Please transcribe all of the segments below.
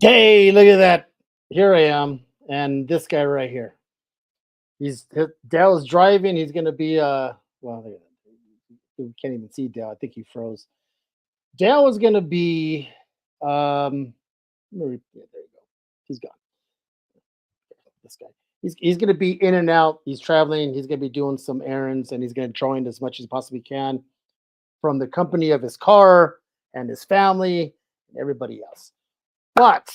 Hey, look at that. Here I am. And this guy right here. Dale's driving. He's gonna be well, look at that. We can't even see Dale. I think he froze. Dale is gonna be yeah, there you go. He's gone. This guy. He's gonna be in and out. He's traveling. He's gonna be doing some errands and he's gonna join as much as he possibly can from the company of his car and his family and everybody else. But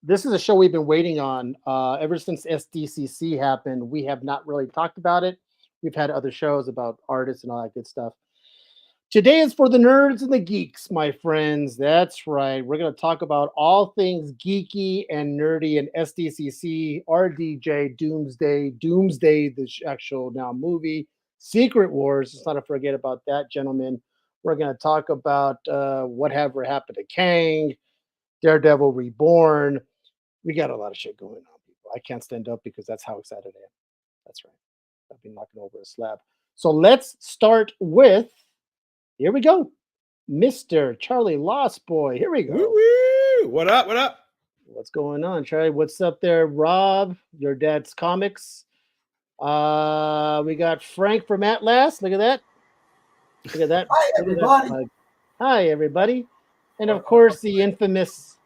this is a show we've been waiting on ever since SDCC happened. We have not really talked about it. We've had other shows about artists and all that good stuff. Today is for the nerds and the geeks, my friends. That's right. We're going to talk about all things geeky and nerdy and SDCC, RDJ, Doomsday, the actual now movie, Secret Wars. Let's not forget about that, gentlemen. We're going to talk about whatever happened to Kang, Daredevil Reborn. We got a lot of shit going on, people. I can't stand up because that's how excited I am. That's right. I've been knocking over a slab. So let's start with, here we go, Mr. Charlie Lost Boy. Here we go. Woo-woo! What up? What up? What's going on, Charlie? What's up there, Rob? Your dad's comics. We got Frank from Atlas. Look at that. Look at that. Hi, everybody. Hi, everybody. And of course, the infamous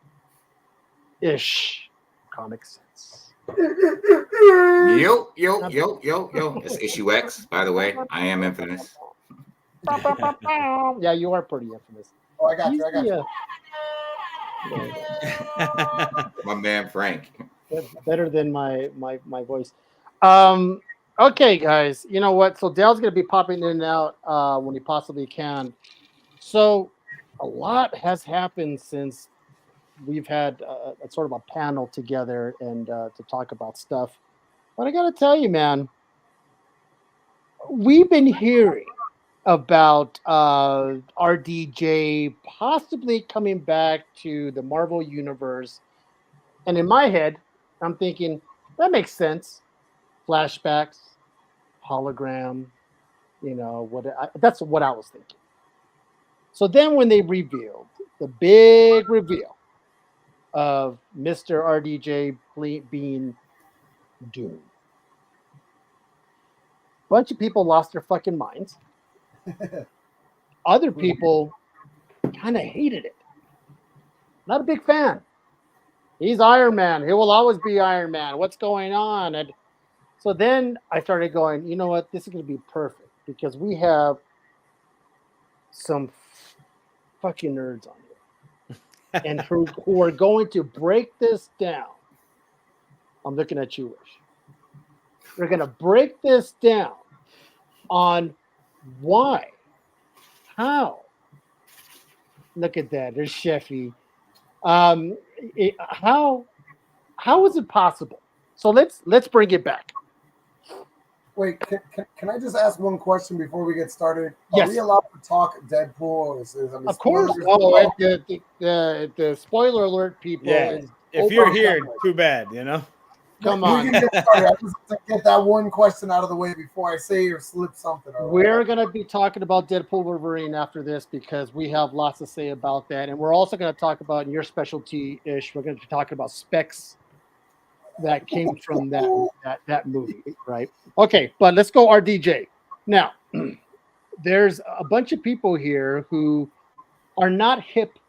Ish Comic Sense. Yo. It's issue X, by the way. I am infamous. Yeah, you are pretty infamous. Oh, I got you. My man Frank. Better than my voice. Okay, guys. You know what? So Dale's gonna be popping in and out when he possibly can. So a lot has happened since we've had a sort of a panel together and to talk about stuff. But I gotta tell you, man, we've been hearing about RDJ possibly coming back to the Marvel universe, and in my head, I'm thinking that makes sense. Flashbacks, hologram, that's what I was thinking. So then, when they revealed the big reveal of Mr. RDJ being Doom, a bunch of people lost their fucking minds. Other people kind of hated it. Not a big fan. He's Iron Man. He will always be Iron Man. What's going on? And so then I started going, you know what? This is going to be perfect because we have some fucking nerds on here and who are going to break this down. I'm looking at you, Wish. We're going to break this down on why, how. Look at that. There's Sheffy. How is it possible? So let's bring it back. Wait, can I just ask one question before we get started? Yes. Are we allowed to talk Deadpool? Of course. Oh, the spoiler alert, people. Yeah. If you're here, too bad, Come on. We can get started. I just have to get that one question out of the way before I say or slip something. We're going to be talking about Deadpool Wolverine after this because we have lots to say about that. And we're also going to talk about your specialty, Ish. We're going to be talking about specs that came from that movie, right? Okay, but let's go RDJ. Now, there's a bunch of people here who are not hip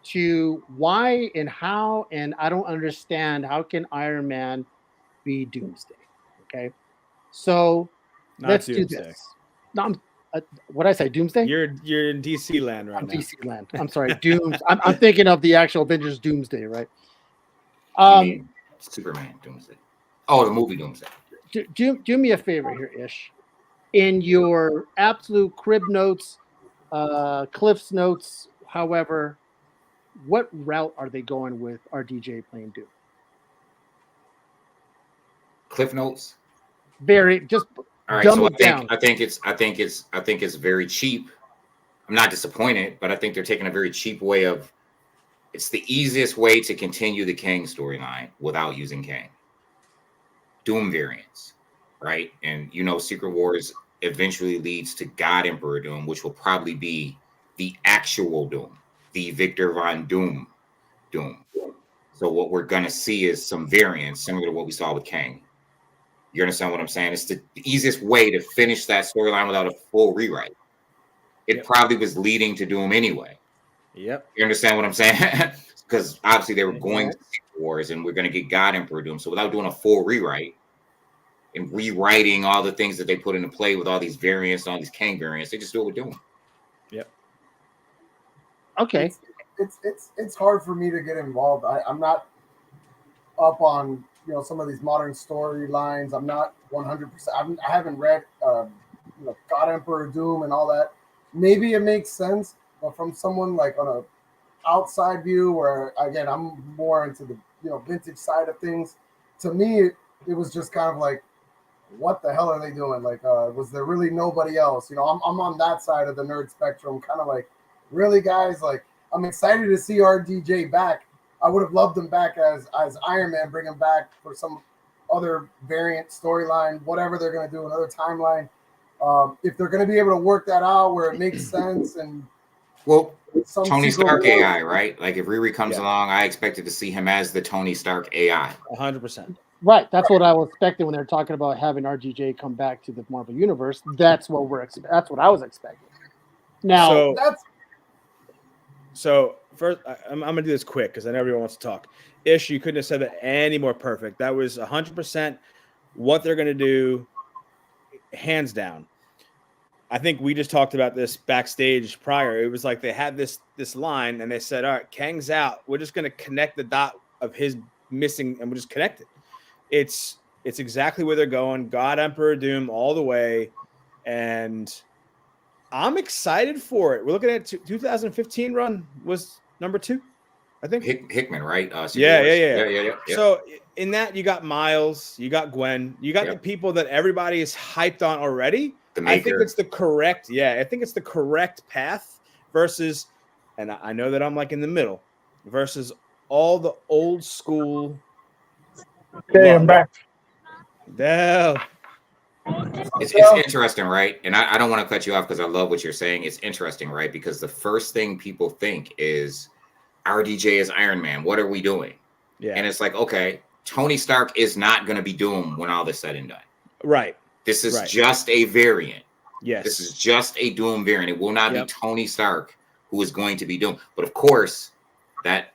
to why and how, and I don't understand how can Iron Man be Doomsday? Okay, so let's do this. No, what did I say? Doomsday? You're in DC land right now. DC land. I'm sorry, Dooms. I'm thinking of the actual Avengers Doomsday, right? Superman Doomsday. Oh, the movie Doomsday. Do me a favor here, Ish. In your absolute crib notes, Cliff's notes, however, what route are they going with RDJ playing Doom? Cliff notes. Very just. All right, so I think it's very cheap. I'm not disappointed, but I think they're taking a very cheap way of. It's the easiest way to continue the Kang storyline without using Kang. Doom variants, right? And Secret Wars eventually leads to God Emperor Doom, which will probably be the actual Doom, the Victor Von Doom. So what we're gonna see is some variants similar to what we saw with Kang. You understand what I'm saying? It's the easiest way to finish that storyline without a full rewrite. It probably was leading to Doom anyway. Yep. You understand what I'm saying? Because obviously they were going to Secret Wars, and we're going to get God Emperor Doom. So without doing a full rewrite and rewriting all the things that they put into play with all these variants and all these Kang variants, they just do it with Doom. Yep. Okay. It's hard for me to get involved. I'm not up on some of these modern storylines. I'm not 100%. I haven't read God Emperor Doom and all that. Maybe it makes sense, but from someone like on a outside view, where again I'm more into the vintage side of things, to me it was just kind of like, what the hell are they doing? Like, was there really nobody else? I'm on that side of the nerd spectrum, kind of like, really, guys? Like, I'm excited to see RDJ back. I would have loved him back as Iron Man, bring him back for some other variant storyline, whatever they're going to do, another timeline. If they're going to be able to work that out where it makes sense, and Tony Stark AI, right? Like if Riri comes along, I expected to see him as the Tony Stark AI. 100%. Right. That's what I was expecting when they were talking about having RDJ come back to the Marvel Universe. That's what that's what I was expecting. Now, so first, I'm gonna do this quick because I know everyone wants to talk. Ish, you couldn't have said that any more perfect. That was 100% what they're gonna do, hands down. I think we just talked about this backstage prior. It was like they had this line and they said, all right, Kang's out. We're just going to connect the dot of his missing and we'll just connect it. It's exactly where they're going. God Emperor Doom all the way. And I'm excited for it. We're looking at 2015 run was number 2, I think. Hickman, right? Yeah. So in that, you got Miles, you got Gwen, you got the people that everybody is hyped on already. I think it's the correct, I think it's the correct path versus, and I know that I'm like in the middle, versus all the old school. Okay, I'm back. It's interesting, right? And I don't want to cut you off because I love what you're saying. It's interesting, right? Because the first thing people think is RDJ is Iron Man. What are we doing? Yeah. And it's like, okay, Tony Stark is not going to be Doom when all this said and done. Right. This is just a variant. Yes. This is just a Doom variant. It will not be Tony Stark who is going to be Doom. But of course, that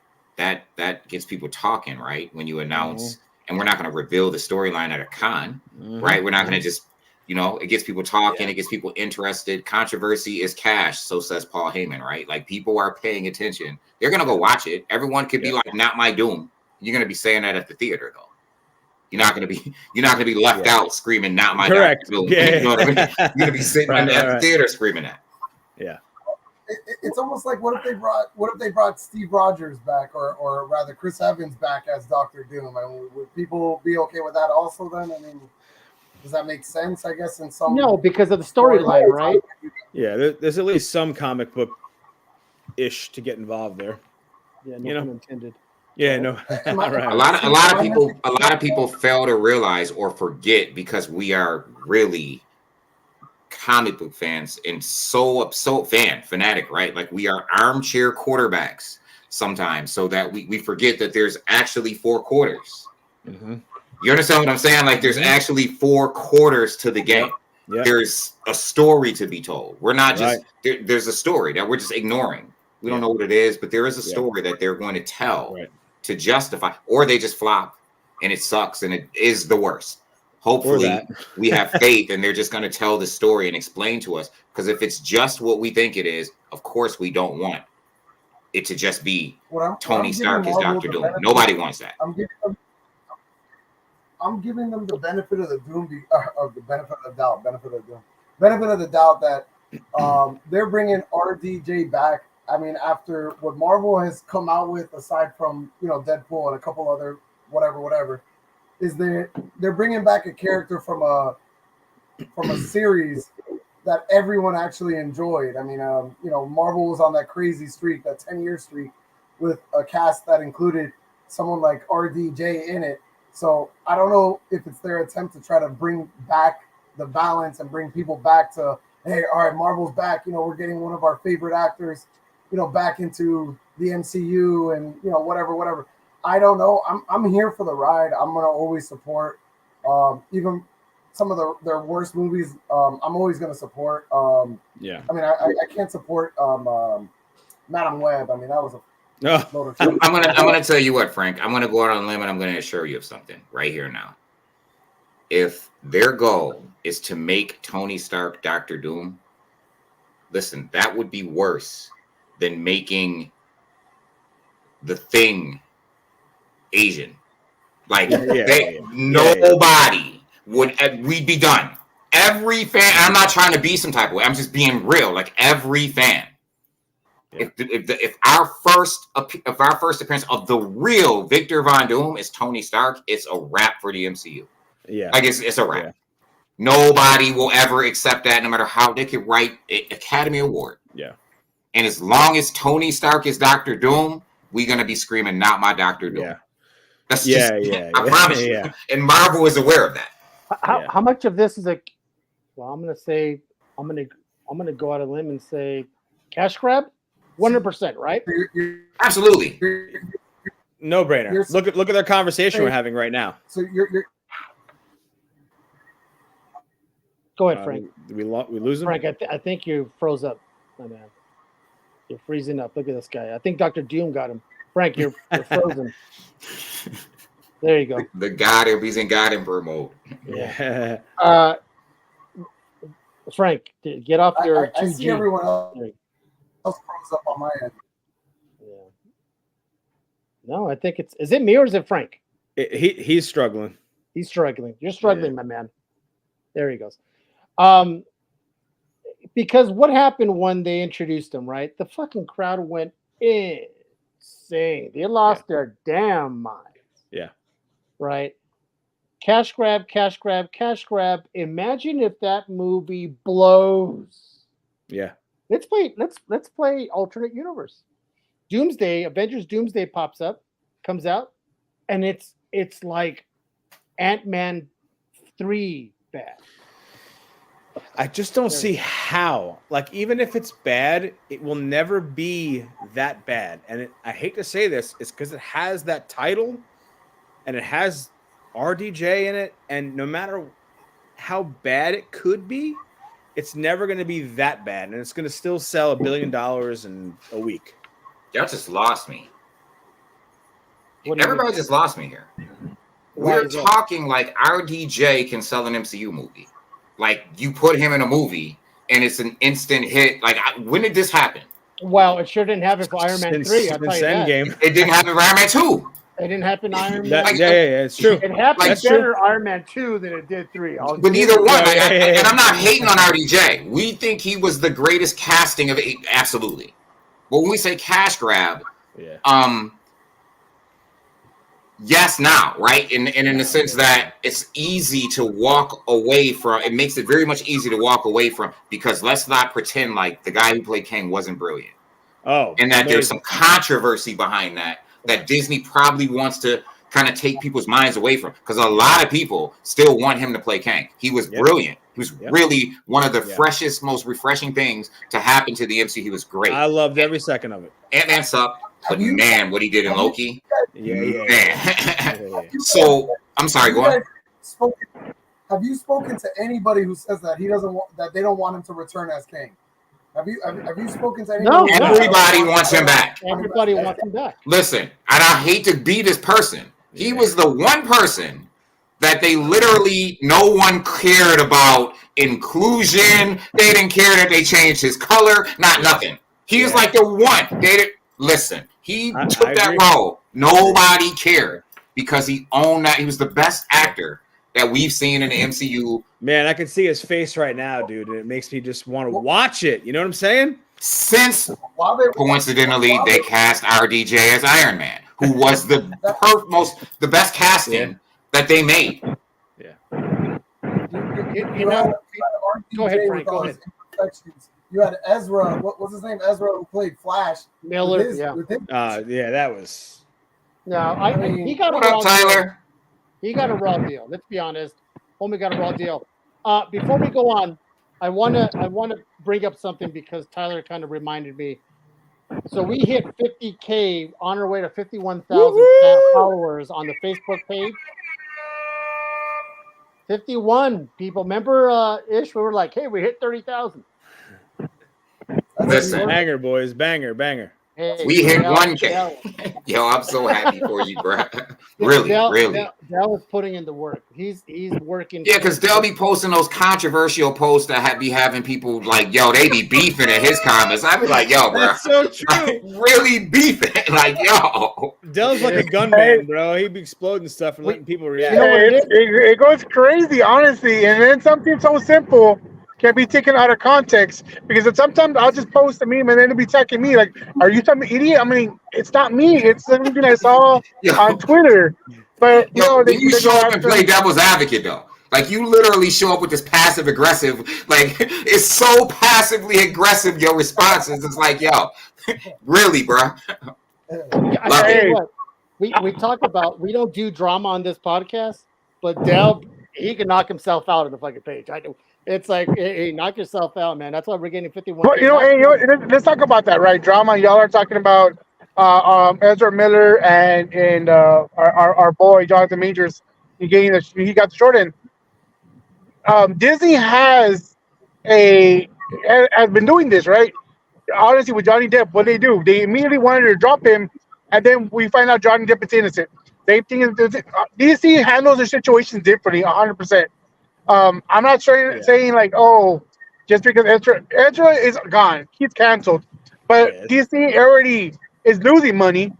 gets people talking, right? When you announce, and we're not going to reveal the storyline at a con, right? We're not going to just, it gets people talking, it gets people interested. Controversy is cash, so says Paul Heyman, right? Like people are paying attention. They're going to go watch it. Everyone could be like, not my Doom. You're going to be saying that at the theater, though. You're not going to be left out screaming, not my correct. Doom. You know what I mean? You're going to be sitting at the theater screaming that. Yeah. It's almost like what if they brought Steve Rogers back, or rather Chris Evans back as Dr. Doom? I mean, would people be okay with that also then? I mean, does that make sense? I guess in some because of the storyline, right? Yeah, there's at least some comic book ish to get involved there. Yeah, no pun intended. Yeah, no. Right. A lot of people fail to realize or forget because we are really comic book fans and so fanatic, right? Like we are armchair quarterbacks sometimes, so that we forget that there's actually 4 quarters. You understand what I'm saying? Like there's actually 4 quarters to the game. Yep. There's a story to be told. We're not just there's a story that we're just ignoring. We don't know what it is, but there is a story that they're going to tell to justify, or they just flop and it sucks and it is the worst. Hopefully we have faith and they're just going to tell the story and explain to us, because if it's just what we think it is, of course we don't want it to just be Tony Stark is Dr. Doom. Nobody wants that. I'm giving them the benefit of the Doom, of the benefit of the doubt that they're bringing RDJ back. I mean, after what Marvel has come out with, aside from Deadpool and a couple other whatever, is they're bringing back a character from a series that everyone actually enjoyed. I mean, Marvel was on that crazy streak, that 10-year streak, with a cast that included someone like RDJ in it. So I don't know if it's their attempt to try to bring back the balance and bring people back to, hey, all right, Marvel's back. We're getting one of our favorite actors, back into the MCU and, whatever. I don't know. I'm here for the ride. I'm gonna always support. Even some of their worst movies. I'm always gonna support. Yeah. I mean, I can't support Madam Web. I mean, that was a No. load of I'm gonna tell you what, Frank. I'm gonna go out on a limb and I'm gonna assure you of something right here now. If their goal is to make Tony Stark Doctor Doom, listen, that would be worse than making the Thing Asian. Like nobody would. We'd be done. Every fan. I'm not trying to be some type of way. I'm just being real. Like every fan. Yeah. If our first appearance of the real Victor Von Doom is Tony Stark, it's a wrap for the MCU. Yeah, like it's a wrap. Yeah. Nobody will ever accept that, no matter how they could write an Academy Award. Yeah. And as long as Tony Stark is Doctor Doom, we're gonna be screaming, "Not my Doctor Doom." Yeah. That's just, I promise you. And Marvel is aware of that. How much of this is well, I'm gonna go out on a limb and say cash grab? 100%, right? Absolutely. No brainer. Look at their conversation we're having right now. So you're Go ahead, Frank. We lose him? Frank, I think you froze up, my man. You're freezing up. Look at this guy. I think Dr. Doom got him. Frank, you're frozen. There you go. He's in God Emperor mode. Yeah. Frank, get off your 2G. I see everyone else froze up on my end. Yeah. No, I think is it me or is it Frank? He's struggling. He's struggling. You're struggling, my man. There he goes. Because what happened when they introduced him, right? The fucking crowd went insane. They lost their damn minds. Yeah. Right? Cash grab, cash grab, cash grab. Imagine if that movie blows. Yeah. Let's play alternate universe. Doomsday, Avengers Doomsday comes out, and it's like Ant-Man 3 bad. I just don't see how. Like, even if it's bad, it will never be that bad. And I hate to say this, it's because it has that title and it has RDJ in it. And no matter how bad it could be, it's never going to be that bad. And it's going to still sell $1 billion in a week. Y'all just lost me. Everybody just lost me here. We're talking like RDJ can sell an MCU movie. Like, you put him in a movie and it's an instant hit. Like, when did this happen? Well, it sure didn't happen for Iron Man 3. I'll tell you that. It didn't happen for Iron Man 2. It didn't happen in Iron Man. It's true. It happened better Iron Man 2 than it did 3. But either one, and I'm not hating on RDJ. We think he was the greatest casting of it. Absolutely. But when we say cash grab, yes, now, right? And in the sense that it's easy to walk away from. It makes it very much easy to walk away from, because let's not pretend like the guy who played Kang wasn't brilliant. Oh, and that there's some controversy behind that Disney probably wants to kind of take people's minds away from, because a lot of people still want him to play Kang. He was brilliant. He was really one of the freshest, most refreshing things to happen to the MCU. He was great. I loved every second of it. Ant-Man sucked, but man, what he did in Loki. Yeah. So I'm sorry, go on. Have you spoken to anybody who says that that they don't want him to return as Kang? Have you spoken to anybody? No, everybody wants him back. Everybody wants him back. Listen, and I hate to be this person. He was the one person that they literally, no one cared about inclusion. They didn't care that they changed his color, nothing. He was like the one. He took that role. Nobody cared because he owned that. He was the best actor that we've seen in the MCU. Man, I can see his face right now, dude. And it makes me just want to watch it. You know what I'm saying? Since, coincidentally, they cast RDJ as Iron Man, who was the best casting that they made. Yeah. Go ahead, Frank. Go ahead. You had Ezra. What was his name? Ezra, who played Flash. Miller. That was. No, he got a raw deal. He got a raw deal. Let's be honest. Homie got a raw deal. Before we go on, I wanna bring up something because Tyler kind of reminded me. So we hit 50K on our way to 51,000 followers on the Facebook page. 51 people. Remember, Ish, we were like, hey, we hit 30,000. Listen, banger, boys, banger. Hey, we hit Dell, 1K. Yo, I'm so happy for you, bro. Really. Dell is putting in the work. He's working. Yeah, because they'll be posting those controversial posts that be having people like, yo, they be beefing in his comments. I be like, yo, bro, That's so true. like, really beefing, like, yo. Dell's like a gunman, bro. He be exploding stuff and letting people react. It goes crazy, honestly, and then something so simple can be taken out of context because sometimes I'll just post a meme and then it'll be attacking me like, "Are you some idiot?" I mean, it's not me. It's something I saw on Twitter. But when you show up and play devil's advocate, though, like you literally show up with this passive aggressive, like it's so passively aggressive. Your responses, it's like, yo, really, bro. I tell you what, we talk about we don't do drama on this podcast, but Dell, he can knock himself out of the fucking page. I do. It's like, hey, knock yourself out, man. That's why we're getting 51. But let's talk about that, right? Drama. Y'all are talking about Ezra Miller and our boy Jonathan Majors. He got the short end. Disney has been doing this, right? Honestly, with Johnny Depp, what they do, they immediately wanted to drop him, and then we find out Johnny Depp is innocent. They think DC handles the situations differently, 100%. I'm not saying like, oh, just because Ezra is gone, he's canceled, but DC already is losing money.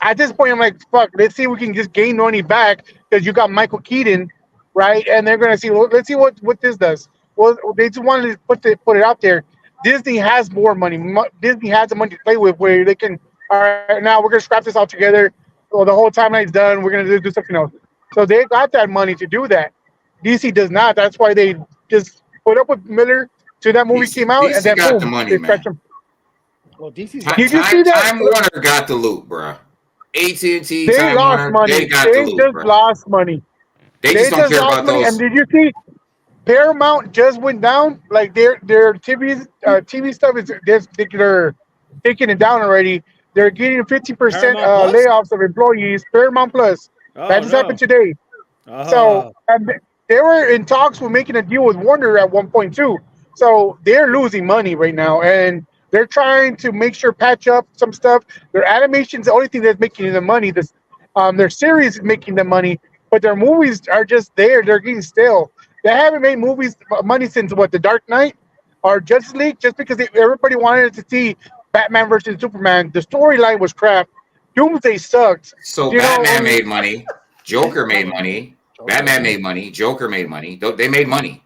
At this point, I'm like, fuck, let's see if we can just gain money back because you got Michael Keaton, right? And they're gonna see, well, let's see what this does. Well, they just wanted to put it out there. Disney has more money. Disney has the money to play with where they can. All right, now we're gonna scrap this all together. Well, the whole timeline's done. We're gonna do something else. So they got that money to do that. DC does not. That's why they just put up with Miller till that movie came out, DC and then got boom, the money, they man. him. Well, DC's Did you see that? Time Warner got the loot, bro. AT&T, They Time lost Warner, money. they got They the loot, just bro. lost money. They just don't care about money. those. And did you see Paramount just went down? Like their TV stuff is they're taking it down already. They're getting 50% layoffs of employees. Paramount Plus. That just happened today. So they were in talks with making a deal with Warner at one point too. So they're losing money right now, and they're trying to make sure patch up some stuff. Their animation's the only thing that's making them money. Their series is making them money, but their movies are just there. They're getting stale. They haven't made money since The Dark Knight or Justice League, just because everybody wanted to see Batman versus Superman. The storyline was crap. Doomsday sucked. So Batman made money. Joker made money. Batman made money. Joker made money. They made money.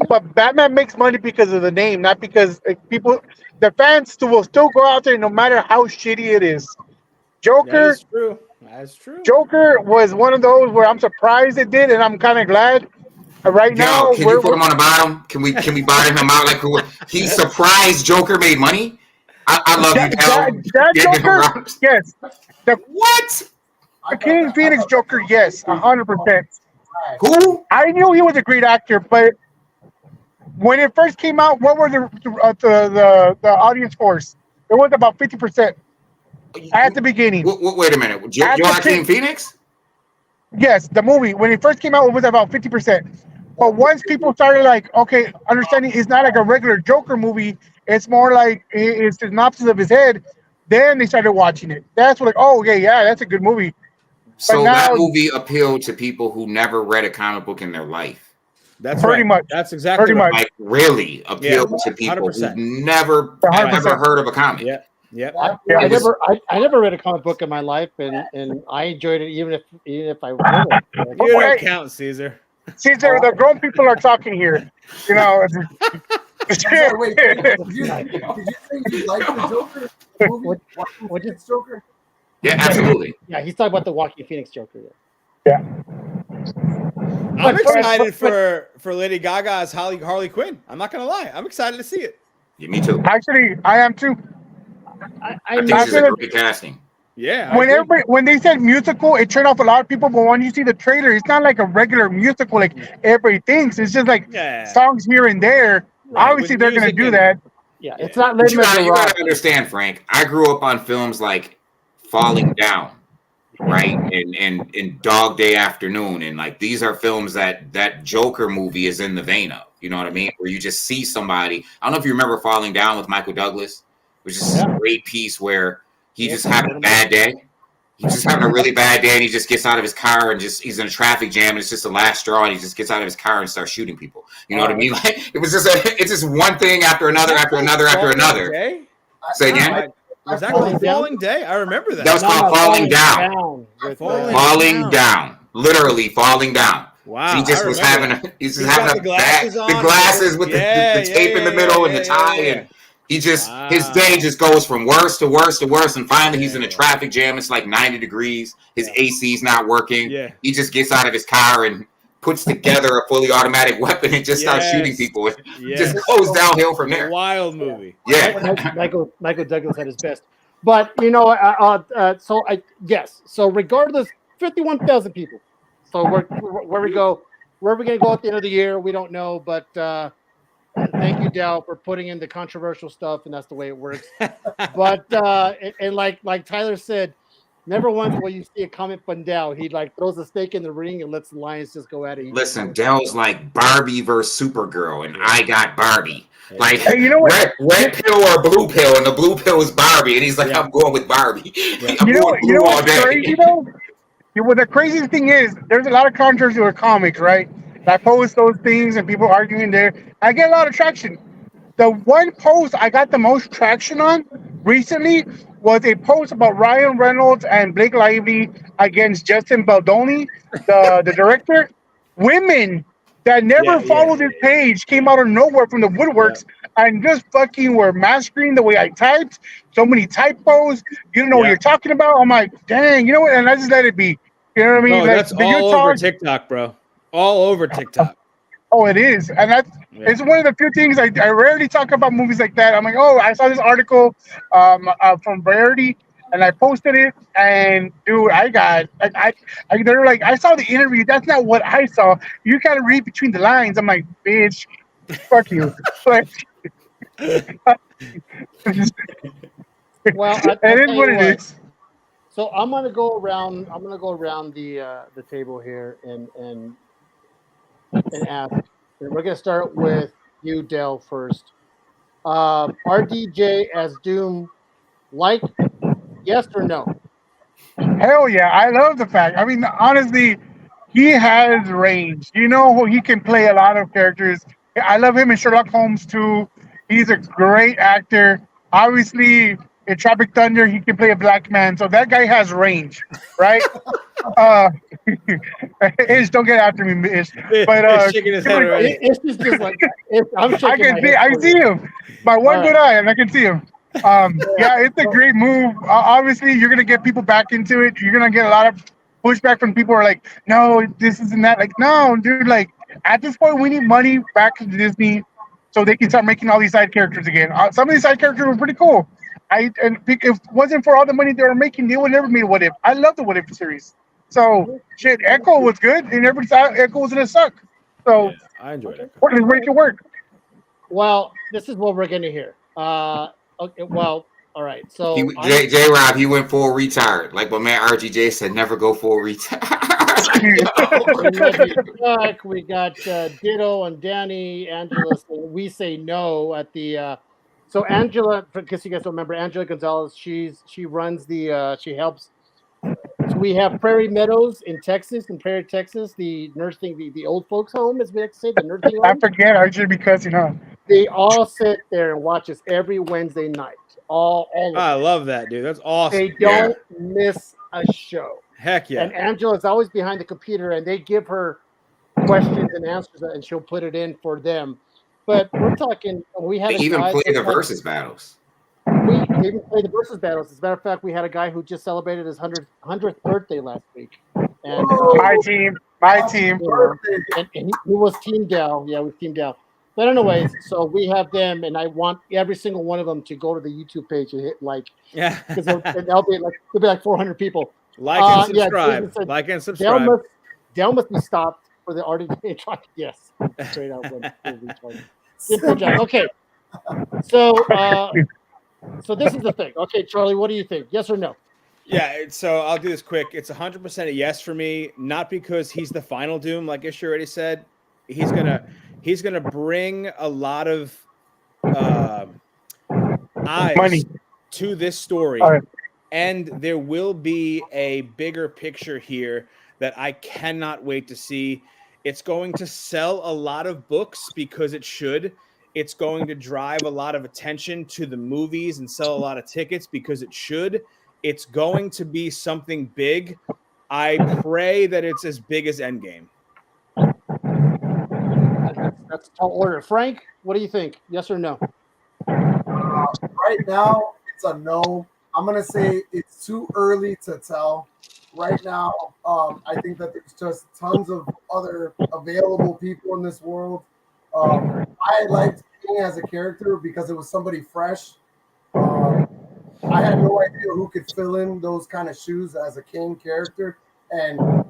But Batman makes money because of the name, not because the fans will still go out there no matter how shitty it is. Joker. That's true. That's true. Joker was one of those where I'm surprised it did, and I'm kind of glad. Right now, can you put him on the bottom? Can we bottom him out like he's surprised Joker made money? I love you, Del. That Joker, yes. What? The King Phoenix Joker, yes, 100%. Who? I knew he was a great actor, but when it first came out, what were the audience scores? It was about 50% at the beginning. Wait a minute, Joaquin Phoenix? Yes, the movie when it first came out, it was about 50%. But once people started understanding it's not like a regular Joker movie, it's more like it's the synopsis of his head. Then they started watching it. That's what, that's a good movie. So that movie appealed to people who never read a comic book in their life. That's pretty much. That's exactly right. Like really appealed to people who never heard of a comic. Yeah. I never read a comic book in my life, and I enjoyed it even if I read it. You don't count, Caesar. Caesar, the grown people are talking here. You know. Wait, did you say you liked the Joker? What did Joker? Yeah, absolutely. Yeah, he's talking about the Joaquin Phoenix Joker. Yeah. I'm excited for Lady Gaga's Harley Quinn. I'm not gonna lie. I'm excited to see it. Yeah, me too. Actually, I am too. I think this is a great casting. Yeah. When they said musical, it turned off a lot of people. But when you see the trailer, it's not like a regular musical like everybody thinks. It's just like songs here and there. Right. Obviously, they're gonna do that. Yeah, it's not Les You gotta Miserables. understand, Frank. I grew up on films like Falling Down, right, and Dog Day Afternoon, and like these are films that Joker movie is in the vein of. You know what I mean? Where you just see somebody. I don't know if you remember Falling Down with Michael Douglas, which is a great piece where he just having a bad day. He's just having a really bad day, and he just gets out of his car and he's in a traffic jam, and it's just the last straw, and he just gets out of his car and starts shooting people. You know what I mean? Like it's just one thing after another, after another, after another. Say again. Was that called Falling Day? I remember that. That was called Falling Down. Falling down. Literally falling down. Wow. So he just was having he's having the glasses with the tape in the middle and the tie, and he just his day just goes from worse to worse to worse, and finally he's in a traffic jam. It's like 90 degrees. His AC's not working. Yeah. He just gets out of his car and puts together a fully automatic weapon and just starts shooting people. It just goes downhill from there. Wild movie. Yeah. Michael Douglas at his best. But so regardless, 51,000 people. So where we go, where are we going to go at the end of the year? We don't know, but thank you, Dal, for putting in the controversial stuff, and that's the way it works. But and like Tyler said, never once will you see a comment from Dal. He like throws a stake in the ring and lets the Lions just go at it. Listen, Dal's like Barbie versus Supergirl, and I got Barbie. Like, hey, you know what? Red pill or blue pill, and the blue pill is Barbie, and he's like, I'm going with Barbie. I'm going blue all day. Crazy though? Well, the craziest thing is, there's a lot of controversy with comics, right? I post those things and people arguing there. I get a lot of traction. The one post I got the most traction on recently was a post about Ryan Reynolds and Blake Lively against Justin Baldoni, the director. Women that never followed his page came out of nowhere from the woodworks and just fucking were mastering the way I typed. So many typos. You don't know what you're talking about. I'm like, dang, you know what? And I just let it be. You know what I mean? No, that's all over TikTok, bro. All over TikTok. Oh, it is. And that's it's one of the few things I rarely talk about movies like that. I'm like, oh, I saw this article from Variety, and I posted it, and dude, they're like, I saw the interview. That's not what I saw. You gotta read between the lines. I'm like, bitch, fuck you. Like, well, it is what it is. So I'm gonna go around the table here and ask. And we're gonna start with you, Dale, first. RDJ as Doom, like, yes or no? Hell yeah, I love the fact. I mean, honestly, he has range. You know, he can play a lot of characters. I love him in Sherlock Holmes too. He's a great actor. Obviously, in Tropic Thunder, he can play a black man. So that guy has range, right? Ish, don't get after me, Ish. But shaking his head already. It's just like I'm shaking. I can see him. My one good eye, and I can see him. Yeah, it's a great move. Obviously, you're gonna get people back into it. You're gonna get a lot of pushback from people who are like, no, this isn't that. Like, no, dude. Like, at this point, we need money back to Disney so they can start making all these side characters again. Some of these side characters were pretty cool. If it wasn't for all the money they were making, they would never made What If. I love the What If series. So shit, Echo was good, and everybody thought Echo was gonna suck. So I enjoyed it. Let's make it work. Well, this is what we're gonna hear. Okay, well, all right. So J Rob, he went full retard. Like my man RGJ said, never go full retard. We got Ditto and Danny, Angela. So we say no at the. So Angela, because you guys don't remember, Angela Gonzalez. She runs the. She helps. So we have Prairie Meadows in Texas, the nursing, the old folks home, as we like to say, the nursing home. I forget, RJ, because they all sit there and watch us every Wednesday night. All I love that, dude. That's awesome. They don't miss a show. Heck yeah. And Angela's always behind the computer, and they give her questions and answers, and she'll put it in for them. But we're talking, we had they even play the versus battles. We even play the versus battles. As a matter of fact, we had a guy who just celebrated his 100th birthday last week. And my team. And he was Team Dell. Yeah, we Team Dell. But anyways, so we have them, and I want every single one of them to go to the YouTube page and hit like. Yeah. Because there'll be like 400 people. Like and subscribe. Yeah, like and subscribe. Dell must be stopped for the RDJ truck. Yes. Straight out. Simple job. Okay. So this is the thing. Okay, Charlie, what do you think? Yes or no? Yeah, so I'll do this quick. It's 100% a yes for me, not because he's the final Doom, like Ish already said. He's gonna bring a lot of eyes Money. to this story, All right. and there will be a bigger picture here that I cannot wait to see. It's going to sell a lot of books because it should. It's going to drive a lot of attention to the movies and sell a lot of tickets because it should. It's going to be something big. I pray that it's as big as Endgame. That's a tall order. Frank, what do you think? Yes or no? Right now, it's a no. I'm gonna say it's too early to tell. Right now, I think that there's just tons of other available people in this world. I liked King as a character because it was somebody fresh. I had no idea who could fill in those kind of shoes as a King character, and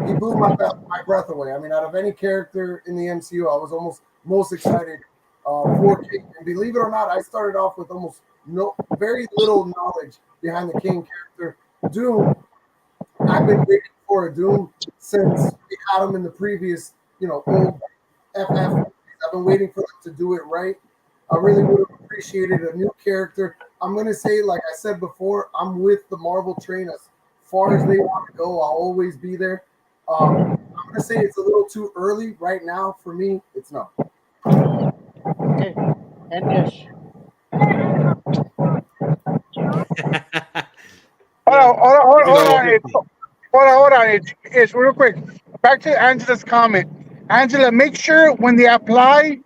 he blew my breath away. I mean, out of any character in the MCU, I was almost most excited for King. And believe it or not, I started off with almost very little knowledge behind the King character. Doom, I've been waiting for a Doom since we had him in the previous, old FF. I've been waiting for them to do it right. I really would have appreciated a new character. I'm going to say, like I said before, I'm with the Marvel train as far as they want to go. I'll always be there. I'm going to say it's a little too early right now for me. It's no. Okay. And Ish. Hold on. It's real quick. Back to Angela's comment. Angela, make sure when they apply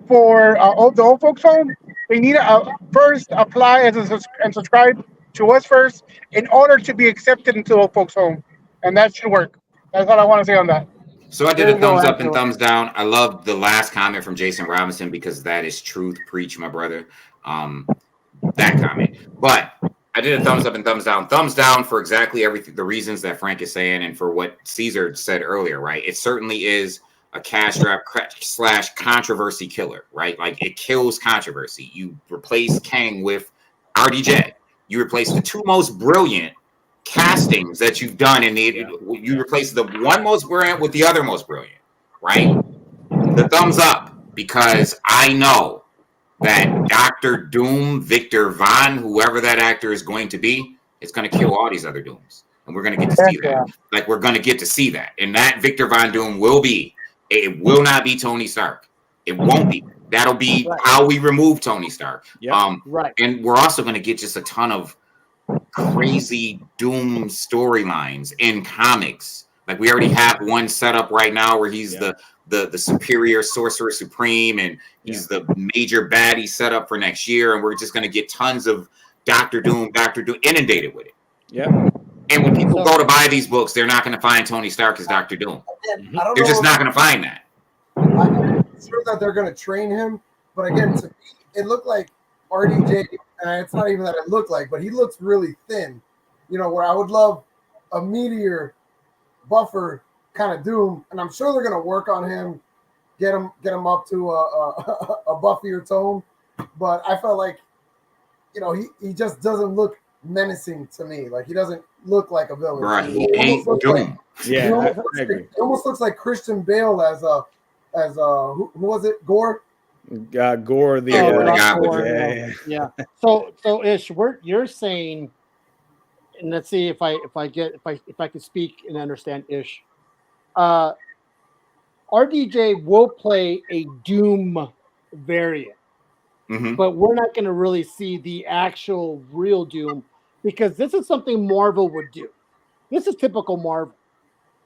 for the old folks home, they need to first apply and subscribe to us first in order to be accepted into old folks home, and that should work. That's all I want to say on that. So I did a thumbs up and thumbs down. I love the last comment from Jason Robinson because that is truth. Preach, my brother. That comment. But I did a thumbs up and thumbs down. Thumbs down for exactly everything, the reasons that Frank is saying, and for what Caesar said earlier, right? It certainly is a cash grab / controversy killer, right? Like it kills controversy. You replace Kang with RDJ. You replace the two most brilliant castings that you've done you replace the one most brilliant with the other most brilliant, right? The thumbs up, because I know that Dr. Doom, Victor Von, whoever that actor is going to be, is going to kill all these other Dooms. And we're going to get to see that. Like, we're going to get to see that. And that Victor Von Doom it will not be Tony Stark. It won't be. That'll be how we remove Tony Stark. Yep. And we're also going to get just a ton of crazy Doom storylines in comics. Like, we already have one set up right now where he's the superior sorcerer supreme, and he's the major baddie set up for next year, and we're just going to get tons of Doctor Doom inundated with it. Yeah. And when people go to buy these books, they're not going to find Tony Stark as Doctor Doom. They're just not going to find that. I'm sure that they're going to train him, but again, to me, it looked like RDJ, and it's not even that it looked like, but he looks really thin. Where I would love a meteor buffer kind of Doom, and I'm sure they're going to work on him, get him up to a buffier tone. But I felt like, he just doesn't look menacing to me. Like, he doesn't look like a villain. Right, he ain't Doom. He almost looks like Christian Bale as who was it? Gore. Gore the Gore, yeah. So Ish, you're saying, and let's see if I could speak and understand Ish. RDJ will play a Doom variant, but we're not going to really see the actual real Doom, because this is something Marvel would do. This is typical Marvel.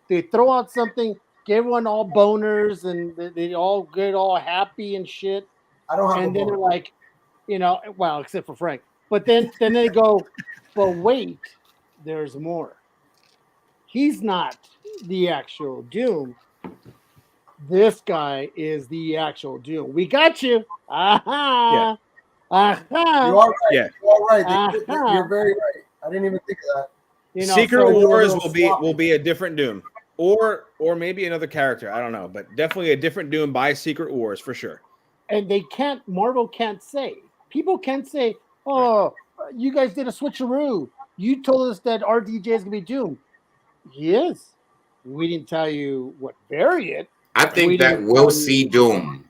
They throw out something, give everyone all boners, and they all get all happy and shit. I don't have. And then they're like, well, except for Frank. But then they go, but wait, there's more. He's not the actual Doom. This guy is the actual Doom. We got you. Aha. Yeah. Aha. You are right. Yeah. You are right. You're very right. I didn't even think of that. Secret Wars will be a different Doom. Or maybe another character. I don't know. But definitely a different Doom by Secret Wars for sure. and Marvel can't say, people can't say, oh, you guys did a switcheroo. You told us that RDJ is gonna be Doom. He is. We didn't tell you what variant. I We think that didn't we'll tell see you. Doom.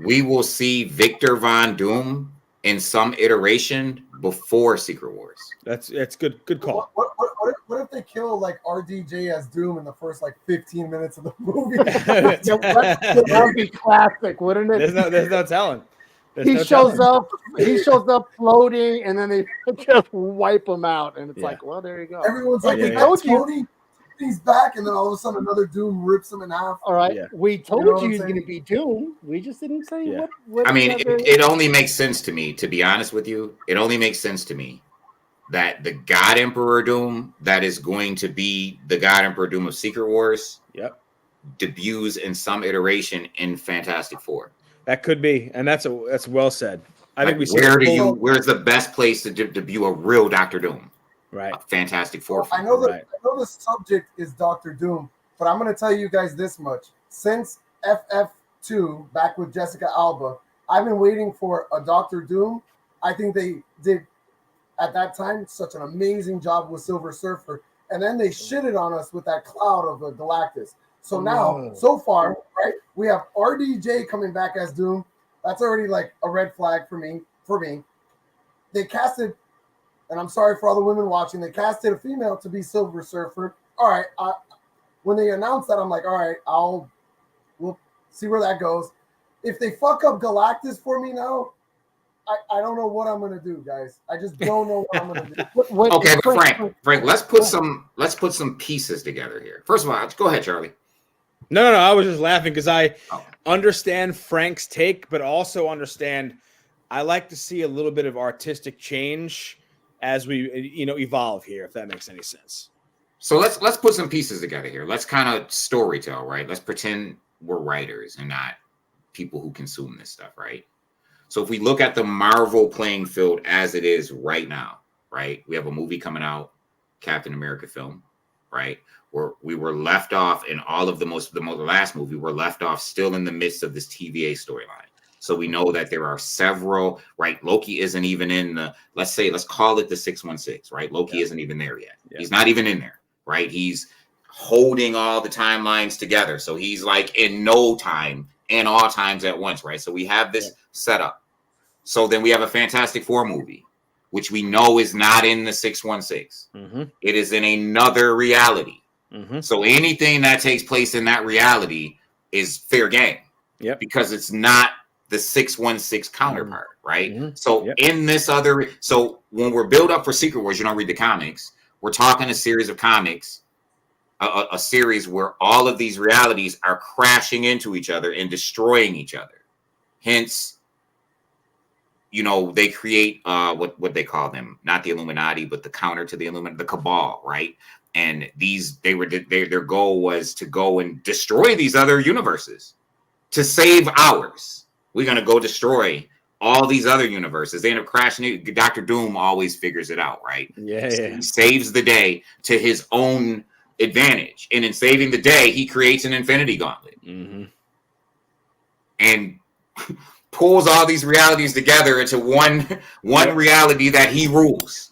We will see Victor Von Doom in some iteration before Secret Wars. That's good. Good call. What if they kill like RDJ as Doom in the first like 15 minutes of the movie? That would be classic, wouldn't it? There's no telling. He shows up floating, and then they just wipe him out, and it's like, well, there you go. Everyone's like, we told you. Tony, he's back, and then all of a sudden another Doom rips him in half. All right, Yeah. we told know what you I'm he's going to saying? be Doom. We just didn't say Yeah. what. I mean, exactly- it only makes sense to me, to be honest with you. It only makes sense to me that the God Emperor Doom that is going to be the God Emperor Doom of Secret Wars debuts in some iteration in Fantastic Four. That could be, and that's well said. I think we see where's the best place to debut a real Doctor Doom? Right. A Fantastic Four. I know I know the subject is Doctor Doom, but I'm going to tell you guys this much. Since FF2, back with Jessica Alba, I've been waiting for a Doctor Doom. I think they did, at that time, such an amazing job with Silver Surfer. And then they shitted on us with that cloud of a Galactus. So now, so far, right, we have RDJ coming back as Doom. That's already like a red flag for me. They casted, and I'm sorry for all the women watching, they casted a female to be Silver Surfer. All right, when they announced that, I'm like, all right, we'll see where that goes. If they fuck up Galactus for me now, I don't know what I'm gonna do, guys. I just don't know what I'm gonna do. Okay, but Frank, let's put some pieces together here. First of all, go ahead, Charlie. No. I was just laughing because I understand Frank's take, but also understand I like to see a little bit of artistic change as we evolve here, if that makes any sense. So let's put some pieces together here. Let's kind of storytell, right? Let's pretend we're writers and not people who consume this stuff, right? So if we look at the Marvel playing field as it is right now, right? We have a movie coming out, Captain America film, right? Where we were left off in all of the last movie, we're left off still in the midst of this TVA storyline. So we know that there are several, right? Loki isn't even in let's call it the 616, right? Loki isn't even there yet. Yeah. He's not even in there, right? He's holding all the timelines together. So he's like in no time and all times at once, right? So we have this setup. So then we have a Fantastic Four movie, which we know is not in the 616. Mm-hmm. It is in another reality. Mm-hmm. So anything that takes place in that reality is fair game. Yep. Because it's not the 616 counterpart, right? Mm-hmm. So in this so when we're built up for Secret Wars, you don't read the comics. We're talking a series of comics, a series where all of these realities are crashing into each other and destroying each other. Hence, they create what they call them, not the Illuminati, but the counter to the Illuminati, the Cabal, right? And their goal was to go and destroy these other universes to save ours. We're gonna go destroy all these other universes. They end up crashing. Dr. Doom always figures it out, right? Yeah. He saves the day to his own advantage, and in saving the day, he creates an Infinity Gauntlet, and pulls all these realities together into one reality that he rules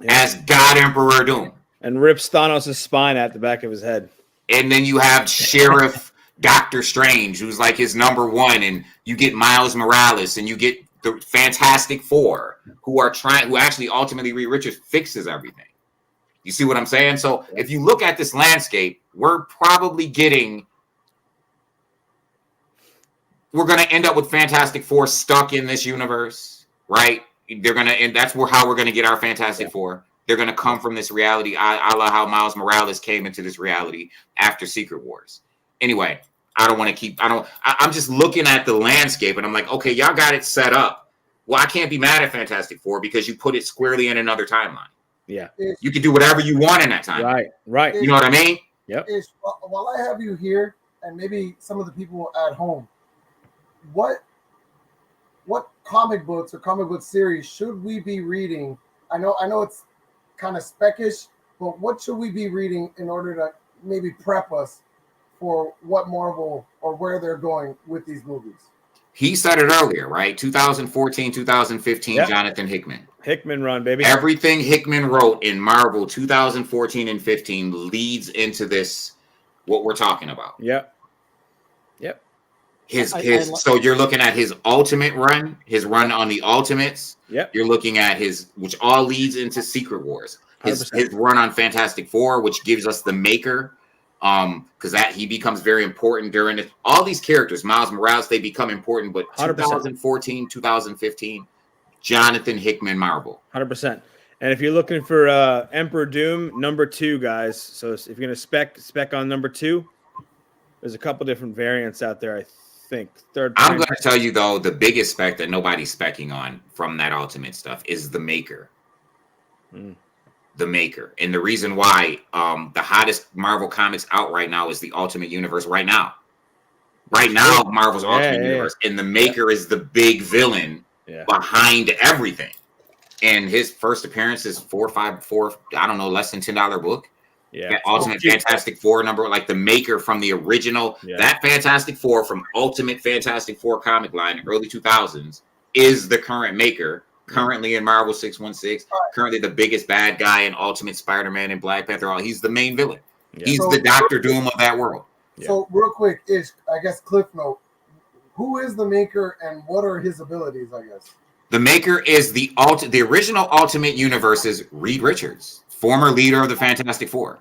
as God Emperor Doom. And rips Thanos' spine at the back of his head. And then you have Sheriff Doctor Strange, who's like his number one, and you get Miles Morales, and you get the Fantastic Four, who actually ultimately Reed Richards fixes everything. You see what I'm saying? So if you look at this landscape, we're going to end up with Fantastic Four stuck in this universe, right? That's how we're going to get our Fantastic Four. They're going to come from this reality, a la how Miles Morales came into this reality after Secret Wars. Anyway, I'm just looking at the landscape and I'm like, okay, y'all got it set up. Well, I can't be mad at Fantastic Four because you put it squarely in another timeline. Yeah. You can do whatever you want in that time. Right. You know what I mean? Yep. While I have you here, and maybe some of the people at home, what comic books or comic book series should we be reading? I know it's kind of speckish, but what should we be reading in order to maybe prep us for what Marvel or where they're going with these movies? He said it earlier, right? 2014, 2015, Yep. Jonathan Hickman. Hickman run, baby. Everything Hickman wrote in Marvel 2014 and 15 leads into this, what we're talking about. Yep. So you're looking at his ultimate run, his run on the Ultimates. Yep. You're looking at which all leads into Secret Wars. His 100%. run on Fantastic Four, which gives us the Maker, because that he becomes very important during it. All these characters, Miles Morales, they become important. But 100%. 2014, 2015, Jonathan Hickman Marvel. 100%. And if you're looking for Emperor Doom, number 2, guys. So if you're gonna spec on number 2, there's a couple different variants out there. I think I'm going to tell you though, the biggest spec that nobody's specking on from that Ultimate stuff is the Maker. The Maker. And the reason why the hottest Marvel comics out right now is the Ultimate Universe right now. Marvel's Ultimate Universe. And the Maker is the big villain behind everything. And his first appearance is less than $10 book. Yeah. That Ultimate Fantastic Four number, like the Maker from the original, that Fantastic Four from Ultimate Fantastic Four comic line, early 2000s, is the current Maker. Currently in Marvel 616, currently the biggest bad guy in Ultimate Spider-Man and Black Panther. He's the main villain. Yeah. He's the Dr. Doom of that world. So real quick, I guess Cliff Note, who is the Maker and what are his abilities, I guess? The Maker is the original Ultimate Universe's Reed Richards, former leader of the Fantastic Four.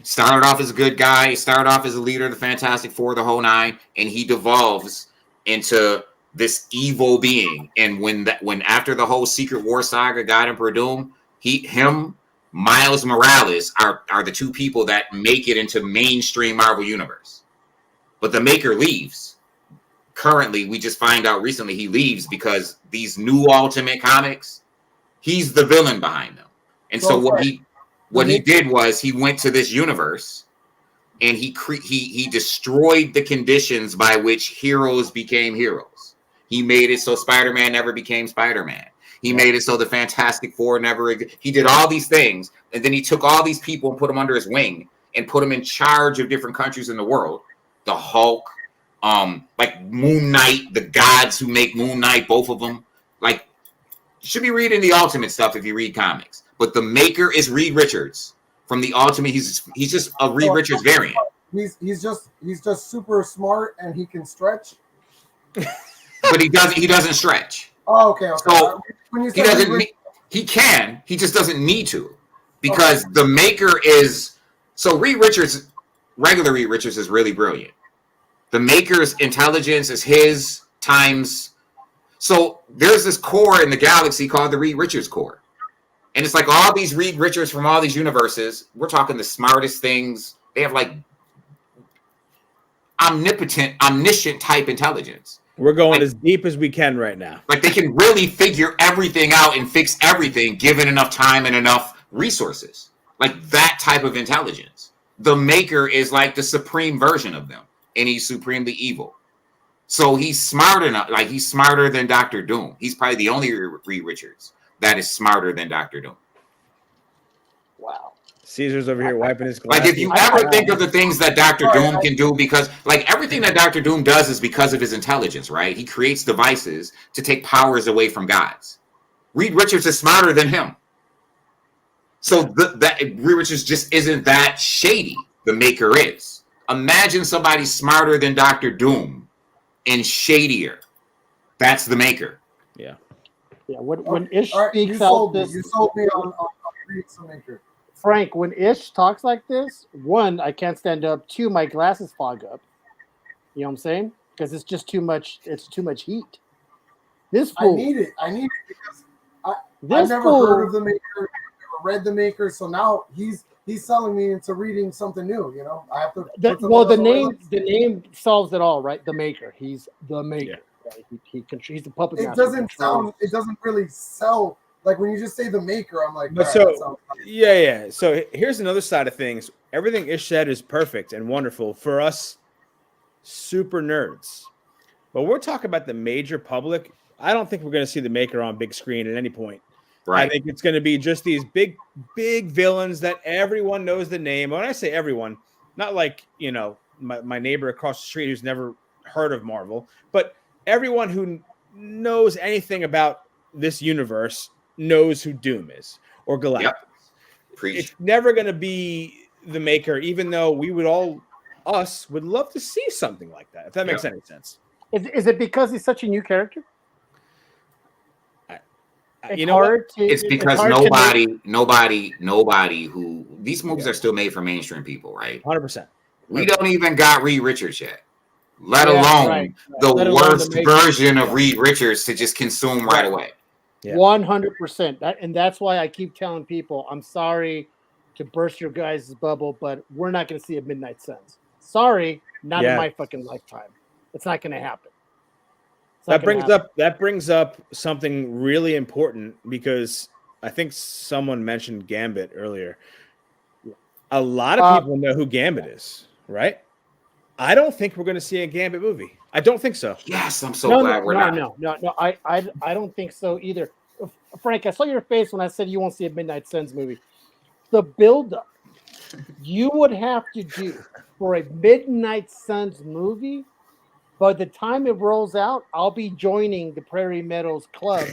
Started off as a good guy, started off as a leader of the Fantastic Four, the whole nine, and he devolves into this evil being. And when after the whole Secret War saga got Emperor Doom, Miles Morales are the two people that make it into mainstream Marvel Universe. But the Maker leaves. Currently, we just find out recently he leaves because these new Ultimate comics, he's the villain behind them. And so what he did was he went to this universe and he destroyed the conditions by which heroes became heroes. He made it so Spider-Man never became Spider-Man. He made it so the Fantastic Four he did all these things, and then he took all these people and put them under his wing and put them in charge of different countries in the world. The Hulk, like Moon Knight, the gods who make Moon Knight, both of them. Like, you should be reading the Ultimate stuff if you read comics. But the Maker is Reed Richards from the Ultimate. He's just a Reed Richards variant. He's just super smart and he can stretch. But he doesn't stretch. Oh, okay. So when you he can. He just doesn't need to, because the Maker is Reed Richards. Regular Reed Richards is really brilliant. The Maker's intelligence is his times. So there's this core in the galaxy called the Reed Richards core. And it's like all these Reed Richards from all these universes. We're talking the smartest things. They have like omniscient type intelligence. We're going as deep as we can right now. Like they can really figure everything out and fix everything given enough time and enough resources. Like that type of intelligence. The Maker is like the supreme version of them. And he's supremely evil. So he's smart enough. Like he's smarter than Dr. Doom. He's probably the only Reed Richards that is smarter than Dr. Doom. Wow. Caesar's over here wiping his glasses. Like if you ever think of the things that Dr. Doom can do, because like everything that Dr. Doom does is because of his intelligence, right? He creates devices to take powers away from gods. Reed Richards is smarter than him. So that Reed Richards just isn't that shady. The Maker is. Imagine somebody smarter than Dr. Doom and shadier. That's the Maker. Yeah. Yeah. When Ish right, speaks out this, you sold me on the Maker. Frank, when Ish talks like this, one, I can't stand up. Two, my glasses fog up. You know what I'm saying? Because it's just too much. It's too much heat. This fool. I need it because I've never heard of the Maker. I've never read the Maker. So now he's selling me into reading something new. You know, I have to. The name solves it all, right? The Maker. He's the Maker. Yeah. Right? He's the puppet. It doesn't sound. It doesn't really sell. Like when you just say the Maker, I'm like, but yeah. So here's another side of things. Everything Ish said is perfect and wonderful for us super nerds. But we're talking about the major public. I don't think we're going to see the Maker on big screen at any point. Right. I think it's going to be just these big villains that everyone knows the name. When I say everyone, not like, you know, my neighbor across the street who's never heard of Marvel, but everyone who knows anything about this universe knows who Doom is or Galactus. Yep. Preach. It's never going to be the Maker, even though we would would love to see something like that, if that makes any sense. Is it because he's such a new character? It's because nobody who these movies are still made for mainstream people, right? 100%. We don't even got Reed Richards yet, let alone the worst version of Reed Richards to just consume right away. 100%. And that's why I keep telling people, I'm sorry to burst your guys' bubble, but we're not going to see a Midnight Suns. Sorry, not in my fucking lifetime. It's not going to happen. That brings up something really important, because I think someone mentioned Gambit earlier. A lot of people know who Gambit is, right? I don't think we're going to see a Gambit movie. I don't think so. Yes, I'm so glad we're not. No. I don't think so either. Frank, I saw your face when I said you won't see a Midnight Suns movie. The buildup you would have to do for a Midnight Suns movie, by the time it rolls out, I'll be joining the Prairie Meadows Club,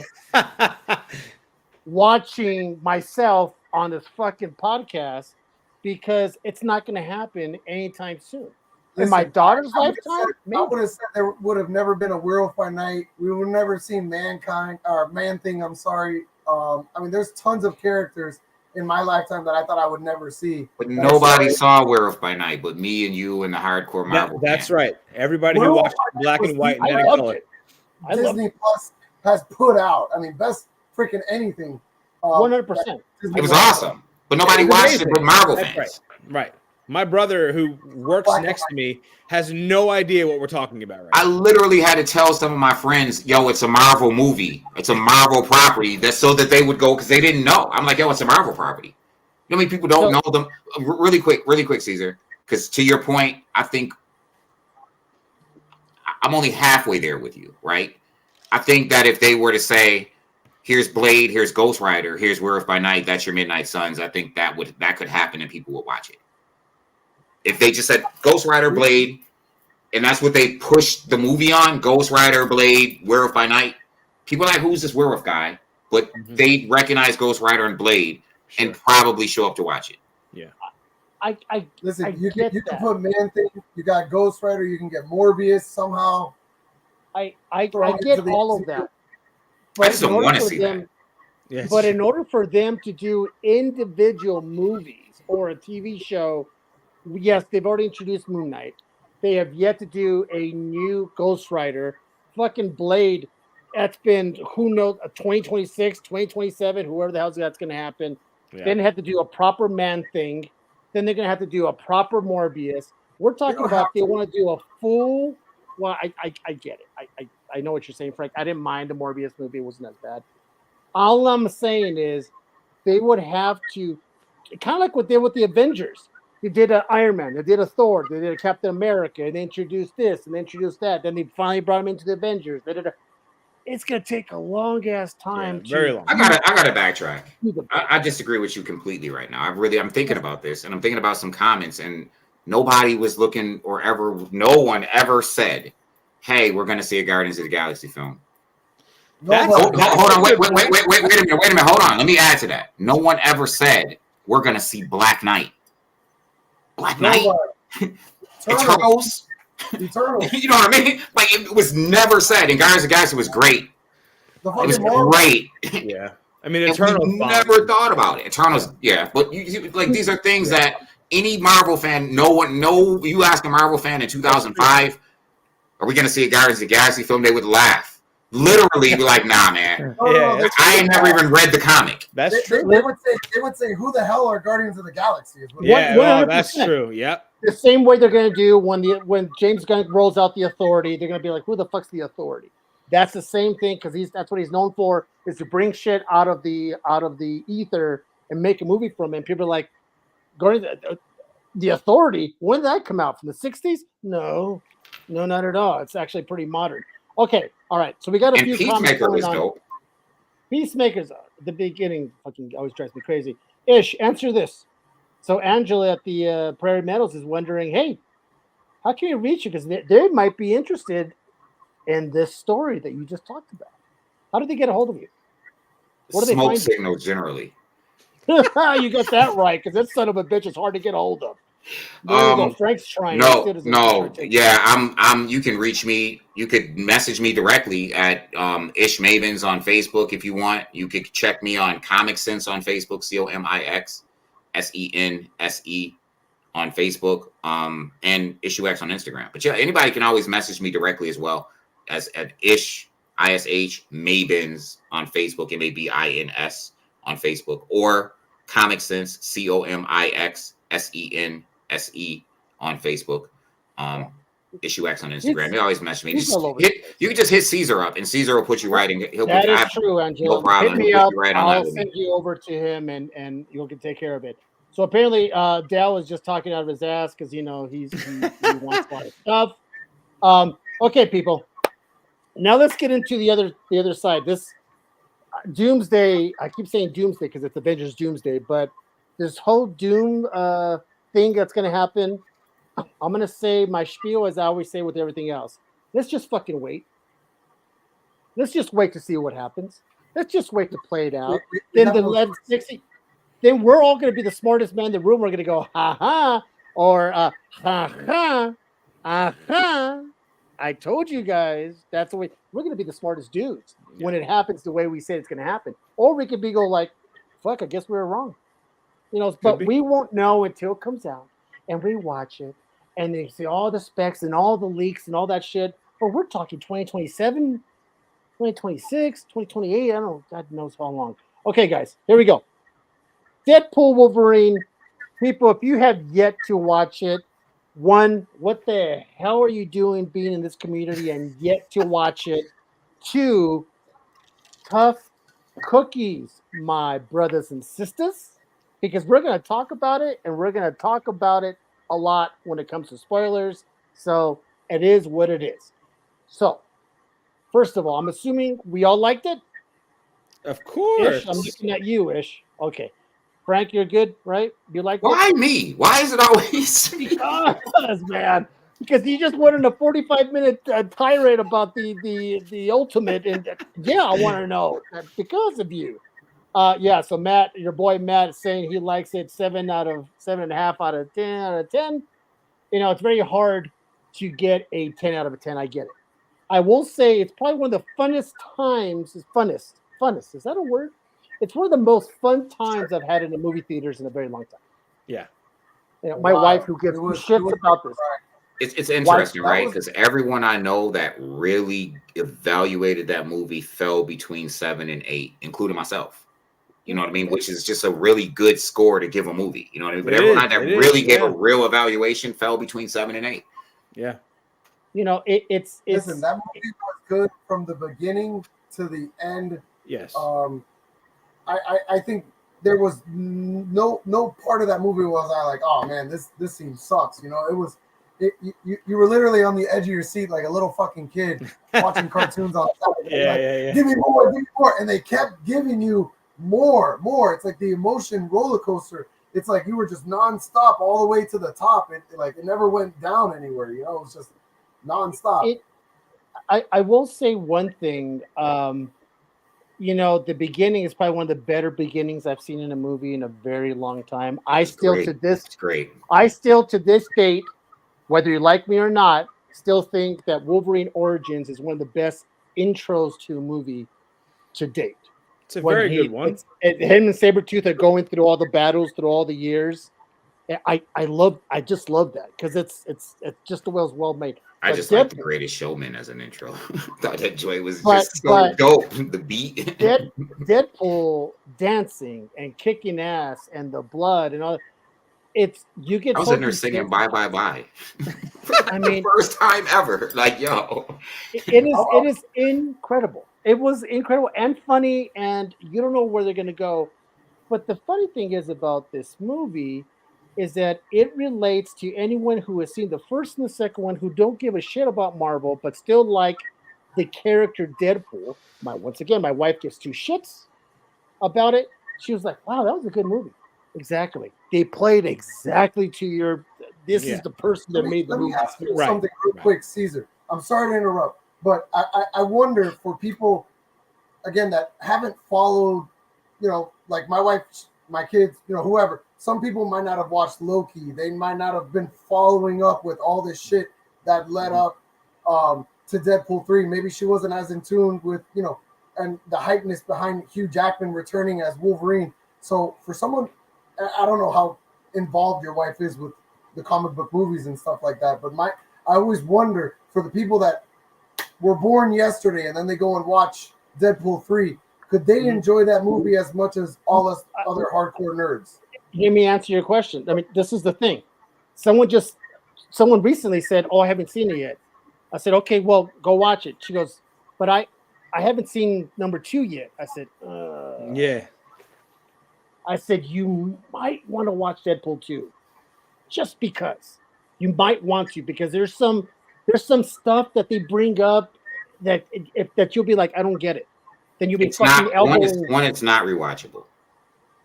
watching myself on this fucking podcast, because it's not going to happen anytime soon. In my daughter's lifetime, I would have said there would have never been a Werewolf by Night. We would have never seen Mankind or Man Thing. I'm sorry. I mean, there's tons of characters in my lifetime that I thought I would never see. But nobody saw Werewolf by Night, but me and you and the hardcore Marvel. That's right. Everybody who watched Black and White and then color. Disney Plus has put out. I mean, best freaking anything. 100%. It was awesome, but nobody watched it but Marvel fans. Right. My brother, who works next to me, has no idea what we're talking about right now. I literally had to tell some of my friends, yo, it's a Marvel movie. It's a Marvel property. That's so that they would go, because they didn't know. I'm like, yo, it's a Marvel property. You know how many people don't know them? Really quick, Caesar, because to your point, I think I'm only halfway there with you, right? I think that if they were to say, here's Blade, here's Ghost Rider, here's Werewolf by Night, that's your Midnight Suns, I think that could happen and people would watch it. If they just said Ghost Rider, Blade, and that's what they pushed the movie on, Ghost Rider, Blade, Werewolf by Night, people are like, who's this werewolf guy? But they recognize Ghost Rider and Blade and probably show up to watch it. Yeah. Listen, you can put Man Thing, you got Ghost Rider, you can get Morbius somehow. I get all of that. But I just don't want to see that. Yes. But in order for them to do individual movies or a TV show, yes, they've already introduced Moon Knight. They have yet to do a new Ghost Rider. Fucking Blade, that's been, who knows, 2026, 2027, whoever the hell that's going to happen. Yeah. Then they have to do a proper Man Thing. Then they're going to have to do a proper Morbius. We're talking about they want to do a full, well, I get it. I know what you're saying, Frank. I didn't mind the Morbius movie. It wasn't as bad. All I'm saying is they would have to, kind of like what they did with the Avengers. They did an Iron Man, they did a Thor, they did a Captain America, and they introduced this and they introduced that. Then they finally brought him into the Avengers. It's gonna take a long ass time. Very long. I gotta backtrack. I disagree with you completely right now. I'm thinking about this, and I'm thinking about some comments, and nobody was looking no one ever said, "Hey, we're gonna see a Guardians of the Galaxy film." Hold on, wait a minute, hold on. Let me add to that. No one ever said we're gonna see Black Knight. Black Knight, Eternals. You know what I mean? Like, it was never said. And Guardians of the Galaxy was great. It was great. Yeah, I mean, Eternals. Never thought about it. Eternals, yeah, but you like these are things that any Marvel fan, you ask a Marvel fan in 2005, are we going to see a Guardians of the Galaxy film? They would laugh. Literally be like, nah, man. I ain't never even read the comic. That's true. They would say, who the hell are Guardians of the Galaxy? That's true. Yep. The same way they're going to do when James Gunn rolls out the Authority, they're going to be like, who the fuck's the Authority? That's the same thing, because that's what he's known for, is to bring shit out of the ether and make a movie from it. And people are like, the Authority, when did that come out? From the 60s? No, not at all. It's actually pretty modern. Okay, all right. So we got a few comments going on. Peacemaker's the beginning fucking always drives me crazy. Ish, answer this. So Angela at the Prairie Meadows is wondering, hey, how can you reach you? Because they might be interested in this story that you just talked about? How did they get a hold of you? What do they Smoke find? signal generally. You got that right, because that son of a bitch is hard to get a hold of. There you go. Frank's trying. I'm. You can reach me. You could message me directly at Ish Mavens on Facebook if you want. You could check me on Comic Sense on Facebook, COMIXSENSE on Facebook, and Issue X on Instagram. But yeah, anybody can always message me directly as well as at Ish Mavens on Facebook, MABINS on Facebook, or Comic Sense, COMIXSENSE on Facebook. Issue X on Instagram. They always message me. You can just hit Caesar up, and Caesar will put you right in. That is true, Angelo. No problem. Hit me up. I'll send you over to him, and you can take care of it. So apparently, Dal was just talking out of his ass because he wants a lot of stuff. Okay, people. Now let's get into the other side. This Doomsday. I keep saying Doomsday because it's Avengers Doomsday, but this whole Doom thing that's going to happen. I'm going to say my spiel as I always say with everything else. Let's just fucking wait. Let's just wait to see what happens. Let's just wait to play it out. Then then we're all going to be the smartest man in the room. We're going to go ha ha or ha ha, aha. I told you guys that's the way we're going to be the smartest dudes when it happens the way we say it's going to happen. Or we could go like, fuck, I guess we were wrong. But we won't know until it comes out and we watch it and they see all the specs and all the leaks and all that shit. But we're talking 2027, 2026, 2028. I don't know. God knows how long. Okay, guys, here we go. Deadpool Wolverine. People, if you have yet to watch it, one, what the hell are you doing being in this community and yet to watch it? Two, tough cookies, my brothers and sisters, because we're going to talk about it and we're going to talk about it a lot when it comes to spoilers. So it is what it is. So, first of all, I'm assuming we all liked it? Of course. Ish, I'm looking at you, Ish. Okay. Frank, you're good, right? You like it? Why me? Why is it always me? Because, man. Because you just went on a 45-minute tirade about the ultimate, and I want to know because of you. So Matt, your boy Matt, is saying he likes it 7.5 out of 10. It's very hard to get a 10 out of a 10. I get it. I will say it's probably one of the funnest times. Funnest. Is that a word? It's one of the most fun times I've had in the movie theaters in a very long time. Yeah. My wife, who gives shits about this. It's interesting, right? Because everyone I know that really evaluated that movie fell between 7 and 8, including myself. You know what I mean? Which is just a really good score to give a movie. You know what I mean? But everyone that really gave a real evaluation fell between 7 and 8. Yeah. It's listen, that movie was good from the beginning to the end. Yes. I think there was no part of that movie was I like, oh man, this scene sucks. It was you were literally on the edge of your seat like a little fucking kid watching cartoons on Saturday. Give me more, and they kept giving you more. It's like the emotion roller coaster. It's like you were just nonstop all the way to the top. It never went down anywhere. It was just nonstop. I will say one thing. The beginning is probably one of the better beginnings I've seen in a movie in a very long time. I still to this date, whether you like me or not, still think that Wolverine Origins is one of the best intros to a movie to date. It's a very good one. Him and Sabretooth are going through all the battles through all the years. I just love that because it's just the way it's well made. I just like The Greatest Showman as an intro. Thought that joy was just so dope. The beat. Deadpool dancing and kicking ass and the blood and all. You get. I was in there singing "Bye Bye Bye." I mean, first time ever. Like, yo, it is incredible. It was incredible and funny, and you don't know where they're going to go. But the funny thing is about this movie is that it relates to anyone who has seen the first and the second one who don't give a shit about Marvel, but still like the character Deadpool. Once again, my wife gives two shits about it. She was like, wow, that was a good movie. Exactly. They played exactly to your, this is the person that made the movie. Let me ask you something real quick, Caesar. I'm sorry to interrupt, But I wonder for people again that haven't followed, like my wife, my kids, whoever. Some people might not have watched Loki. They might not have been following up with all this shit that led up to Deadpool 3. Maybe she wasn't as in tune with, and the hypeness behind Hugh Jackman returning as Wolverine. So for someone, I don't know how involved your wife is with the comic book movies and stuff like that, but I always wonder for the people that were born yesterday and then they go and watch Deadpool 3, could they enjoy that movie as much as all us other hardcore nerds? Let me answer your question. I mean, this is the thing. Someone recently said, "Oh, I haven't seen it yet." I said, "Okay, well, go watch it." She goes, "But I haven't seen number 2 yet." I said, Yeah. I said, "You might want to watch Deadpool 2, just because you might want to, because there's some stuff that they bring up that you'll be like, I don't get it. Then you'll be It's fucking not elbowing. one. It's not rewatchable.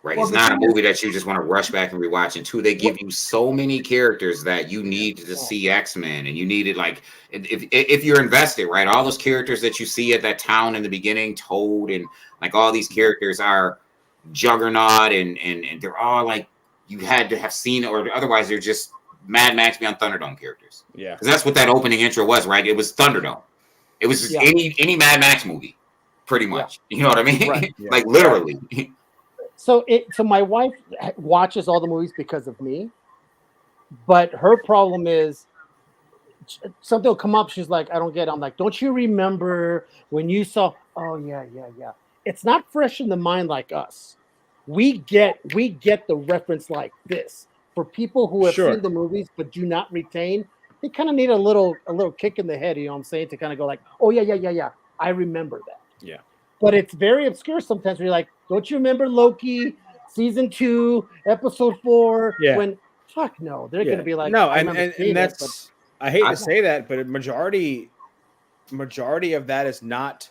Right, Well, it's not a movie that you just want to rush back and rewatch. And two, they give you so many characters that you need to see X-Men, and you needed like if you're invested, right? All those characters that you see at that town in the beginning, Toad, and like all these characters are Juggernaut, and they're all like you had to have seen, or otherwise they're just Mad Max Beyond Thunderdome characters. Yeah, because that's what that opening intro was, right? It was Thunderdome. It was just any Mad Max movie, pretty much. You know what I mean? Right. Like literally. So my wife watches all the movies because of me, but her problem is something will come up. She's like, I don't get it. I'm like, don't you remember when you saw? Oh yeah. It's not fresh in the mind like us. We get the reference like this. For people who have seen the movies but do not retain, they kind of need a little kick in the head. You know what I'm saying? To kind of go like, oh yeah. I remember that. Yeah. But it's very obscure sometimes. Where you're like, don't you remember Loki season 2, episode 4? Yeah. When fuck no, they're gonna be like, no, and that's I hate to say that, but a majority of that is not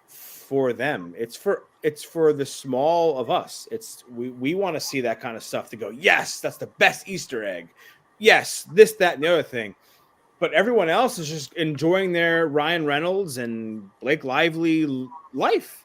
for them. It's for the small of us. It's we want to see that kind of stuff to go, yes, that's the best Easter egg. Yes, this, that, and the other thing. But everyone else is just enjoying their Ryan Reynolds and Blake Lively life.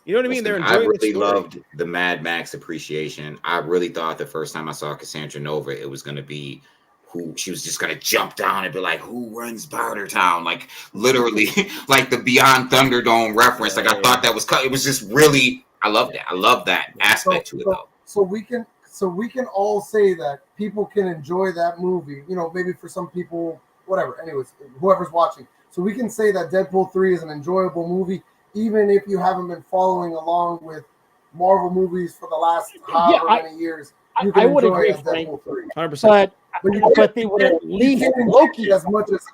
You know what I mean? They're enjoying. I really loved the Mad Max appreciation. I really thought the first time I saw Cassandra Nova, it was going to be who she was just going to jump down and be like, "Who runs Powder Town?" Like literally, like the Beyond Thunderdome reference. Like I thought that was. It was just really. I love that. I love that aspect to it, though. So we can all say that people can enjoy that movie. Maybe for some people. Whatever. Anyways, whoever's watching. So we can say that Deadpool 3 is an enjoyable movie, even if you haven't been following along with Marvel movies for the last however many years. You can I would enjoy agree, Frank. Deadpool 3. 100%. But they would at least Loki as much as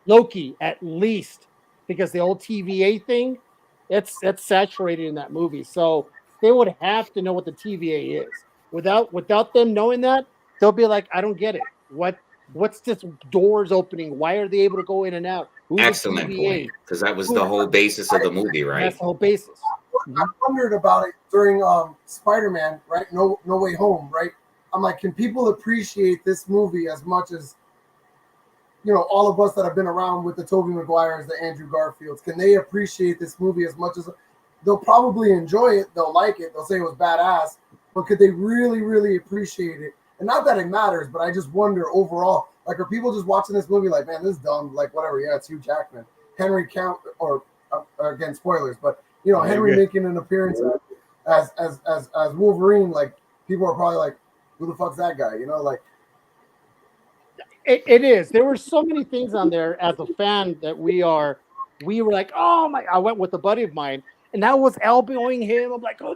Loki at least, because the old TVA thing, it's saturated in that movie. So they would have to know what the TVA is. Without them knowing that, they'll be like, I don't get it. What's this doors opening? Why are they able to go in and out? Who's excellent point, because that was the whole basis of the movie, right? That's the whole basis. I wondered about it during Spider-Man, right? No Way Home, right? I'm like, can people appreciate this movie as much as all of us that have been around with the Tobey Maguires, the Andrew Garfields? Can they appreciate this movie as much as they'll probably enjoy it? They'll like it. They'll say it was badass, but could they really, really appreciate it? And not that it matters, but I just wonder overall, like, are people just watching this movie like, man, this is dumb, like, whatever, yeah, it's Hugh Jackman. Henry Count, or again, spoilers, but, Henry making an appearance as Wolverine, like, people are probably like, who the fuck's that guy, like. It is. There were so many things on there as a fan that we were like, oh my, I went with a buddy of mine, and I was elbowing him. I'm like, oh,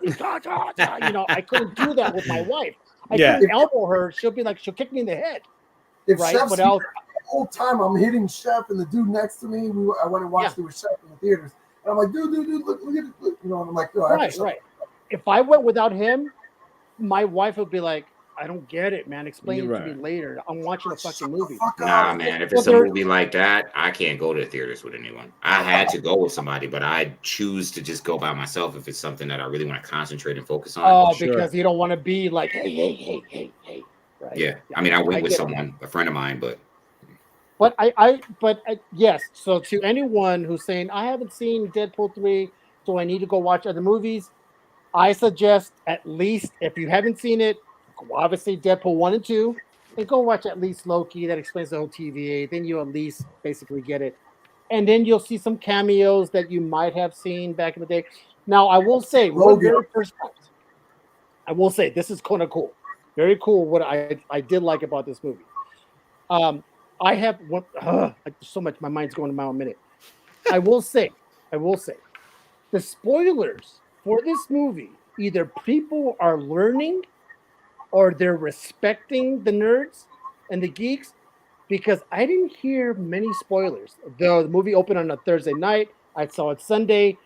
I couldn't do that with my wife. I couldn't elbow her. She'll kick me in the head. If right? Chef's But the whole time I'm hitting Chef and the dude next to me, I went and watched it with Chef in the theaters. And I'm like, dude, look at it. And I'm like, oh, right. If I went without him, my wife would be like, I don't get it, man. Explain it to me later. I'm watching a fucking movie. Nah, man. If it's a movie like that, I can't go to the theaters with anyone. I had to go with somebody, but I choose to just go by myself if it's something that I really want to concentrate and focus on. Oh, because you don't want to be like, hey. Right? Yeah. I mean, I went with someone, a friend of mine, but Yes. So to anyone who's saying I haven't seen Deadpool 3, so I need to go watch other movies, I suggest at least if you haven't seen it, obviously Deadpool 1 and 2, and go watch at least Loki. That explains the whole TVA. Then you at least basically get it. And then you'll see some cameos that you might have seen back in the day. Now, I will say, one of the very first times, I will say this is kind of cool. Very cool what I did like about this movie. I have one so much, my mind's going a mile a minute. I will say, the spoilers for this movie, either people are learning or they're respecting the nerds and the geeks, because I didn't hear many spoilers. Though the movie opened on a Thursday night, I saw it Sunday.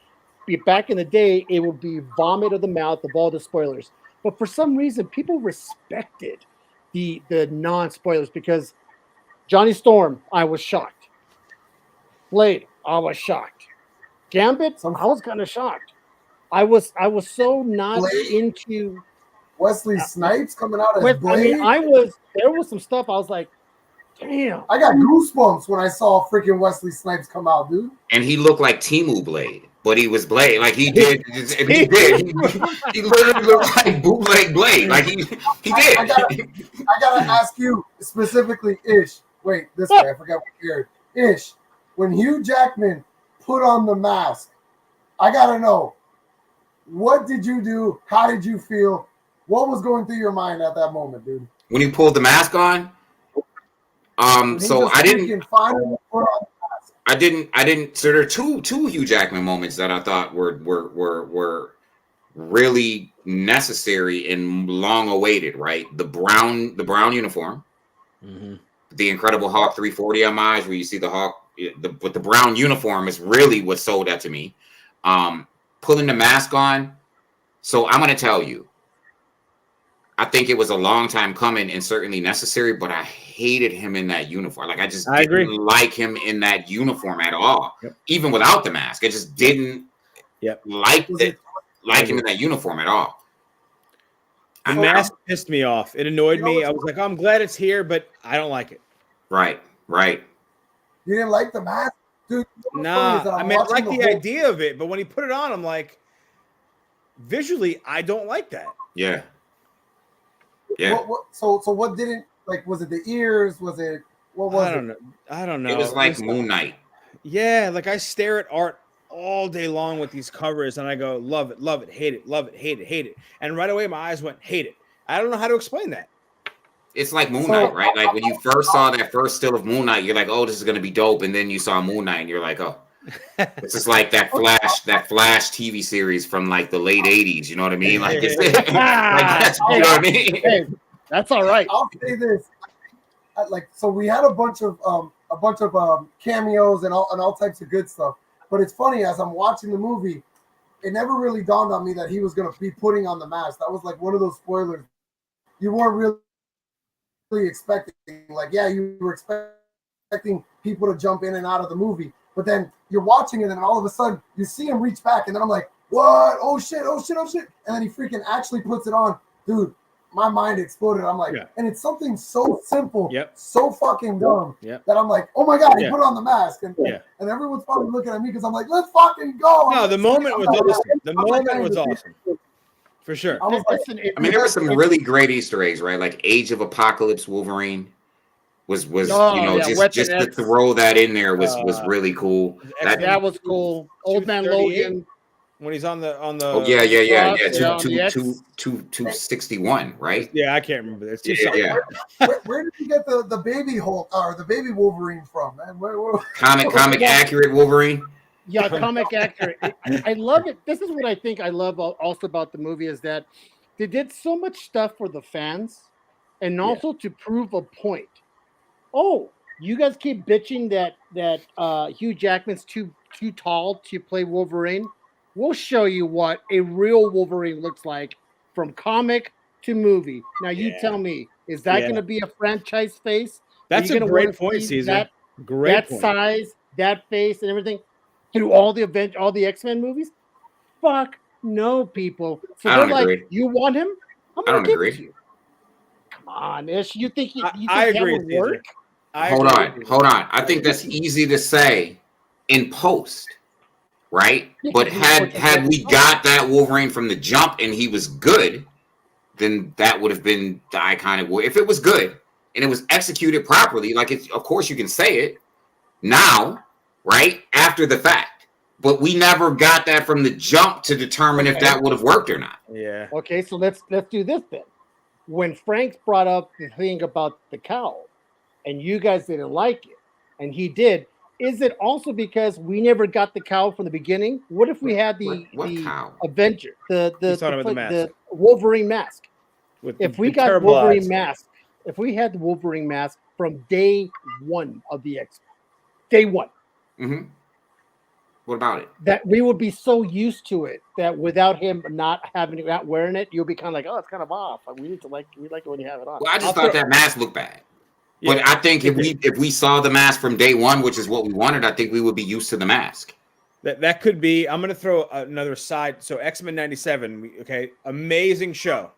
Back in the day, it would be vomit of the mouth of all the spoilers. But for some reason, people respected the non-spoilers because Johnny Storm, I was shocked. Blade, I was shocked. Gambit, I was kind of shocked. I was so not Blade? into Wesley Snipes coming out as Blade. I mean, there was some stuff I was like, damn. I got goosebumps when I saw freaking Wesley Snipes come out, dude. And he looked like Temu Blade, but he was Blade. Like he did. He literally looked like bootleg Blade. Like he did. I gotta ask you specifically, Ish. Wait, this guy, I forgot what year. Ish, when Hugh Jackman put on the mask, I gotta know, what did you do? How did you feel? What was going through your mind at that moment, dude? When he pulled the mask on, so I didn't. So there are two Hugh Jackman moments that I thought were really necessary and long awaited. Right, the brown uniform, the Incredible Hulk 340 homage, where you see the Hulk with the brown uniform is really what sold that to me. Pulling the mask on. So I'm going to tell you, I think it was a long time coming and certainly necessary, but I hated him in that uniform. Like I didn't like him in that uniform at all. Yep. Even without the mask, I just didn't like him in that uniform at all. The mask pissed me off. It annoyed me. I was like, oh, I'm glad it's here, but I don't like it. Right. You didn't like the mask? Dude, nah, I mean, I like the idea of it, but when he put it on, I'm like, visually, I don't like that. Yeah. So what didn't, like, was it the ears? Was it, what was it? I don't know. It was like Moon Knight. Yeah, like I stare at art all day long with these covers and I go, love it, hate it, love it, hate it. And right away, my eyes went, hate it. I don't know how to explain that. It's like Moon Knight, right? Like when you first saw that first still of Moon Knight, you're like, oh, this is going to be dope. And then you saw Moon Knight and you're like, oh, this is like that Flash TV series from like the late 80s. You know what I mean? Like, it's, like that's, you know what I mean? Hey, that's all right. I'll say this. So we had a bunch of cameos and all types of good stuff. But it's funny, as I'm watching the movie, it never really dawned on me that he was going to be putting on the mask. That was like one of those spoilers you weren't really expecting. Like, yeah, you were expecting people to jump in and out of the movie, but then you're watching it and then all of a sudden you see him reach back and then I'm like, what? Oh shit. And then he freaking actually puts it on. Dude, my mind exploded. I'm like, and it's something so simple, so fucking dumb that I'm like, oh my God, he put on the mask. And everyone's probably looking at me because I'm like, let's fucking go. No, the moment was awesome. The moment was awesome. For sure. I was like, I mean, there were some really great Easter eggs, right? Like Age of Apocalypse Wolverine was just to throw that in there was really cool. That was cool. Old Man Logan. When he's on the oh yeah 261, right? Yeah, I can't remember this. Where did you get the baby Hulk or the baby Wolverine from, man? Where? Comic accurate Wolverine. Yeah, comic accurate. I love it. This is what I think I love also about the movie is that they did so much stuff for the fans and also to prove a point. Oh, you guys keep bitching that Hugh Jackman's too tall to play Wolverine. We'll show you what a real Wolverine looks like from comic to movie. Now, you tell me, is that going to be a franchise face? That's a great point, Caesar. Great point. Size, that face, and everything through all the X-Men movies? Fuck no, people. So I don't agree. Like, you want him? I'm I don't give agree. it to you. Come on, Ish. You think I agree, that would work? Hold on. I think that's easy to say in post, right? Yeah, But because we had we got that Wolverine from the jump and he was good, then that would have been the iconic Wolverine. If it was good and it was executed properly, like it's, of course you can say it now, right? After the fact. But we never got that from the jump to determine if that would have worked or not. Yeah. Okay, so let's do this then. When Frank brought up the thing about the cowl, and you guys didn't like it, and he did, is it also because we never got the cowl from the beginning? What if we had the cowl? Avenger, He's talking about the mask. the Wolverine mask? If we got terrible Wolverine eyes. mask, if we had the Wolverine mask from day one of the X, day one. Mm-hmm. What about it? That we would be so used to it that without him not wearing it, you'll be kind of like, oh, it's kind of off. We like it when you have it on. Well, I just thought that mask looked bad. Yeah, but I think if we saw the mask from day one, which is what we wanted, I think we would be used to the mask. That could be. I'm going to throw another side. So X-Men 97, okay, amazing show.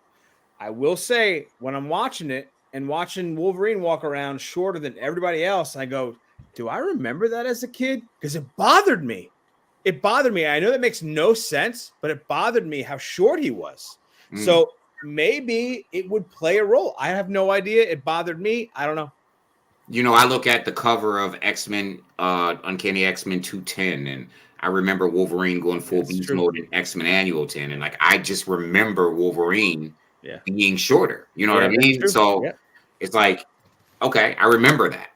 I will say when I'm watching it and watching Wolverine walk around shorter than everybody else, I go, do I remember that as a kid? Because it bothered me. It bothered me. I know that makes no sense, but it bothered me how short he was. So maybe it would play a role. I have no idea. It bothered me. I don't know. You know, I look at the cover of X-Men, Uncanny X-Men 210, and I remember Wolverine going full beast mode in X-Men Annual 10, and like I just remember Wolverine being shorter. You know what I mean? So it's like, okay, I remember that.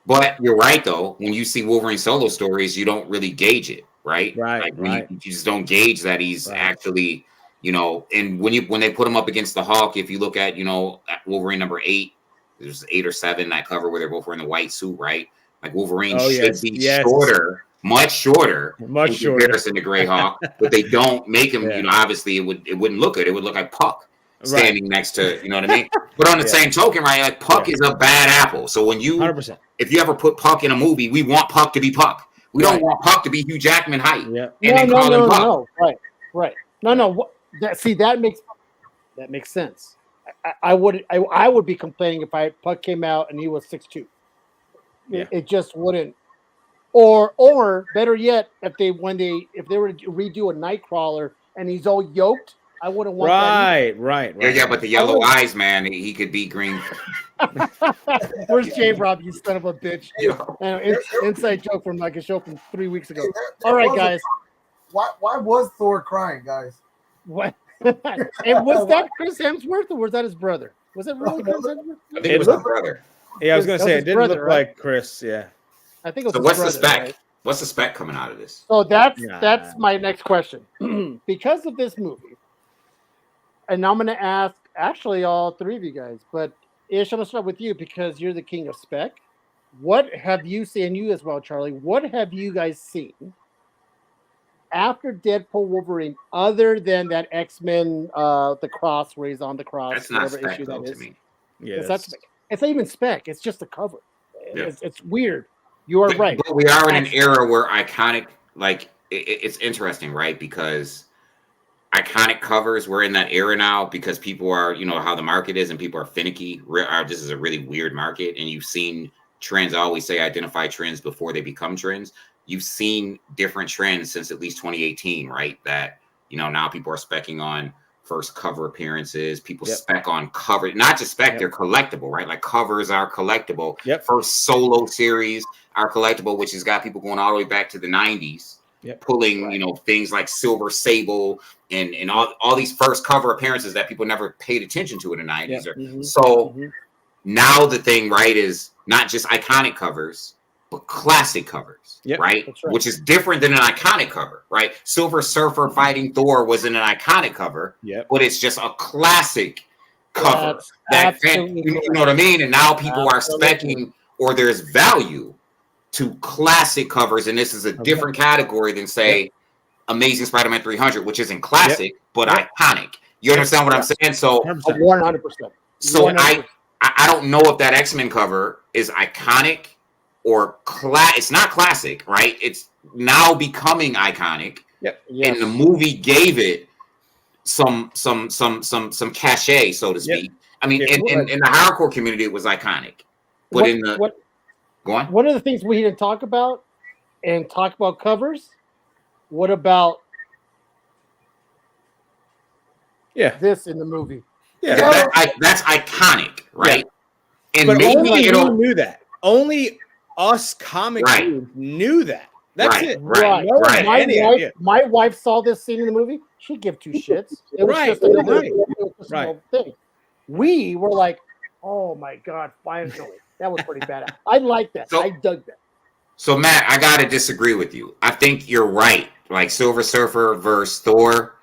But you're right, though. When you see Wolverine solo stories, you don't really gauge it, right? You just don't gauge that he's actually, you know. And when they put him up against the Hulk, if you look at, you know, at Wolverine number 8, there's 8 or 7 that cover where they're both wearing the white suit, right? Like Wolverine should be shorter, much shorter in comparison to Grey Hawk, but they don't make him. You know, obviously it wouldn't look good. It would look like Puck standing next to, you know what I mean? But on the same token, right? Like Puck is a bad apple. So when you 100%. If you ever put Puck in a movie, we want Puck to be Puck. We don't want Puck to be Hugh Jackman height. And then call him Puck. Right. No. That makes sense. I would be complaining if Puck came out and he was 6'2". It just wouldn't. Or better yet, if they were to redo a Nightcrawler and he's all yoked, I wouldn't want that. Right. Yeah, but the yellow eyes, man, he could be green. Where's J-Rob, you son of a bitch? Inside joke from like a show from 3 weeks ago. All right, guys. Why was Thor crying, guys? What? And was that Chris Hemsworth or was that his brother? Was it really Chris Hemsworth? I think it was his brother. Yeah, I was going to say, it didn't look like Chris, I think it was so what's brother, the spec? right? What's the spec coming out of this? So that's my next question. Because of this movie, and I'm going to ask actually all three of you guys, but Ish, I'm going to start with you because you're the king of spec. What have you seen, you as well, Charlie, what have you guys seen after Deadpool Wolverine other than that X-Men, the cross, where he's on the cross? That's not spec, issue that is. To me. Yeah, it's not even spec. It's just a cover. Yeah. It's weird. You are right. But we are in an era where iconic, like, it's interesting, right? Because iconic covers, we're in that era now because people are, you know, how the market is and people are finicky. This is a really weird market. And you've seen trends. I always say identify trends before they become trends. You've seen different trends since at least 2018, right? That, you know, now people are speccing on first cover appearances. People spec on cover, not just spec, they're collectible, right? Like covers are collectible. First solo series are collectible, which has got people going all the way back to the 90s, pulling, you know, things like Silver Sable and all these first cover appearances that people never paid attention to in the 90s. So now the thing, right, is not just iconic covers, but classic covers, right? Which is different than an iconic cover, right? Silver Surfer fighting Thor wasn't an iconic cover, but it's just a classic cover. You know what I mean? And now people are specking, or there's value to classic covers, and this is a different category than, say, Amazing Spider-Man 300, which isn't classic, but iconic. You understand what I'm saying? So 100%. So I don't know if that X-Men cover is iconic or it's not classic, right? It's now becoming iconic. And the movie gave it some cachet, so to speak. I mean, in the hardcore community, it was iconic. But in the go on. One of the things we didn't talk about and talk about covers. What about this in the movie? Yeah, that's iconic, right? Yeah. And but maybe only you knew that. Only us comic dudes knew that. That's it. Right. No one had any idea. My wife saw this scene in the movie. She'd give two shits. It was just another thing. We were like, oh my God, finally. That was pretty bad. I like that. I dug that. So Matt, I gotta disagree with you. I think you're right. Like Silver Surfer versus Thor.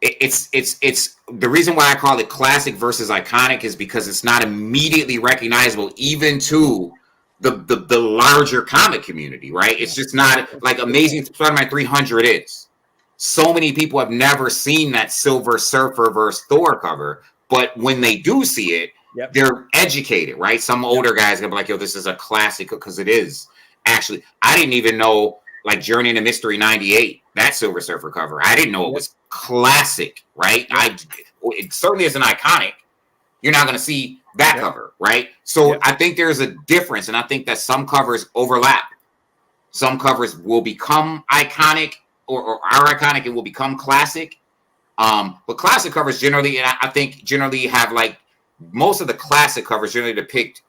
It's the reason why I call it classic versus iconic is because it's not immediately recognizable even to the larger comic community, right? It's just not like Amazing Spider-Man 300 is. So many people have never seen that Silver Surfer versus Thor cover, but when they do see it, they're educated, right? Some older guys gonna be like, yo, this is a classic because it is. Actually, I didn't even know like Journey into Mystery 98, that Silver Surfer cover. I didn't know it was classic, right? It certainly isn't iconic. You're not going to see that cover, right? So I think there's a difference, and I think that some covers overlap. Some covers will become iconic or are iconic and will become classic. But classic covers generally, and I think generally have like most of the classic covers generally depict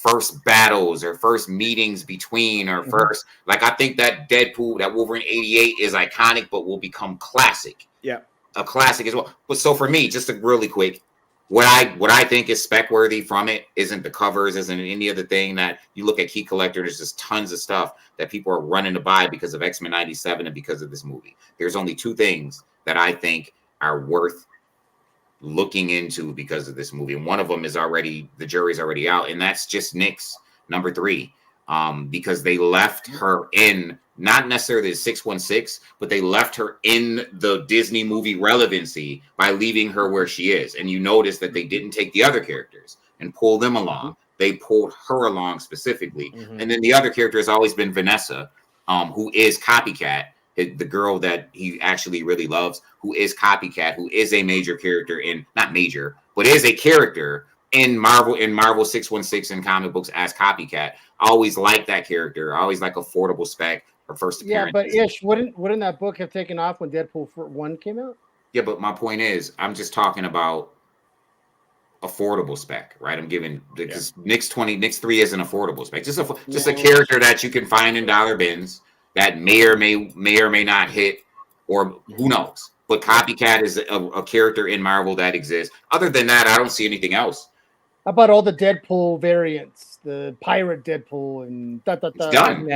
first battles or first meetings between or first, like I think that Deadpool, that Wolverine 88 is iconic, but will become classic. Yeah. A classic as well. But so for me, just a really quick, what I think is spec worthy from it isn't the covers, isn't any other thing that you look at Key Collector, there's just tons of stuff that people are running to buy because of X-Men 97 and because of this movie. There's only two things that I think are worth looking into because of this movie, and one of them is the jury's already out, and that's just Nyx number 3, because they left her in not necessarily the 616, but they left her in the Disney movie relevancy by leaving her where she is. And you notice that they didn't take the other characters and pull them along. They pulled her along specifically, and then the other character has always been Vanessa, who is Copycat, the girl that he actually really loves, who is Copycat, who is a major character not major, but is a character in Marvel 616 in comic books as Copycat. I always like that character. I always like Affordable Spec, her first appearance. Yeah, but Ish, wouldn't that book have taken off when Deadpool 1 came out? Yeah, but my point is, I'm just talking about Affordable Spec, right? I'm giving because Nyx 3 is an Affordable Spec, just a character that you can find in dollar bins that may or may not hit, or who knows. But Copycat is a character in Marvel that exists. Other than that, I don't see anything else. How about all the Deadpool variants? The pirate Deadpool and It's done.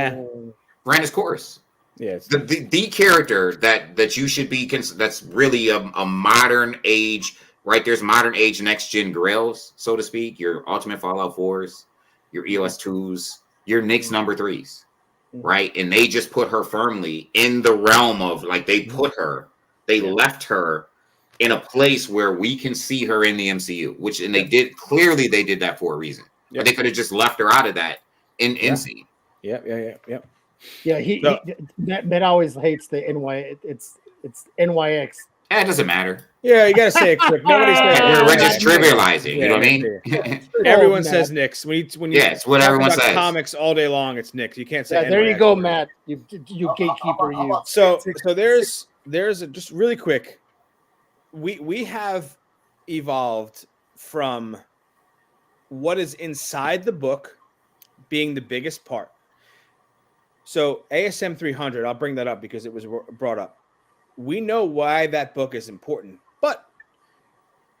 Ran its course. Yeah, the character that you should be that's really a modern age, right? There's modern age next gen grails, so to speak. Your Ultimate Fallout 4s, your EOS 2s, your Nyx number 3s. Right, and they just put her firmly in the realm of like they left her in a place where we can see her in the MCU, they did that for a reason. But they could have just left her out of that in NC. Yep. Yeah, Matt always hates the NY. It's NYX. It doesn't matter. Yeah, you gotta say it quick. Nobody says we're just trivializing. You know what I mean? Everyone says Nyx. When you it's what everyone says. Comics all day long, it's Nyx. You can't say. There you go, Matt. You gatekeeper. You. So there's just really quick. We have evolved from what is inside the book being the biggest part. So ASM 300, I'll bring that up because it was brought up. We know why that book is important, but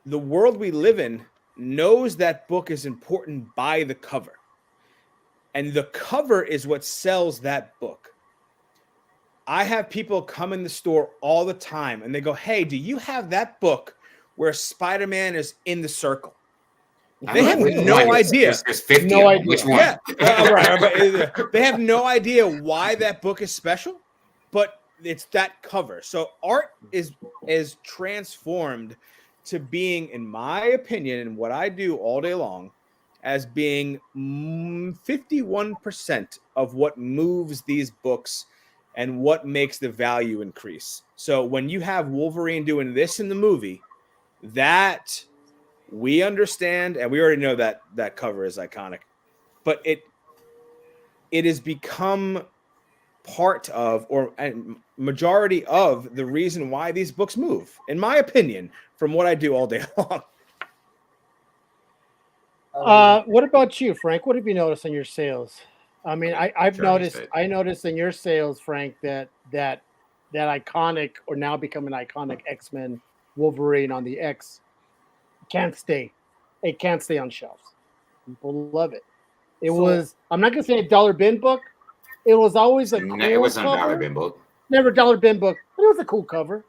the world we live in knows that book is important by the cover. And the cover is what sells that book. I have people come in the store all the time and they go, hey, do you have that book where Spider-Man is in the circle? They have no idea. There's 50 no idea. Which one? Yeah, right. They have no idea why that book is special, but it's that cover. So art is transformed to being, in my opinion, and what I do all day long, as being 51% of what moves these books and what makes the value increase. So when you have Wolverine doing this in the movie, that we understand, and we already know that that cover is iconic, but it has become part of or and majority of the reason why these books move, in my opinion, from what I do all day long. What about you, Frank? What have you noticed in your sales? I mean, I've noticed in your sales, Frank, that iconic or now becoming iconic X-Men Wolverine on the X can't stay. It can't stay on shelves. People love it. I'm not gonna say a dollar bin book. It was always a cool It wasn't cover. a dollar bin book. Never a dollar bin book, but it was a cool cover.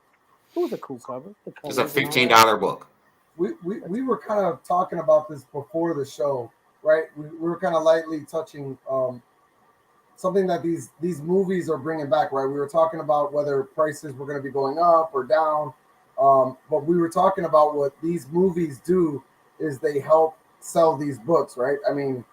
It was a cool cover. It was a $15 book. We were kind of talking about this before the show, right? We were kind of lightly touching something that these movies are bringing back, right? We were talking about whether prices were going to be going up or down, but we were talking about what these movies do is they help sell these books, right? I mean,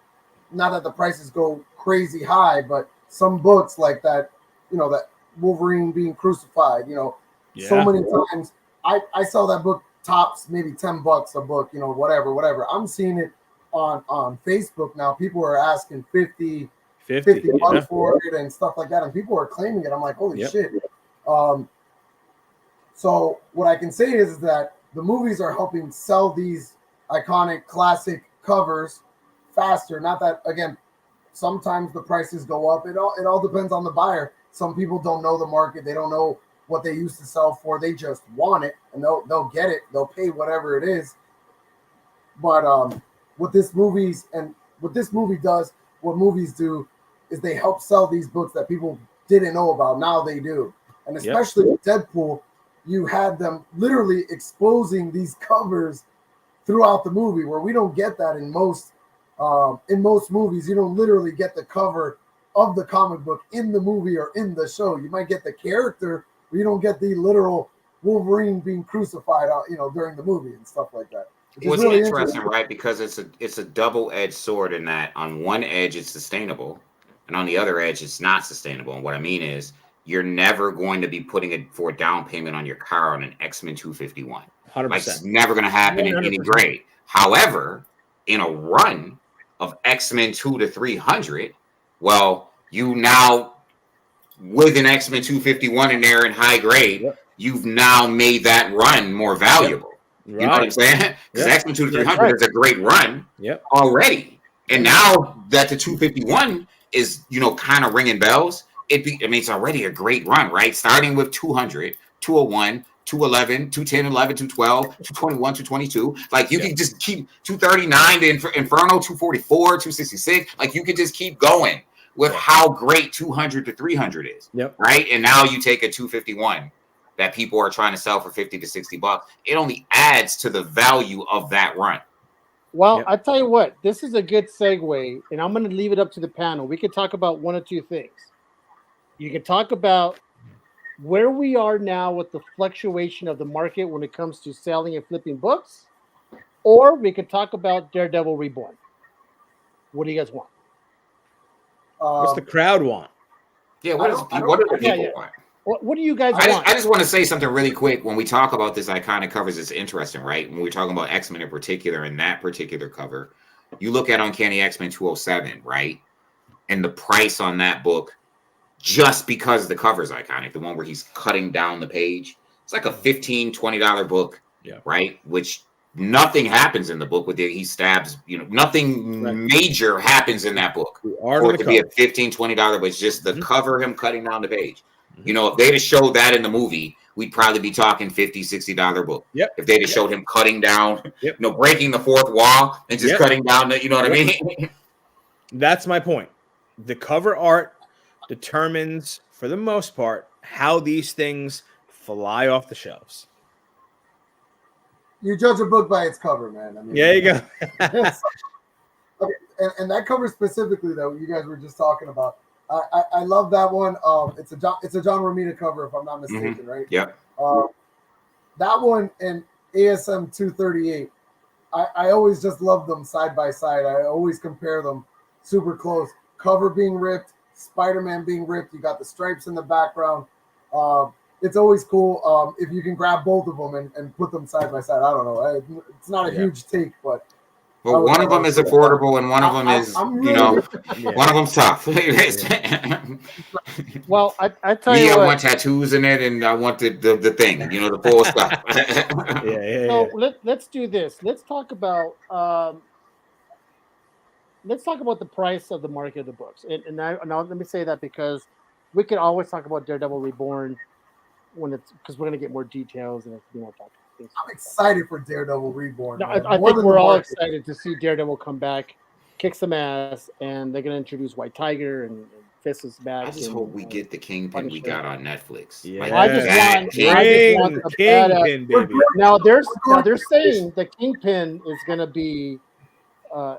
not that the prices go crazy high, but some books like that, that Wolverine being crucified, so many times I sell that book tops maybe $10 a book, whatever. I'm seeing it on Facebook now. People are asking 50 bucks for it and stuff like that, and people are claiming it. I'm like, holy shit. So what I can say is that the movies are helping sell these iconic classic covers faster. Not that, again, sometimes the prices go up. It all depends on the buyer. Some people don't know the market. They don't know what they used to sell for. They just want it, and they'll get it. They'll pay whatever it is. But what movies do is they help sell these books that people didn't know about. Now they do. And especially with Deadpool, you had them literally exposing these covers throughout the movie, where we don't get that in most movies. You don't literally get the cover of the comic book in the movie or in the show. You might get the character, but you don't get the literal Wolverine being crucified during the movie and stuff like that. What's really interesting, right? Because it's a double-edged sword in that on one edge it's sustainable, and on the other edge it's not sustainable. And what I mean is, you're never going to be putting it for a down payment on your car on an X-Men 251. 100%. Like, it's never going to happen 100%. In any grade. However, in a run of X-Men 2 to 300, well, you now, with an X-Men 251 in there in high grade, you've now made that run more valuable. Right. You know what I'm saying? Because X-Men 2 to 300 is a great run already. And now that the 251 is, kind of ringing bells, it's already a great run, right? Starting with 200, 201, 211, 210, 11, 212, 221, 222. Like, you can just keep 239 to Inferno, 244, 266. Like, you can just keep going with how great 200 to 300 is. Right? And now you take a 251 that people are trying to sell for 50 to 60 bucks. It only adds to the value of that run. Well, I tell you what, this is a good segue, and I'm going to leave it up to the panel. We could talk about one or two things. You can talk about where we are now with the fluctuation of the market when it comes to selling and flipping books, or we could talk about Daredevil Reborn. What do you guys want? What's the crowd want? Yeah, what do the people want? What do you guys want? I just want to say something really quick. When we talk about this iconic covers, it's interesting, right? When we're talking about X-Men in particular, and that particular cover, you look at Uncanny X-Men 207, right? And the price on that book, just because the cover's iconic, the one where he's cutting down the page, it's like a $15, $20 book, right? Which nothing happens in the book with it. He stabs, nothing major happens in that book. For it to be a $15, $20, but it's just the cover, him cutting down the page. If they'd have showed that in the movie, we'd probably be talking $50, $60 book. If they'd have showed him cutting down, breaking the fourth wall and just cutting down the, you know what I mean? That's my point. The cover art determines, for the most part, how these things fly off the shelves. You judge a book by its cover, man. I mean, there you go. Okay, and that cover specifically, though, you guys were just talking about. I love that one. It's a John Romita cover, if I'm not mistaken, right? Yeah. That one and ASM 238. I always just love them side by side. I always compare them super close. Cover being ripped, Spider-Man being ripped. You got the stripes in the background. it's always cool if you can grab both of them and put them side by side. I don't know. It's not a huge take, but one of them is affordable and one of them is, one of them's tough. Well, I tell you I what. want tattoos in it, and I want the thing, the full stuff. So let's do this. Let's talk about the price of the market of the books. And now let me say that because we can always talk about Daredevil Reborn because we're gonna get more details and talk about things. I'm excited for Daredevil Reborn. No, I think we're all excited to see Daredevil come back, kick some ass, and they're gonna introduce White Tiger and Fist is back. I just hope we get the Kingpin we got on Netflix. Yeah. I just want the Kingpin, baby. Now they're saying the Kingpin is gonna be, from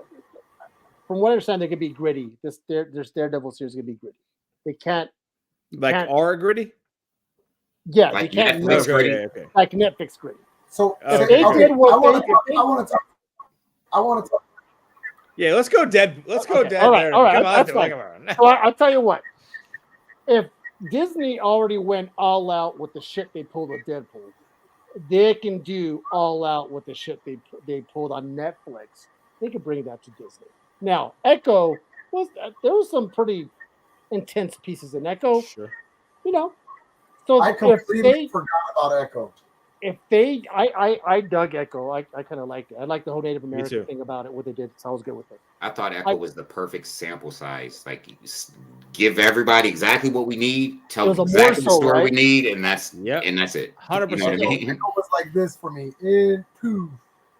what I understand, they're gonna be gritty. This Daredevil series is gonna be gritty. They can't R gritty. Yeah, like they can't Netflix gritty. Okay. Like Netflix gritty. So if they did what I want to talk. Yeah, let's go dead. Let's go dead. All right, that's fine. So I'll tell you what. If Disney already went all out with the shit they pulled with Deadpool, they can do all out with the shit they pulled on Netflix. They can bring that to Disney. Now, Echo there was some pretty intense pieces in Echo. Sure. So I completely forgot about Echo. I dug Echo. I kind of liked it. I like the whole Native American thing about it. What they did, so I was good with it. I thought Echo was the perfect sample size. Like, give everybody exactly what we need. Tell exactly the story we need, and that's it. 100%. Echo was like this for me. In two.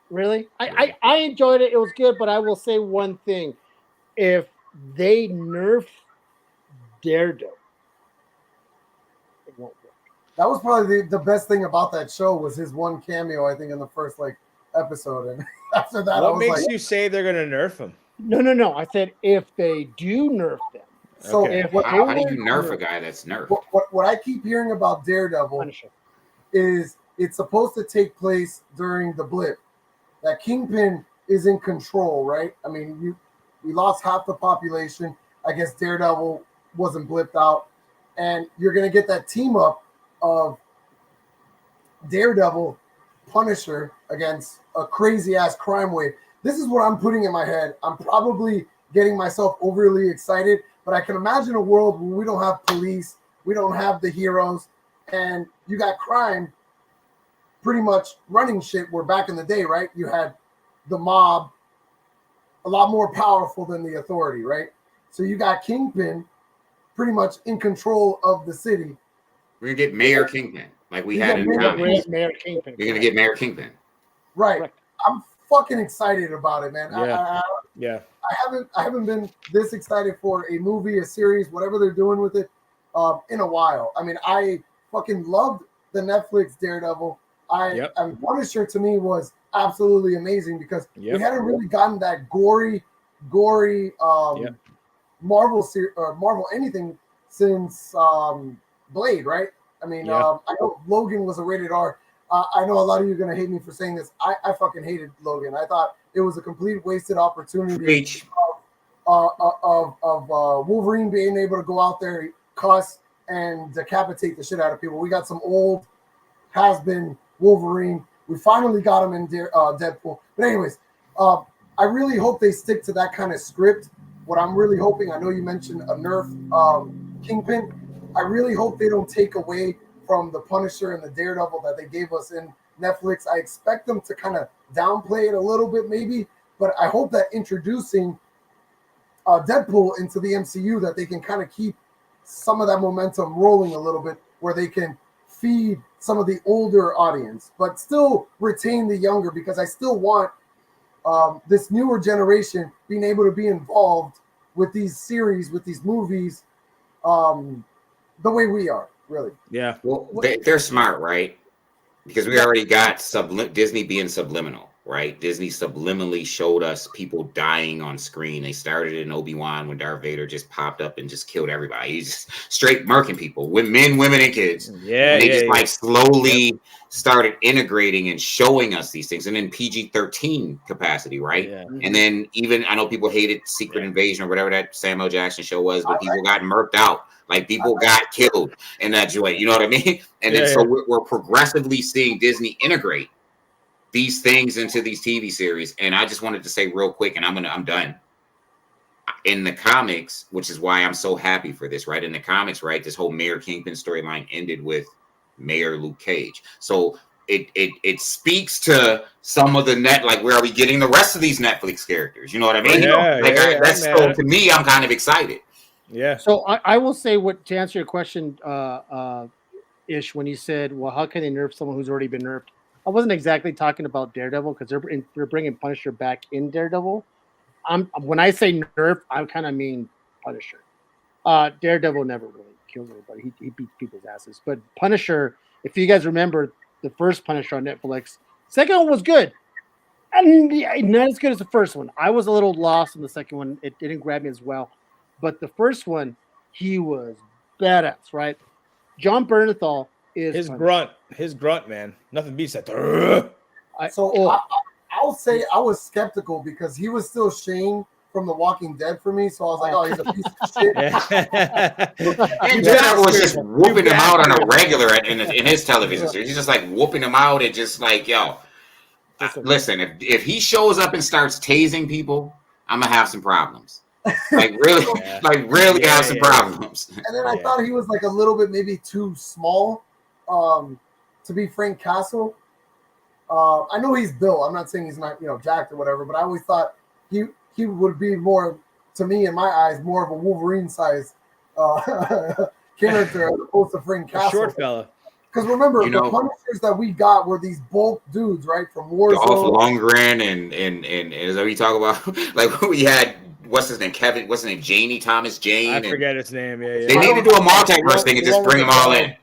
Really, I enjoyed it. It was good, but I will say one thing: if they nerf Daredevil, it won't work. That was probably the best thing about that show was his one cameo, I think, in the first episode. And after that, what makes you say they're gonna nerf him? No. I said if they do nerf them. So how do you nerf a guy that's nerfed? What I keep hearing about Daredevil Punisher is it's supposed to take place during the blip. That Kingpin is in control, right? I mean, we lost half the population. I guess Daredevil wasn't blipped out. And you're going to get that team up of Daredevil, Punisher against a crazy-ass crime wave. This is what I'm putting in my head. I'm probably getting myself overly excited, but I can imagine a world where we don't have police, we don't have the heroes, and you got crime pretty much running shit. Where back in the day, right, you had the mob a lot more powerful than the authority, right? So you got Kingpin pretty much in control of the city. We're going to get Mayor Kingpin like we had in comics. Mayor Kingpin. We're going to get Mayor Kingpin. Right. Correct. I'm fucking excited about it, man. Yeah. I haven't been this excited for a movie, a series, whatever they're doing with it, in a while. I mean, I fucking loved the Netflix Daredevil. And Punisher to me was absolutely amazing because we hadn't really gotten that gory Marvel series or Marvel anything since Blade, right? I mean, I know Logan was a rated R. I know a lot of you are gonna hate me for saying this. I fucking hated Logan. I thought it was a complete wasted opportunity of Wolverine being able to go out there, cuss, and decapitate the shit out of people. We got some old has-been Wolverine. We finally got him in Deadpool. But anyways, I really hope they stick to that kind of script. What I'm really hoping, I know you mentioned a nerf Kingpin. I really hope they don't take away from the Punisher and the Daredevil that they gave us in Netflix. I expect them to kind of downplay it a little bit maybe, but I hope that introducing Deadpool into the MCU that they can kind of keep some of that momentum rolling a little bit where they can feed some of the older audience, but still retain the younger, because I still want this newer generation being able to be involved with these series, with these movies, the way we are, really. Yeah. Well, they're smart, right? Because we already got Disney being subliminal. right? Disney subliminally showed us people dying on screen. They started in Obi-Wan when Darth Vader just popped up and just killed everybody. He's just straight murking people, with men, women, and kids. Yeah, and they yeah, just yeah. like slowly started integrating and showing us these things. And then PG-13 capacity, right? Yeah. And then even, I know people hated Secret Invasion or whatever that Samuel Jackson show was, but people got murked out. Like people got killed in that joint. You know what I mean? And then so we're progressively seeing Disney integrate these things into these TV series. And I just wanted to say real quick, and I'm done. In the comics, which is why I'm so happy for this, right? In the comics, right, this whole Mayor Kingpin storyline ended with Mayor Luke Cage. So it speaks to some of the like, where are we getting the rest of these Netflix characters? You know what I mean? That's so, to me, I'm kind of excited. Yeah. So I will say, what to answer your question, Ish, when you said, well, how can they nerf someone who's already been nerfed? I wasn't exactly talking about Daredevil, because they're bringing Punisher back in Daredevil. When I say nerf, I kind of mean Punisher. Daredevil never really kills anybody. He beats people's asses. But Punisher, if you guys remember the first Punisher on Netflix, second one was good. And not as good as the first one. I was a little lost in the second one. It didn't grab me as well. But the first one, he was badass, right? John Bernthal is his Punisher. grunt, man. Nothing beats that. I'll say I was skeptical because he was still Shane from The Walking Dead for me. So I was like, oh, he's a piece of shit. And Daredevil was just whooping him out on a regular in his television series. He's just like whooping him out and just like, yo, listen, if he shows up and starts tasing people, I'm going to have some problems. Like really have some problems. And then I thought he was like a little bit maybe too small to be Frank Castle. I know he's built. I'm not saying he's not, jacked or whatever, but I always thought he would be more, to me in my eyes, more of a Wolverine size character as opposed to Frank Castle. Short fella. Because remember, the Punishers that we got were these bulk dudes, right? From Warzone. Dolph Lundgren and is that what you talk about? Like we had, what's his name? Kevin, what's his name? Janie, Thomas Jane. I forget his name. Yeah. They need to do a multiverse thing and just bring them all in.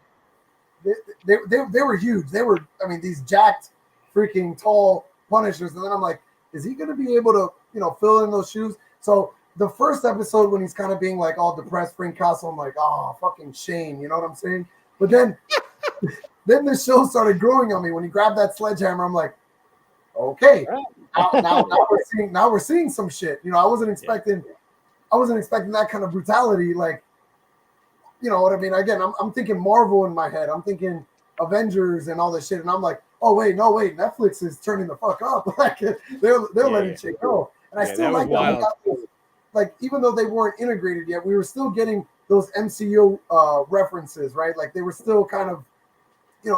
They were huge. They were, these jacked, freaking tall Punishers. And then I'm like, is he going to be able to, fill in those shoes? So the first episode when he's kind of being like all depressed, Frank Castle, I'm like, oh, fucking Shane. You know what I'm saying? But then the show started growing on me. When he grabbed that sledgehammer, I'm like, okay, now we're seeing some shit. I wasn't expecting that kind of brutality. Like, you know what I mean? Again, I'm thinking Marvel in my head. I'm thinking Avengers and all this shit, and I'm like, oh wait, Netflix is turning the fuck up. Like they're letting shit go. And I still like that. Like, even though they weren't integrated yet, we were still getting those MCU references, right? Like they were still kind of,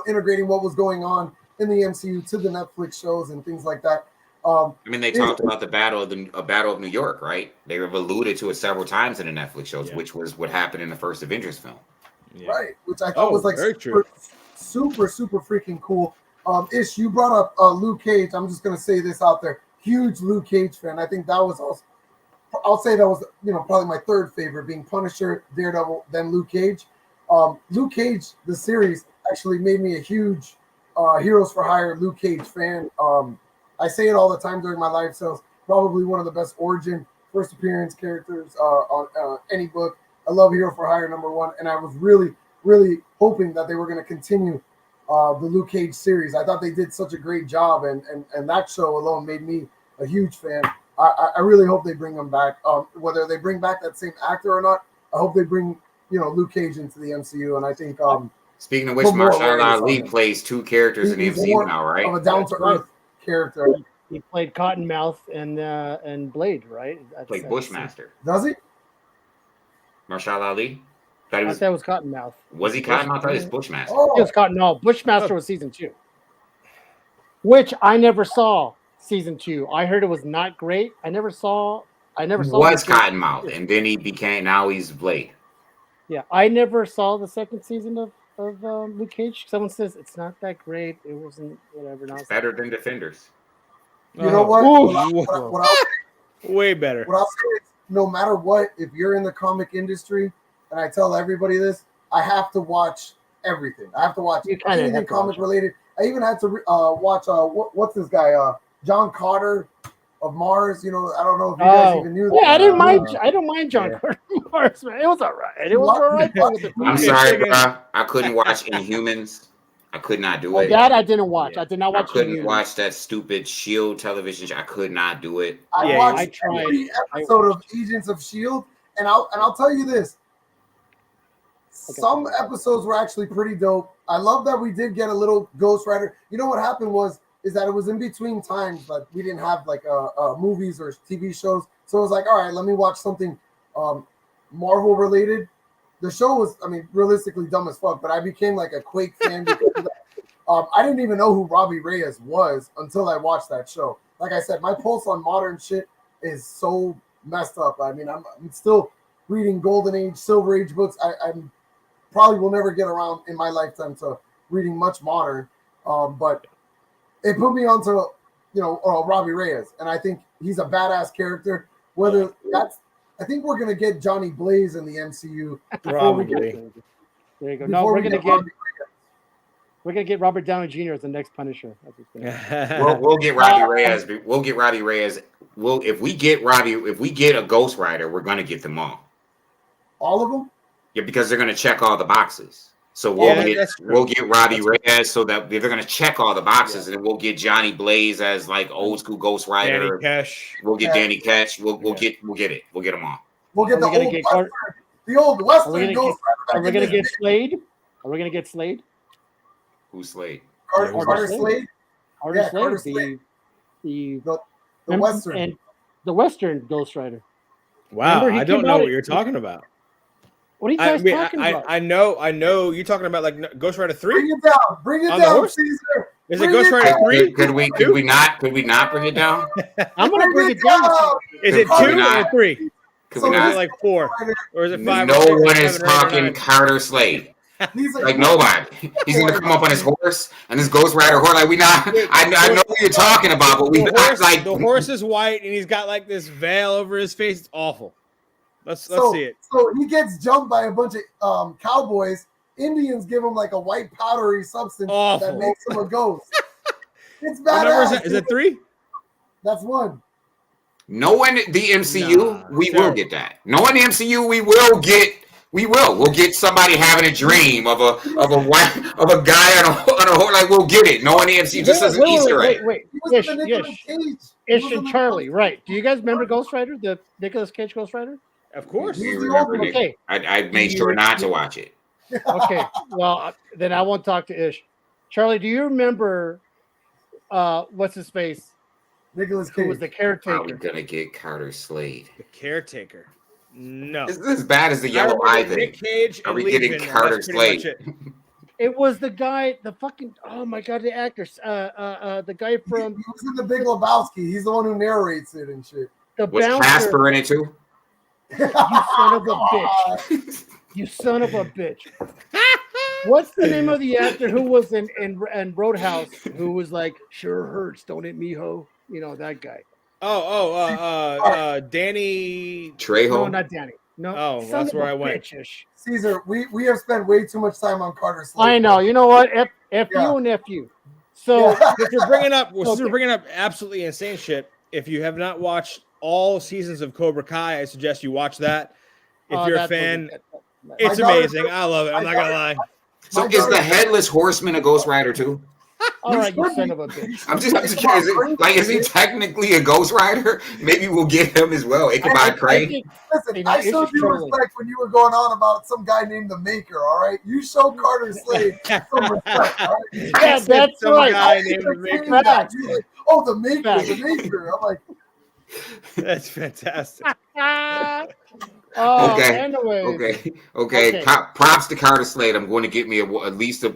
integrating what was going on in the MCU to the Netflix shows and things like that. They talked about the Battle of New York, right? They have alluded to it several times in the Netflix shows, which was what happened in the first Avengers film. Yeah. Right, which I thought was like super freaking cool. Ish, you brought up Luke Cage. I'm just gonna say this out there. Huge Luke Cage fan. I think that was also, I'll say that was, probably my third favorite, being Punisher, Daredevil, then Luke Cage. Luke Cage, the series, actually made me a huge Heroes for Hire Luke Cage fan. I say it all the time during my live sales. Probably one of the best origin, first appearance characters on any book. I love Hero for Hire #1, and I was really, really hoping that they were going to continue the Luke Cage series. I thought they did such a great job, and that show alone made me a huge fan. I really hope they bring him back. Whether they bring back that same actor or not, I hope they bring Luke Cage into the MCU. And I think speaking of which, Mahershala Ali plays two characters in the MCU now, right? Of a down to earth character. He played Cottonmouth and Blade, right? Played Bushmaster. Does he? Mahershala Ali. I thought it was Cottonmouth. Was he Cottonmouth? I thought he was Bushmaster. Oh. It was Cottonmouth. Bushmaster was season 2, which I never saw. Season 2, I heard it was not great. I never saw. He was Cottonmouth, and then he became. Now he's Blade. Yeah, I never saw the second season of Luke Cage. Someone says it's not that great. It wasn't whatever. It's better than Defenders. You know what? Way better. What I'll say is, no matter what, if you're in the comic industry, and I tell everybody this, I have to watch everything. I have to watch anything comic related. I even had to watch what's this guy? John Carter of Mars. You know, I don't know if you guys even knew that. Yeah, I didn't mind. I don't mind John Carter of Mars, man. It was all right. It was all right. I'm sorry, bro. I couldn't watch Inhumans. I could not do it. That I didn't watch. I did not watch. I couldn't watch that stupid Shield television show. I could not do it. I watched every episode of Agents of Shield, and I'll tell you this. Some episodes were actually pretty dope. I love that we did get a little Ghost Rider. You know what happened is that it was in between times, but we didn't have like movies or TV shows. So it was like, all right, let me watch something Marvel related. The show was, I mean, realistically dumb as fuck, but I became like a Quake fan because of that. I didn't even know who Robbie Reyes was until I watched that show. Like I said, my pulse on modern shit is so messed up. I mean, I'm still reading Golden Age, Silver Age books. I'm probably will never get around in my lifetime to reading much modern, but it put me onto, Robbie Reyes, and I think he's a badass character. Whether I think we're gonna get Johnny Blaze in the MCU. Probably. There you go. No, we're gonna get Robert Downey Jr. as the next Punisher. We'll get Robbie Reyes. We'll get Robbie Reyes. If we get a Ghost Rider, we're gonna get them all. All of them. Yeah, because they're gonna check all the boxes. So we'll get Robbie Reyes so that they're gonna check all the boxes, and then we'll get Johnny Blaze as like old school Ghost Rider. Danny Cash. We'll get Danny Cash. We'll get it. We'll get them all. We'll get the old Western Ghost Rider. Are we gonna get Slade? Are we gonna get Slade? Who's Slade? Carter Slade. Carter Slade. The Western. And the Western Ghost Rider. Wow, I don't know what you're talking about. What are you guys talking about? I know you're talking about like Ghost Rider 3. Bring it down, Caesar. Is it Ghost Rider 3? Could we not bring it down? I'm gonna bring it down. Is it 2 or 3? Could we not? Is it like 4? Or is it 5? No one is talking Carter Slade. Like nobody. He's gonna come up on his horse and this Ghost Rider horse. Like we not. I know what you're talking about, but we not like the horse is white and he's got like this veil over his face. It's awful. Let's see it. So he gets jumped by a bunch of cowboys. Indians give him like a white powdery substance that makes him a ghost. It's badass. Is it 3? That's 1. Knowing the MCU, we will get that. Knowing the MCU, we'll get somebody having a dream of a guy on a horse. Like we'll get it. Knowing the MCU just as an Easter egg. Wait. Ish and Charlie, right? Do you guys remember Ghost Rider, the Nicolas Cage Ghost Rider? Of course. Okay. I made sure not to watch it. Okay. Well, then I won't talk to Ish. Charlie, do you remember what's his face? Nicolas Cage. Who was the caretaker? Are we gonna get Carter Slade? The caretaker. No. Is this as bad as the yellow eye thing? Nick Cage Are we getting Carter Slade? It was the guy, the fucking, oh my God, the actor, the guy from. He was in The Big Lebowski. He's the one who narrates it and shit. Was Casper in it too? You son of a bitch. You son of a bitch. What's the name of the actor who was in Roadhouse who was like, sure hurts, don't it, mijo? You know, that guy. Danny Trejo. No, not Danny. No. Oh, that's where I went. Bitch-ish. Caesar, we have spent way too much time on Carter Slade. I know. You know what? F you and F you. So if you're bringing up, since we're bringing up absolutely insane shit, if you have not watched all seasons of Cobra Kai, I suggest you watch that. If you're a fan, it's amazing. I love it. I'm not gonna lie. So is the Headless Horseman a Ghost Rider too? All right, you son of a bitch. I'm just curious. Is he technically a Ghost Rider? Maybe we'll get him as well. Ichabod Crane. Listen, I showed you respect when you were going on about some guy named the Maker. All right, you show Carter Slade some respect. All right? Yeah, that's right. Guy named the Maker. Like, oh, the Maker, the Maker. I'm like, that's fantastic. Oh, okay. Anyways. Okay. Props to Carter Slade. I'm going to get me at least a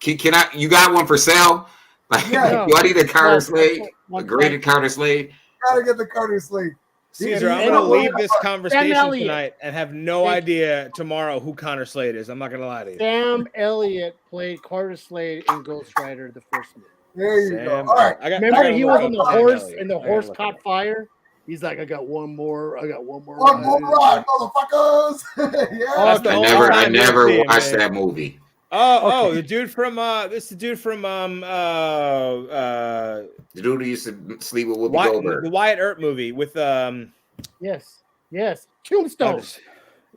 can I? You got one for sale? Like, do I need a Carter Slade? A graded Carter Slade? Gotta get the Carter Slade. Caesar, I'm going to leave this conversation tonight and have no idea tomorrow who Connor Slade is. I'm not going to lie to you. Sam Elliott played Carter Slade in Ghost Rider, the first movie. There you go. All right. Remember he was on the horse and the horse caught fire? He's like, I got one more. One more ride, motherfuckers. Yeah. I never watched that movie. Oh, the dude from the dude who used to sleep with Whoopi the Goldberg. Wyatt Earp movie with Yes. Tombstone. It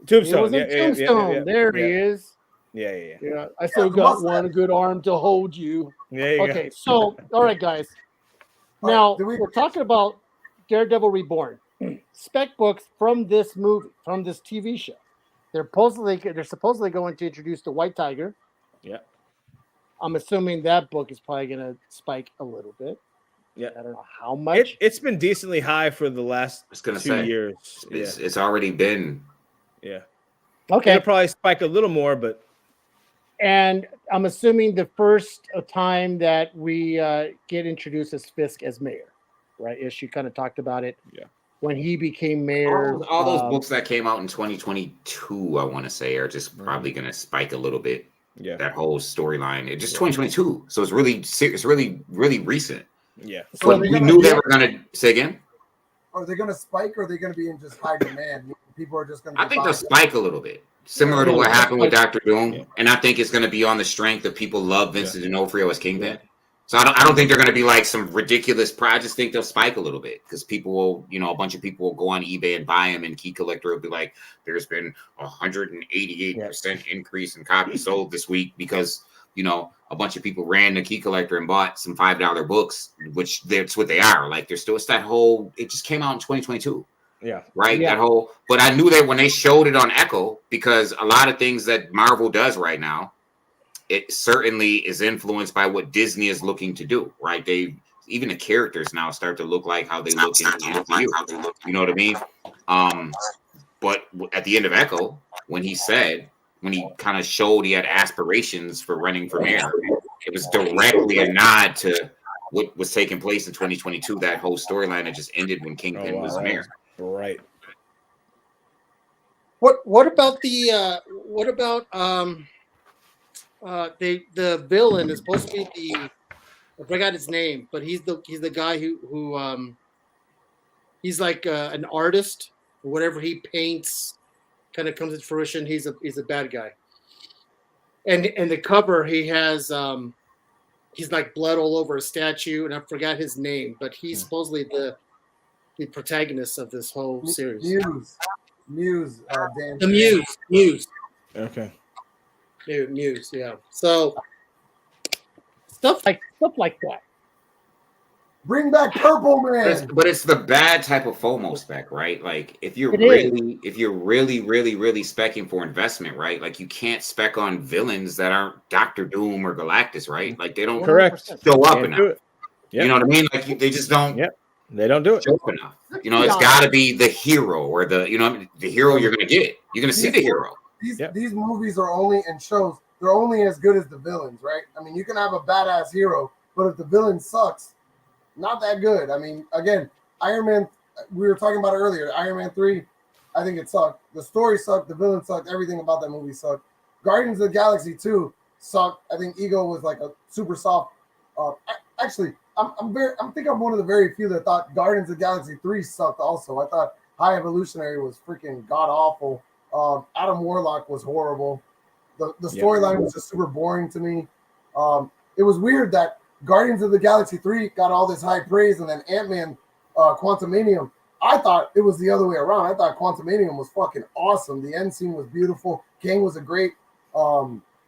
Tombstone. was a Tombstone. There he is. Yeah. I still got one good arm to hold you. There you Okay, so all right, guys. Now we're talking about Daredevil Reborn. Spec books from this movie, from this TV show. They're supposedly going to introduce the White Tiger. Yeah. I'm assuming that book is probably going to spike a little bit. Yeah. I don't know how much. It's been decently high for the last 2 years. It's already been. Yeah. Okay. It'll probably spike a little more, but. And I'm assuming the first time that we get introduced as Fisk as mayor, right? As she kind of talked about it. Yeah. When he became mayor. All those books that came out in 2022, I want to say, are just probably going to spike a little bit. Yeah. That whole storyline. It's just 2022. So it's really recent. Yeah. So but we knew they were going to say again. Are they going to spike or are they going to be in just high demand? People are just going to. I think they'll spike a little bit. Similar to what happened with Dr. Doom. And I think it's going to be on the strength of people love Vincent D'Onofrio as Kingpin. So I don't think they're going to be like some ridiculous I just think they'll spike a little bit because people will, a bunch of people will go on eBay and buy them, and Key Collector will be like, there's been 188% increase in copies sold this week because, a bunch of people ran the Key Collector and bought some $5 books, which that's what they are. Like it's that whole, it just came out in 2022. Yeah. Right. Yeah. That whole, but I knew that when they showed it on Echo, because a lot of things that Marvel does right now, it certainly is influenced by what Disney is looking to do, right? Even the characters now start to look like how they look in the you know what I mean? But at the end of Echo, when he kind of showed he had aspirations for running for mayor, it was directly a nod to what was taking place in 2022. That whole storyline that just ended when Kingpin was mayor. Right. What about the the villain is supposed to be I forgot his name, but he's the guy who he's like an artist. Whatever he paints kind of comes to fruition. He's a bad guy. And the cover he has he's like blood all over a statue, and I forgot his name, but he's supposedly the protagonist of this whole series. Muse. The Muse. Okay. Muse, yeah. So stuff like that. Bring back Purple Man. But it's the bad type of FOMO spec, right? Like if you're really specking for investment, right? Like you can't spec on villains that aren't Doctor Doom or Galactus, right? Like they don't show up enough. Yep. You know what I mean? Like they just don't. Yep. They don't do it. Show up enough. It's got to be the hero or the hero you're going to get. You're going to see the hero. These movies are only and shows. They're only as good as the villains, right? I mean, you can have a badass hero, but if the villain sucks, not that good. I mean, again, Iron Man, we were talking about it earlier. Iron Man 3, I think it sucked. The story sucked. The villain sucked. Everything about that movie sucked. Guardians of the Galaxy 2 sucked. I think Ego was like a super soft. Actually, I think I'm one of the very few that thought Guardians of the Galaxy 3 sucked also. I thought High Evolutionary was freaking god awful. Adam Warlock was horrible. The storyline was just super boring to me. It was weird that Guardians of the Galaxy 3 got all this high praise, and then Ant-Man Quantumanium, I thought it was the other way around. I thought Quantumanium was fucking awesome. The end scene was beautiful. Kang was a great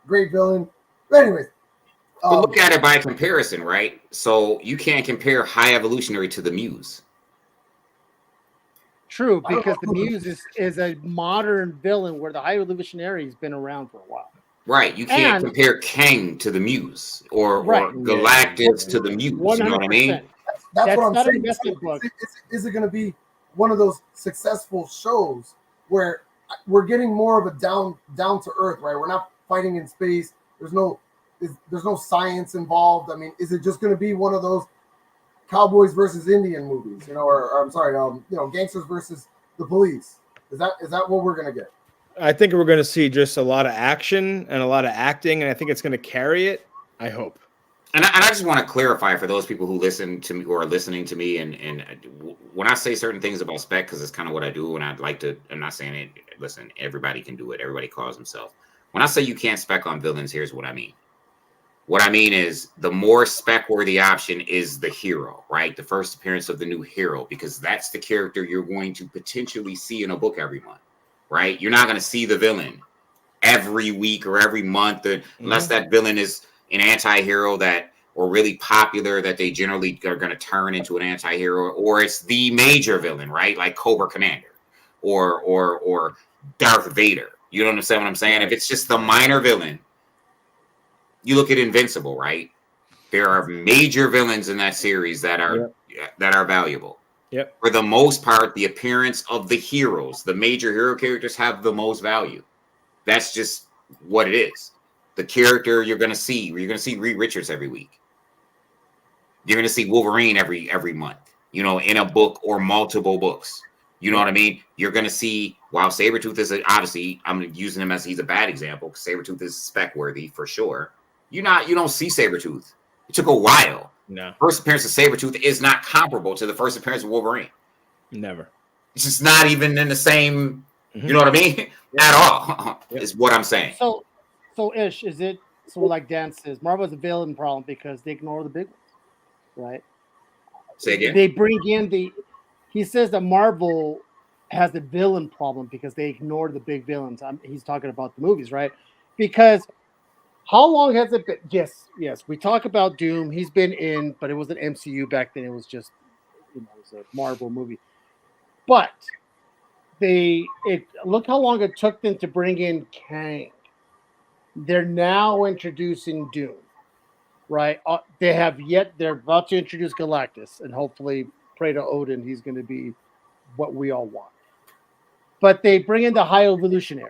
villain. But anyways. But look at it by comparison, right? So you can't compare High Evolutionary to the Muse. True, because the Muse is a modern villain where the High Evolutionary has been around for a while. Right. You can't compare Kang to the Muse or Galactus to the Muse. 100%. You know what I mean? That's what I'm saying. Is it going to be one of those successful shows where we're getting more of a down to earth, right? We're not fighting in space. There's no science involved. I mean, is it just going to be one of those Cowboys versus Indian movies, or I'm sorry, gangsters versus the police? Is that what we're going to get? I think we're going to see just a lot of action and a lot of acting, and I think it's going to carry it. I hope. And I just want to clarify for those people who listen to me or are listening to me, and when I say certain things about spec, because it's kind of what I do, and I'd like to. I'm not saying it. Listen, everybody can do it. Everybody calls himself. When I say you can't spec on villains, here's what I mean. What I mean is the more spec-worthy option is the hero, right? The first appearance of the new hero, because that's the character you're going to potentially see in a book every month, right? You're not going to see the villain every week or every month, unless that villain is an anti-hero or really popular that they generally are going to turn into an anti-hero, or it's the major villain, right? Like Cobra Commander or Darth Vader. You don't understand what I'm saying? Right. If it's just the minor villain, you look at Invincible, right? There are major villains in that series that are valuable. Yep. For the most part, the appearance of the heroes, the major hero characters, have the most value. That's just what it is. The character you're going to see Reed Richards every week. You're going to see Wolverine every month, in a book or multiple books. You know what I mean? You're going to see, while Sabretooth is obviously, I'm using him as he's a bad example, because Sabretooth is spec worthy for sure. You don't see Sabretooth. It took a while. No. First appearance of Sabretooth is not comparable to the first appearance of Wolverine. Never. It's just not even in the same, you know what I mean? At all, is what I'm saying. So Ish, is it, like Dan says, Marvel has a villain problem because they ignore the big ones, right? Say again. They bring in he says that Marvel has the villain problem because they ignore the big villains. He's talking about the movies, right? Because how long has it been? Yes. We talk about Doom. He's been in, but it wasn't MCU back then. It was just, it was a Marvel movie. But look how long it took them to bring in Kang. They're now introducing Doom, right? They're about to introduce Galactus, and hopefully pray to Odin, he's going to be what we all want. But they bring in the High Evolutionary.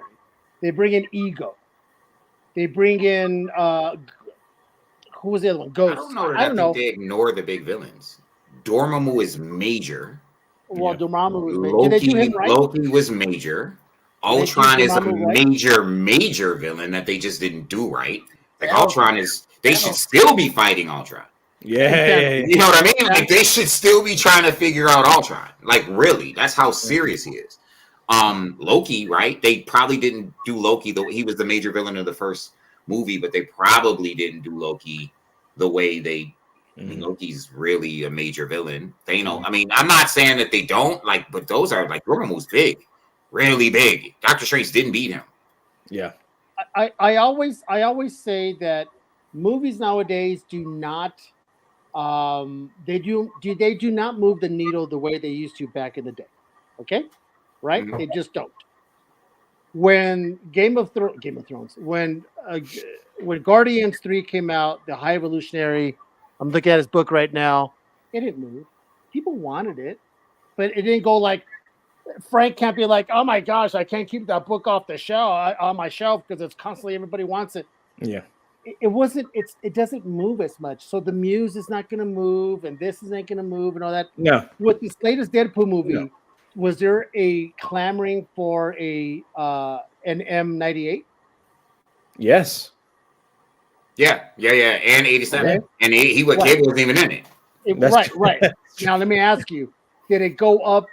They bring in Ego. They bring in who was the other one? Ghost. I don't know. They ignore the big villains. Dormammu is major. Well, Dormammu was major. Did they do him right? Loki was major. Ultron is a major villain that they just didn't do right. Like Ultron is, they should still be fighting Ultron. Yeah. You know what I mean? Like they should still be trying to figure out Ultron. Like really, that's how serious he is. Loki, right? They probably didn't do Loki, though he was the major villain of the first movie, but they probably didn't do Loki the way they. I mean, Loki's really a major villain. Thanos. I mean, I'm not saying that they don't but those are like Dormammu's big, really big. Doctor Strange didn't beat him. Yeah. I always say that movies nowadays do not. They do not move the needle the way they used to back in the day. Okay. Right? They just don't. When Game of Thrones, when Guardians 3 came out, the High Evolutionary, I'm looking at his book right now, it didn't move. People wanted it, but it didn't go like, Frank can't be like, oh my gosh, I can't keep that book off the shelf on my shelf because it's constantly everybody wants it. Yeah. It doesn't move as much. So the Muse is not going to move, and this isn't going to move, and all that. No. With this latest Deadpool movie, was there a clamoring for an M98? Yes. Yeah. And 87. Okay. And Cable wasn't even in it. Right. Now let me ask you: did it go up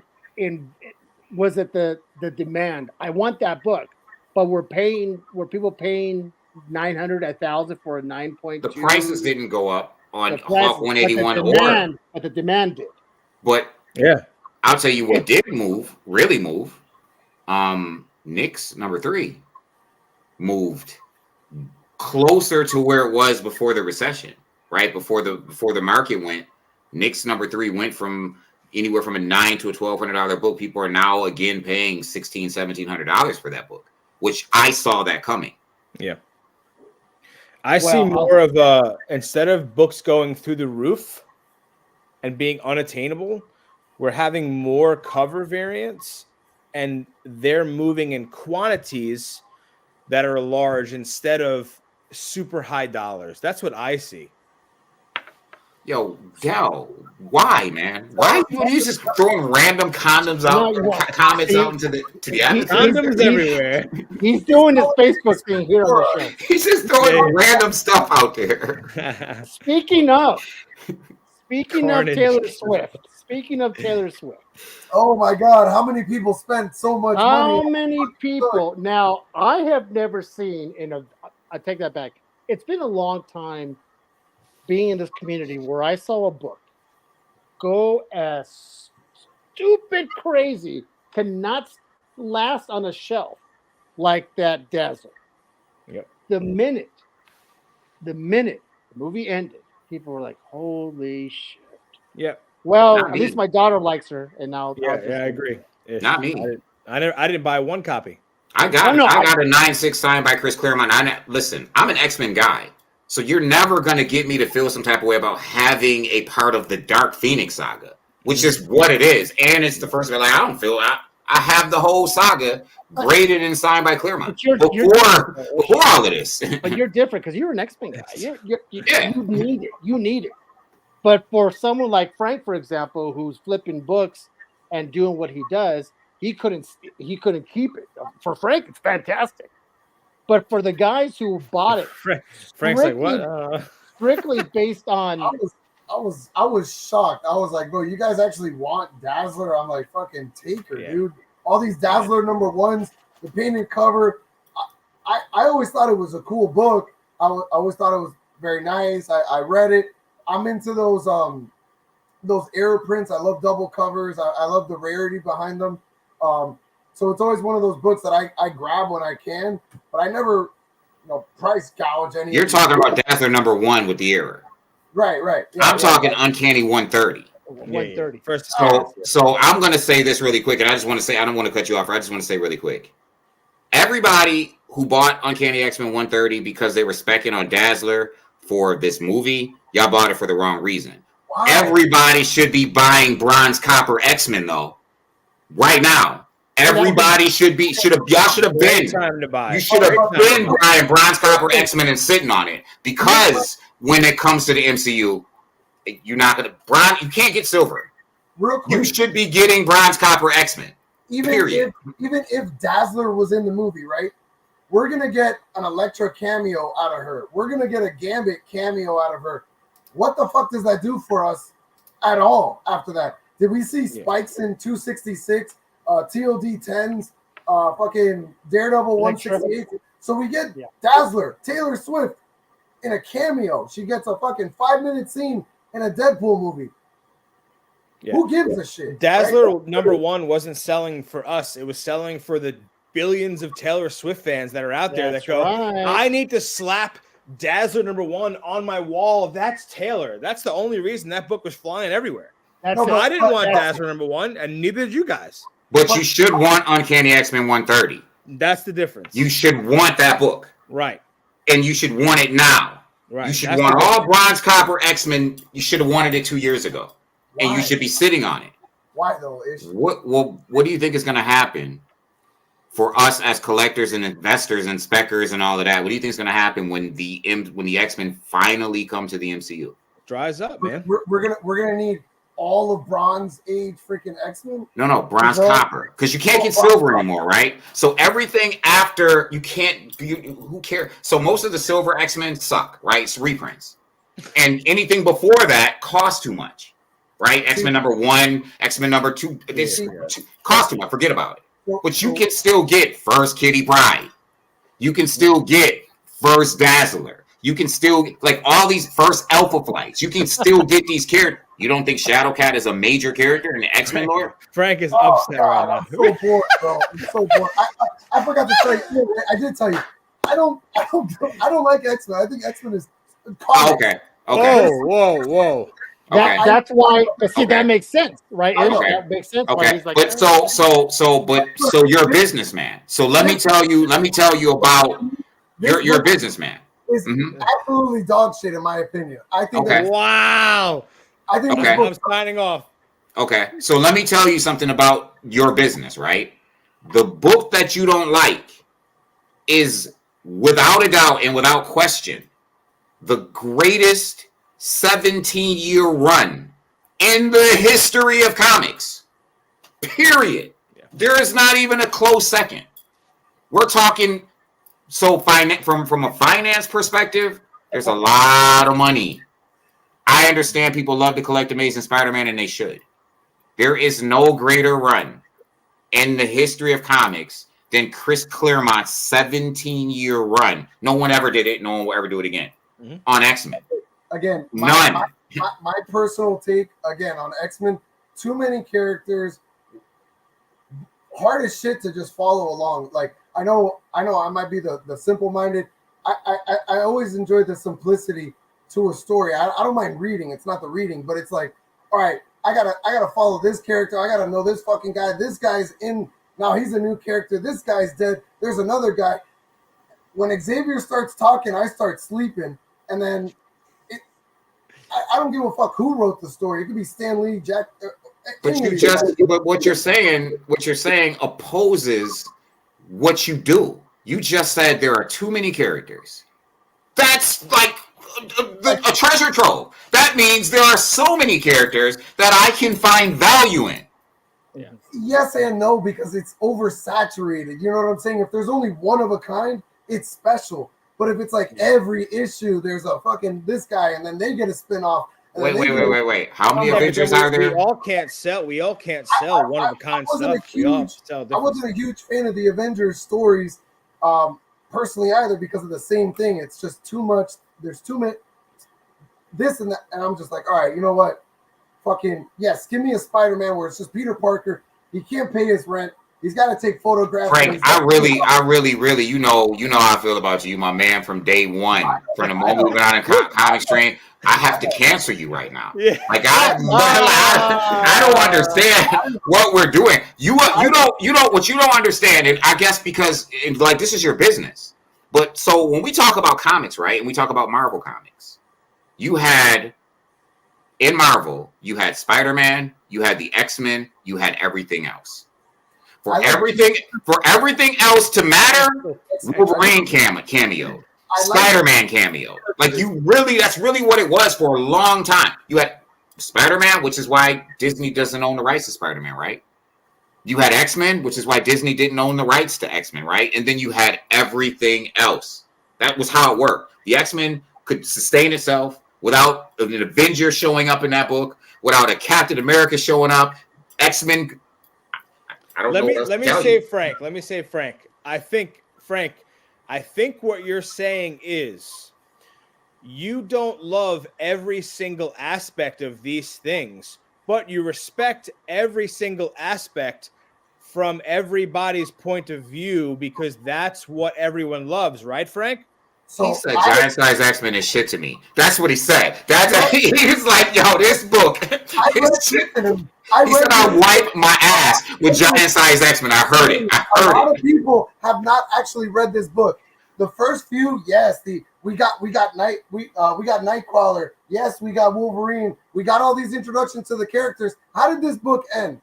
was it the demand? I want that book, but were people paying $900, $1,000 for a 9.2? The prices didn't go up on Hawk 181 but the demand did. But I'll tell you what did really move. Nick's number 3 moved closer to where it was before the recession, right? Before the market went, Nick's number 3 went from anywhere from a $900 to a $1,200 book. People are now again paying $1,600, $1,700 for that book, which I saw that coming. Yeah. I see more of instead of books going through the roof and being unattainable, we're having more cover variants, and they're moving in quantities that are large instead of super high dollars. That's what I see. Yo, why, man? Why are you just throwing random condoms out, comments out into the atmosphere? Condoms everywhere. He's doing his Facebook thing here on the show. He's just throwing random stuff out there. Speaking of Taylor Swift. Speaking of Taylor Swift, Oh my God, how many people spent so much how money? many people? Now, I have never seen I take that back. It's been a long time being in this community where I saw a book go as stupid crazy, cannot last on a shelf like that Dazzler. Yep. The minute the movie ended, people were like, "Holy shit!" Yep. Well, Not at me. least my daughter likes her, and now Yeah, I agree. Not me. I didn't buy one copy. I got Oh, no, I got a 9/6 signed by Chris Claremont. Listen, I'm an X-Men guy, so you're never gonna get me to feel some type of way about having a part of the Dark Phoenix saga, which is what it is, and it's the first one. Like I don't feel I have the whole saga graded and signed by Claremont before all of this. But you're different because you're an X-Men guy. You Yeah. need it. You need it. But for someone like Frank, for example, who's flipping books and doing what he does, he couldn't keep it. For Frank, it's fantastic. But for the guys who bought it, Frank's like, what? Strictly based on. I was shocked. I was like, bro, you guys actually want Dazzler? I'm like, fucking take her, dude. All these Dazzler number ones, the painted cover. I always thought it was a cool book. I always thought it was very nice. I read it. I'm into those error prints. I love double covers. I love the rarity behind them. So it's always one of those books that I grab when I can, but I never, price gouge any. You're talking about Dazzler number 1 with the error. Right. Yeah, I'm talking Uncanny 130. 130. First. So I'm going to say this really quick, and I just want to say, I don't want to cut you off. I just want to say really quick. Everybody who bought Uncanny X-Men 130 because they were specking on Dazzler for this movie, y'all bought it for the wrong reason. Wow. Everybody should be buying Bronze Copper X-Men though. Right now. Everybody y'all should have been. Time to buy. You should have been buying Bronze Copper X-Men and sitting on it. Because when it comes to the MCU, you're not gonna you can't get silver. Real quick. You should be getting Bronze Copper X-Men. Even if Dazzler was in the movie, right? We're gonna get an Elektra cameo out of her. We're gonna get a Gambit cameo out of her. What the fuck does that do for us at all after that? Did we see spikes in 266, TOD 10s, fucking Daredevil 168? So we get Dazzler, Taylor Swift in a cameo. She gets a fucking 5-minute scene in a Deadpool movie. Yeah. Who gives a shit? Dazzler number 1 wasn't selling for us. It was selling for the billions of Taylor Swift fans that are out there that go, I need to slap Dazzler number 1 on my wall. That's Taylor. That's the only reason that book was flying everywhere. I didn't want Dazzler number 1, and neither did you guys. But you should want Uncanny X-Men 130. That's the difference. You should want that book. Right. And you should want it now. Right. You should want all Bronze Copper X-Men. You should have wanted it 2 years ago. Why? And you should be sitting on it. Why though? What do you think is going to happen for us as collectors and investors and speckers and all of that? What do you think is going to happen when the X-Men finally come to the MCU? Dries up, man. We're gonna need all of Bronze Age freaking X-Men. No, Bronze Copper, because you can't get silver anymore, right? So everything after you can't. Who cares? So most of the silver X-Men suck, right? It's reprints, and anything before that costs too much. Right, X-Men number 1, X-Men number 2, cost too much. Forget about it. But you can still get first Kitty Pryde. You can still get first Dazzler. You can still all these first Alpha Flights. You can still get these characters. You don't think Shadowcat is a major character in the X-Men lore? Frank is upset right now. I'm so bored, bro. I'm so bored. I forgot to tell you. I did tell you. I don't like X-Men. I think X-Men is okay. Whoa. Okay. That's why. See, that makes sense, right? Okay. That makes sense. Okay. Like, but so you're a businessman. So let me tell you about you're a businessman. It's absolutely dog shit in my opinion. I think. Okay. Wow. I think. Okay. I'm signing off. Okay. So let me tell you something about your business, right? The book that you don't like is without a doubt and without question the greatest 17-year run in the history of comics. Period. Yeah. There is not even a close second. We're talking from a finance perspective, there's a lot of money. I understand people love to collect Amazing Spider-Man, and they should. There is no greater run in the history of comics than Chris Claremont's 17-year run. No one ever did it. No one will ever do it again on X-Men. Again, None. My personal take, again, on X-Men, too many characters, hard as shit to just follow along. Like, I know I might be the simple-minded. I always enjoy the simplicity to a story. I don't mind reading. It's not the reading, but it's like, all right, I gotta follow this character. I gotta know this fucking guy. This guy's in now. He's a new character. This guy's dead. There's another guy. When Xavier starts talking, I start sleeping, and then I don't give a fuck who wrote the story. It could be Stan Lee, Jack. But what you're saying opposes what you do. You just said there are too many characters. That's like a treasure trove. That means there are so many characters that I can find value in. Yeah. Yes and no, because it's oversaturated. You know what I'm saying? If there's only one of a kind, it's special. But if it's like every issue, there's a fucking this guy, and then they get a spinoff. Wait. How many Avengers are there? We all can't sell one of a kind stuff. I wasn't a huge fan of the Avengers stories personally either, because of the same thing. It's just too much. There's too much this and that, and I'm just like, all right, you know what? Fucking yes, give me a Spider-Man where it's just Peter Parker. He can't pay his rent. He's got to take photographs. Frank, I really, you know how I feel about you, my man, from day one. From the moment we got on comic stream, I have to cancel you right now. Yeah. Like I don't understand what we're doing. You don't what you don't understand, and I guess because like this is your business. But so when we talk about comics, right, and we talk about Marvel comics, you had in Marvel, you had Spider-Man, you had the X-Men, you had everything else. For everything else to matter, Wolverine cameo, Spider-Man cameo. Like that's really what it was for a long time. You had Spider-Man, which is why Disney doesn't own the rights to Spider-Man, right? You had X-Men, which is why Disney didn't own the rights to X-Men, right? And then you had everything else. That was how it worked. The X-Men could sustain itself without an Avenger showing up in that book, without a Captain America showing up. X-Men. Let me say, Frank. I think what you're saying is you don't love every single aspect of these things, but you respect every single aspect from everybody's point of view because that's what everyone loves, right, Frank? So he said Giant Size X-Men is shit to me. That's what he said. He's like, yo, this book. I wipe my ass with Giant Size X-Men. I heard it. A lot of people have not actually read this book. The first few, yes, we got Nightcrawler. Yes, we got Wolverine. We got all these introductions to the characters. How did this book end?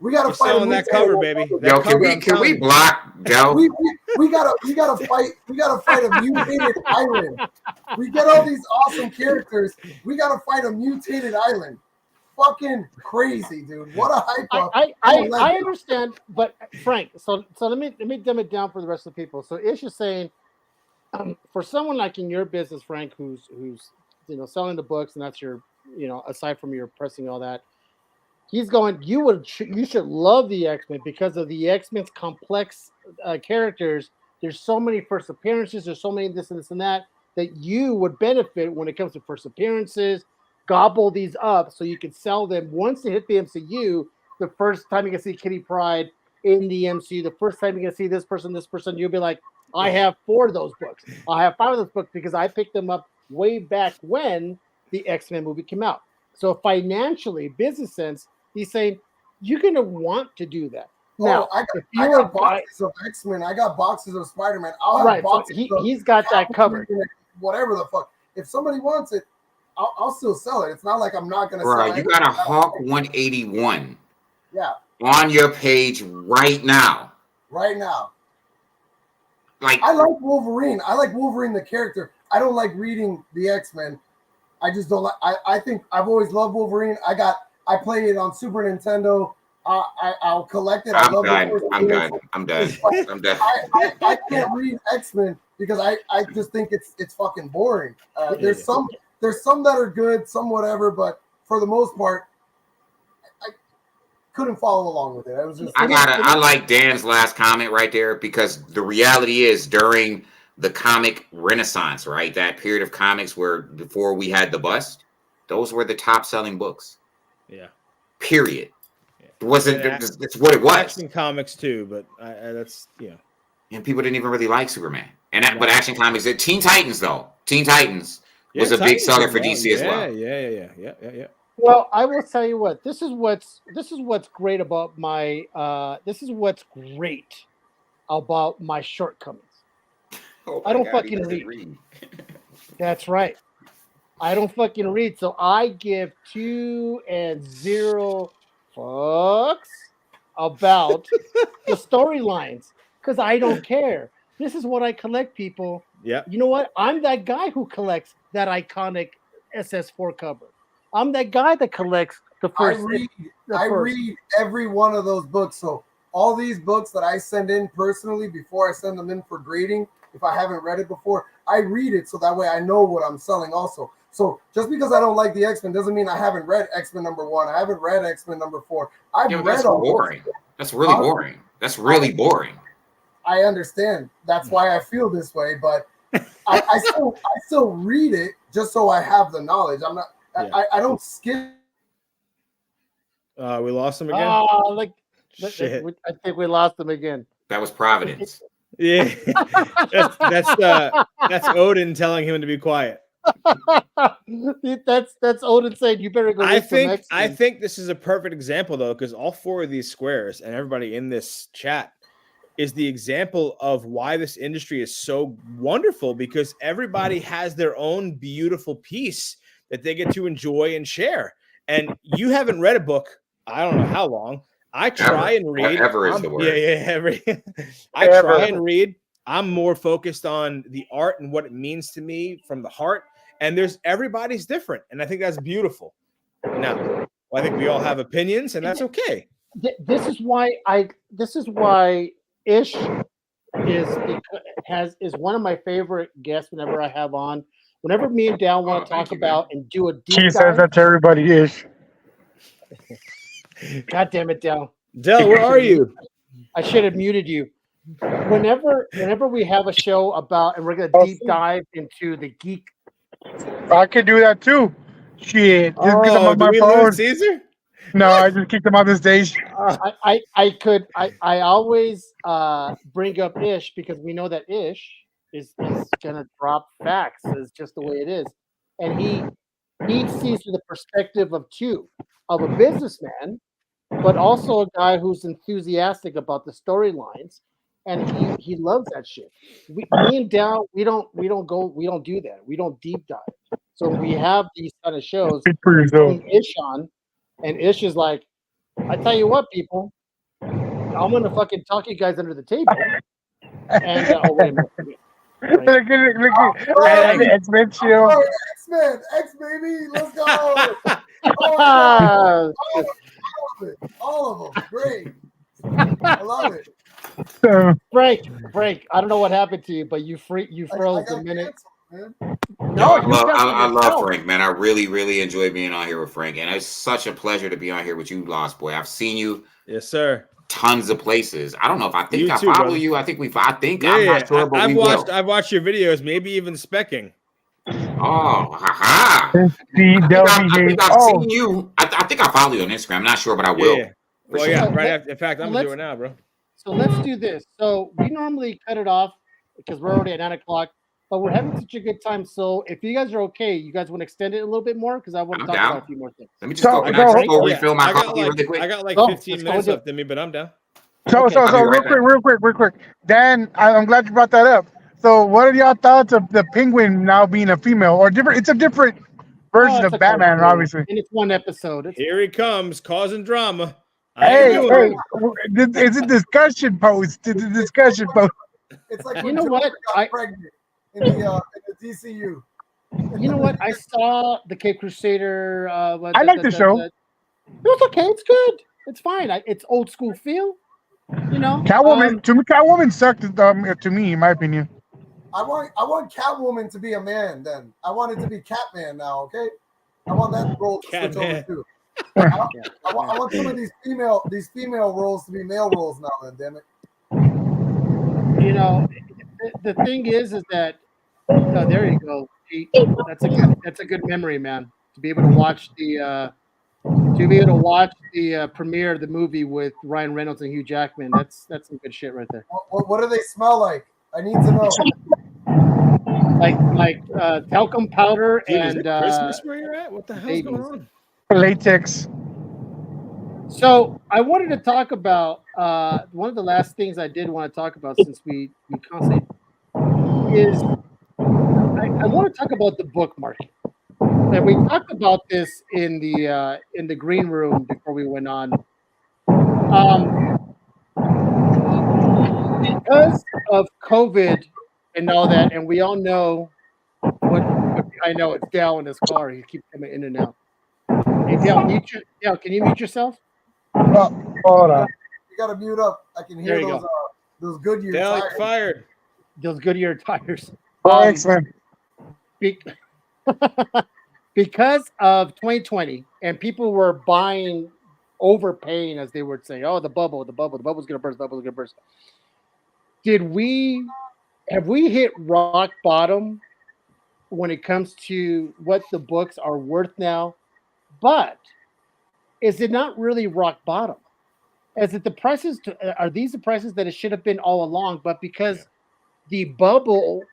We got to fight on that cover, baby. Yo, can we block Del? We gotta fight a mutated island. We get all these awesome characters. We gotta fight a mutated island. Fucking crazy, dude. What a hype up. I understand, but Frank, so let me dumb it down for the rest of the people. So Ish is saying, for someone like in your business, Frank, who's selling the books, and that's your, aside from your pressing all that, he's going, you should love the X-Men because of the X-Men's complex characters. There's so many first appearances, there's so many this and this and that you would benefit when it comes to first appearances. Gobble these up so you can sell them once they hit the MCU. The first time you can see Kitty Pryde in the MCU, the first time you can see this person, you'll be like, I have 4 of those books. I have 5 of those books because I picked them up way back when the X-Men movie came out. So financially, business sense, he's saying you're going to want to do that. Now, I got boxes of X-Men. I got boxes of Spider-Man. I'll have boxes. So he's got that covered. Whatever the fuck. If somebody wants it, I'll still sell it. It's not like I'm not going to sell it. You got a Hawk 181 on your page right now. Right now. Like, I like Wolverine. I like Wolverine, the character. I don't like reading the X-Men. I just don't like. I think I've always loved Wolverine. I play it on Super Nintendo. I'll collect it. I'm done. I can't read X-Men because I just think it's fucking boring. There's some that are good, some whatever, but for the most part, couldn't follow along with it. It was just I like Dan's last comment right there, because the reality is during the comic renaissance, right? That period of comics where before we had the bust, those were the top selling books. Yeah. Period. Yeah. It wasn't. It's what it was. Action comics too, but that's And people didn't even really like Superman. But Action Comics, Teen Titans though. Teen Titans was a big seller for DC as well. Yeah. Well, I will tell you what. This is what's great about my. This is what's great about my shortcomings. Oh I don't God, fucking read. That's right. I don't fucking read, so I give 2 and 0 fucks about the storylines because I don't care. This is what I collect, people. Yeah. You know what? I'm that guy who collects that iconic SS4 cover. I'm that guy that collects the first. I read every one of those books. So all these books that I send in personally before I send them in for grading, if I haven't read it before, I read it so that way I know what I'm selling also. So just because I don't like the X-Men doesn't mean I haven't read X-Men #1. I haven't read X-Men #4. I've read that's all boring. That's really boring. That's really boring. I understand. That's why I feel this way, but I still read it just so I have the knowledge. I'm not. Yeah. I don't skip. We lost him again. Shit. I think we lost him again. That was Providence. Yeah, that's Odin telling him to be quiet. That's Odin saying you better go. I think this is a perfect example though, because all 4 of these squares and everybody in this chat is the example of why this industry is so wonderful, because everybody has their own beautiful piece that they get to enjoy and share. And you haven't read a book, I don't know how long. I try and read. Ever is the word. I try and read. I'm more focused on the art and what it means to me from the heart. And everybody's different. And I think that's beautiful. Now, I think we all have opinions, and that's okay. This is why Ish is one of my favorite guests whenever I have on. Whenever me and Dal want to talk about and do a deep dive. Says that to everybody, Ish. God damn it, Dal. Dal, where are you? I should have muted you. Whenever we have a show about, and we're going to deep dive into the geek. I could do that too. Shit. Just get them on my phone. Caesar? No, I just kicked them on the stage. I always bring up Ish because we know that Ish is gonna drop facts. It's just the way it is, and he sees from the perspective of a businessman, but also a guy who's enthusiastic about the storylines, and he loves that shit. Me and Dal, we don't do that. We don't deep dive. So we have these kind of shows. Ish on. And Ish is like, I tell you what, people, I'm gonna fucking talk you guys under the table. And wait a minute. Look at X-Men show. X baby, let's go. All of them, great. I love it. Frank, I don't know what happened to you, but you froze a minute. I love Frank, man. I really, really enjoy being on here with Frank, and it's such a pleasure to be on here with you, Lost Boy. I've seen you, yes, sir, tons of places. I don't know if I follow you. I'm not sure, but I've watched your videos, maybe even specking. Oh, haha! I think I've seen you. I think I follow you on Instagram. I'm not sure, but I will. Yeah. Well, yeah, right after. In fact, I'm gonna do it now, bro. So let's do this. So we normally cut it off because we're already at 9:00. But we're having such a good time. So if you guys are okay, you guys want to extend it a little bit more? Because I want to talk about a few more things. Let me just go refill my coffee really quick. I got like 15 minutes left in me, but I'm down. So real quick. Dan, I'm glad you brought that up. So what are y'all thoughts of the Penguin now being a female or different? It's a different version of Batman, obviously. And it's one episode. Here he comes, causing drama. Hey, it's a discussion post. It's a discussion post. It's like you know what? Pregnant. In the DCU. You know what? I saw the Cape Crusader. I like the show. It was okay. It's good. It's fine. It's old school feel. You know, Catwoman. To me, Catwoman sucked. To me, in my opinion. I want Catwoman to be a man. Then I want it to be Catman now. Okay, I want that role to switch over too. I want some of these female roles to be male roles now. Then, damn it. You know, the thing is that there you go. That's a good memory, man. To be able to watch the premiere of the movie with Ryan Reynolds and Hugh Jackman. That's some good shit right there. What do they smell like? I need to know. Like talcum powder Dude, is and it Christmas where you're at? What the hell's going babies. on? Latex. So I wanted to talk about one of the last things I did want to talk about, since we constantly is I want to talk about the book market. And we talked about this in the green room before we went on. Because of COVID and all that, and we all know what I know. It's Dale in his car. He keeps coming in and out. Hey, Dale, can you mute yourself? Oh, hold on. You got to mute up. I can hear those Goodyear Dale, tires. you're fired. Those Goodyear tires. Oh, excellent. Because of 2020, and people were buying, overpaying, as they would say, "Oh, the bubble's gonna burst, bubble's gonna burst." Have we hit rock bottom when it comes to what the books are worth now? But is it not really rock bottom? Is it the prices? Are these the prices that it should have been all along? But because the bubble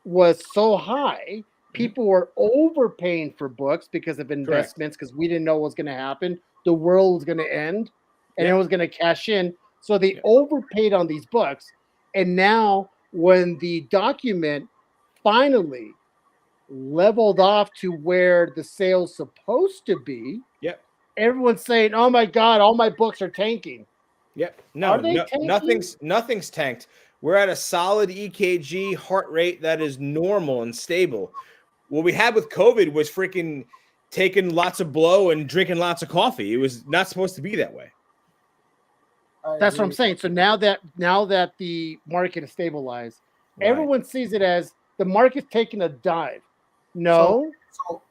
was so high, people were overpaying for books because of investments, because we didn't know what was going to happen. The world was going to end, and it was going to cash in. So they overpaid on these books. And now when the document finally leveled off to where the sale's supposed to be, everyone's saying, "Oh my God, all my books are tanking." Yep. No, tanking? nothing's tanked. We're at a solid EKG heart rate that is normal and stable. What we had with COVID was freaking taking lots of blow and drinking lots of coffee. It was not supposed to be that way. That's what I'm saying. So now that the market is stabilized, everyone sees it as the market's taking a dive. No. So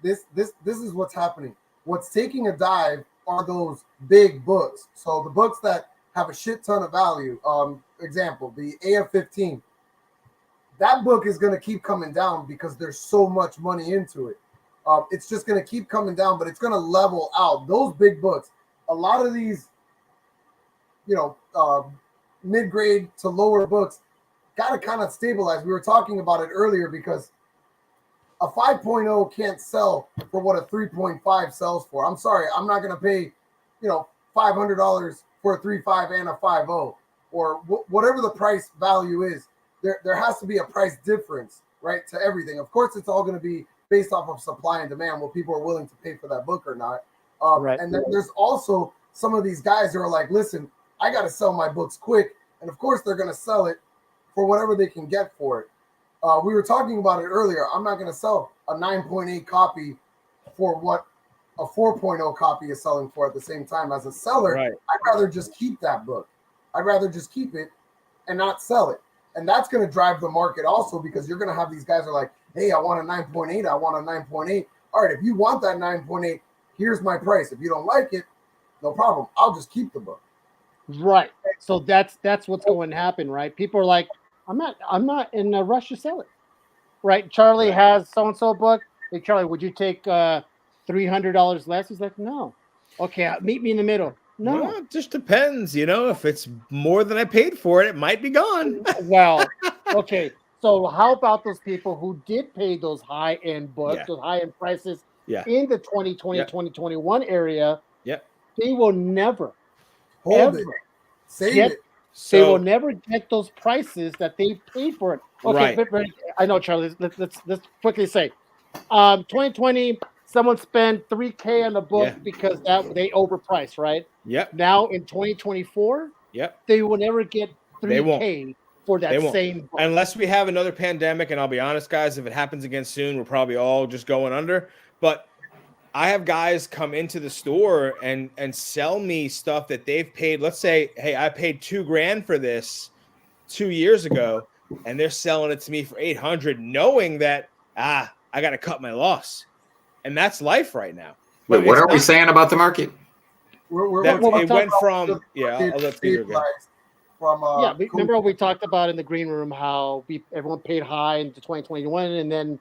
this is what's happening. What's taking a dive are those big books. So the books that have a shit ton of value. Example, the AF-15. That book is going to keep coming down because there's so much money into it. It's just going to keep coming down, but it's going to level out. Those big books, a lot of these, mid-grade to lower books, got to kind of stabilize. We were talking about it earlier because a 5.0 can't sell for what a 3.5 sells for. I'm sorry, I'm not going to pay, $500 for a 3.5 and a 5.0, or whatever the price value is. There has to be a price difference, right, to everything. Of course, it's all going to be based off of supply and demand, what people are willing to pay for that book or not. And then there's also some of these guys who are like, listen, I got to sell my books quick. And of course, they're going to sell it for whatever they can get for it. We were talking about it earlier. I'm not going to sell a 9.8 copy for what a 4.0 copy is selling for at the same time. As a seller, I'd rather just keep that book. I'd rather just keep it and not sell it. And that's going to drive the market also, because you're going to have these guys who are like, hey, I want a 9.8. I want a 9.8. All right, if you want that 9.8, here's my price. If you don't like it, no problem. I'll just keep the book. Right. So that's what's going to happen, right? People are like, I'm not in a rush to sell it. Right. Charlie has so-and-so book. Hey, Charlie, would you take $300 less? He's like, no. Okay, meet me in the middle. No. Well, it just depends. If it's more than I paid for it, it might be gone. Well, okay. So how about those people who did pay those high-end books, those high-end prices in the 2020, 2021 area? Yep. They will never, hold it. Save it. They will never get those prices that they paid for it. Okay, but I know, Charlie. Let's quickly say, 2020, someone spent $3,000 on a book because they overpriced, right? Yep. Now in 2024, they will never get $3,000 for that same book. Unless we have another pandemic. And I'll be honest, guys, if it happens again soon, we're probably all just going under. But I have guys come into the store and sell me stuff that they've paid. Let's say, hey, I paid $2,000 for this 2 years ago, and they're selling it to me for $800, knowing that I got to cut my loss, and that's life right now. Wait, what are we saying about the market? We're That talking it went about from the yeah. market I'll let Peter go. stabilized from Yeah, remember COVID. we talked about in the green room how everyone paid high into 2021, and then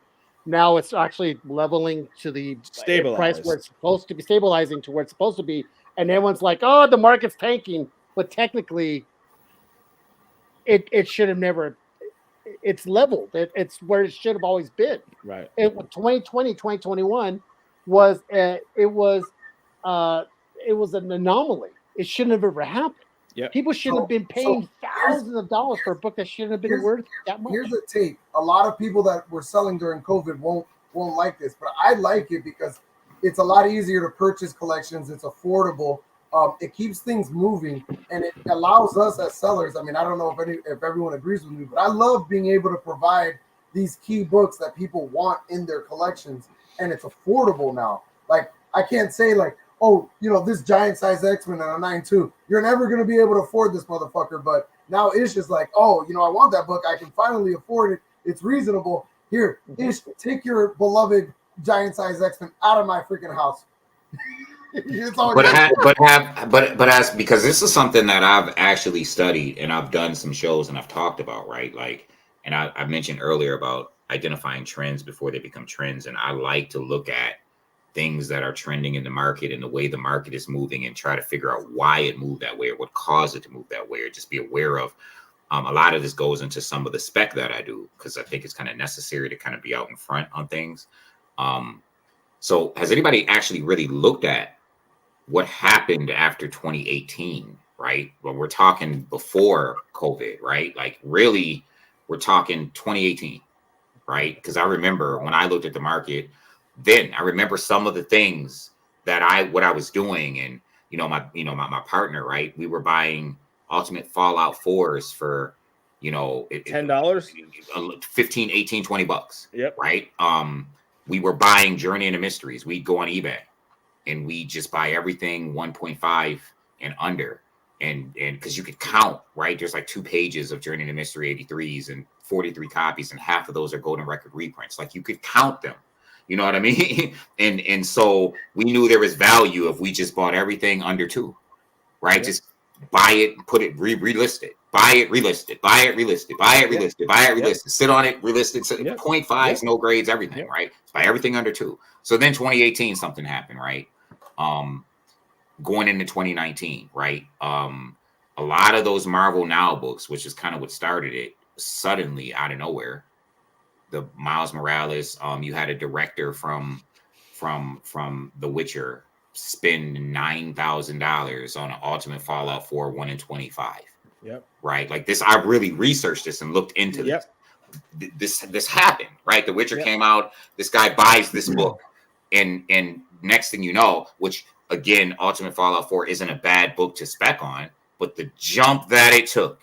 now it's actually leveling to the price Stabilized. where it's supposed to be, stabilizing to where it's supposed to be, and everyone's like, "Oh, the market's tanking," but technically, it should have never. It's leveled. It's where it should have always been. Right. 2020, 2021 was uh it was an anomaly. It shouldn't have ever happened. Yep. People shouldn't have been paying thousands of dollars for a book that shouldn't have been worth that much. Here's a take. A lot of people that were selling during COVID won't like this, but I like it because it's a lot easier to purchase collections. It's affordable. It keeps things moving, and it allows us as sellers. I mean, I don't know if everyone agrees with me, but I love being able to provide these key books that people want in their collections, and it's affordable now. Like I can't say like, oh, this giant size X-Men and a 9.2. You're never gonna be able to afford this motherfucker. But now Ish is like, oh, I want that book. I can finally afford it. It's reasonable. Here, Ish, take your beloved giant size X-Men out of my freaking house. But as because this is something that I've actually studied and I've done some shows and I've talked about, right? Like, and I mentioned earlier about identifying trends before they become trends, and I like to look at things that are trending in the market and the way the market is moving and try to figure out why it moved that way or what caused it to move that way, or just be aware of. A lot of this goes into some of the spec that I do because I think it's kind of necessary to kind of be out in front on things. So has anybody actually really looked at what happened after 2018, right? Well, we're talking before COVID, right? Like really, we're talking 2018, right? Because I remember when I looked at the market, then I remember some of the things that what I was doing, and my partner, right? We were buying Ultimate Fallout 4s for $10, 15, 18, $20. Yep. Right. We were buying Journey into Mysteries. We'd go on eBay and we just buy everything 1.5 and under. And because you could count, right? There's like 2 pages of Journey into Mystery 83s and 43 copies, and half of those are Golden Record reprints. Like you could count them. You know what I mean? and so we knew there was value if we just bought everything under 2, right? Yep. Just buy it, put it, relist it, buy it, relist it, buy it, relist it, buy it, relist it, buy it, relist it, sit on it, relist it, 0.5s, no grades, everything, right? Buy everything under 2. So then 2018, something happened, right? Going into 2019, right? A lot of those Marvel Now books, which is kind of what started it, suddenly out of nowhere, the Miles Morales, you had a director from The Witcher spend $9,000 on an Ultimate Fallout 4 1 in 25. Yep. Right. Like this, I really researched this and looked into this. This happened, right? The Witcher came out. This guy buys this book, and next thing you know, which again, Ultimate Fallout 4 isn't a bad book to spec on, but the jump that it took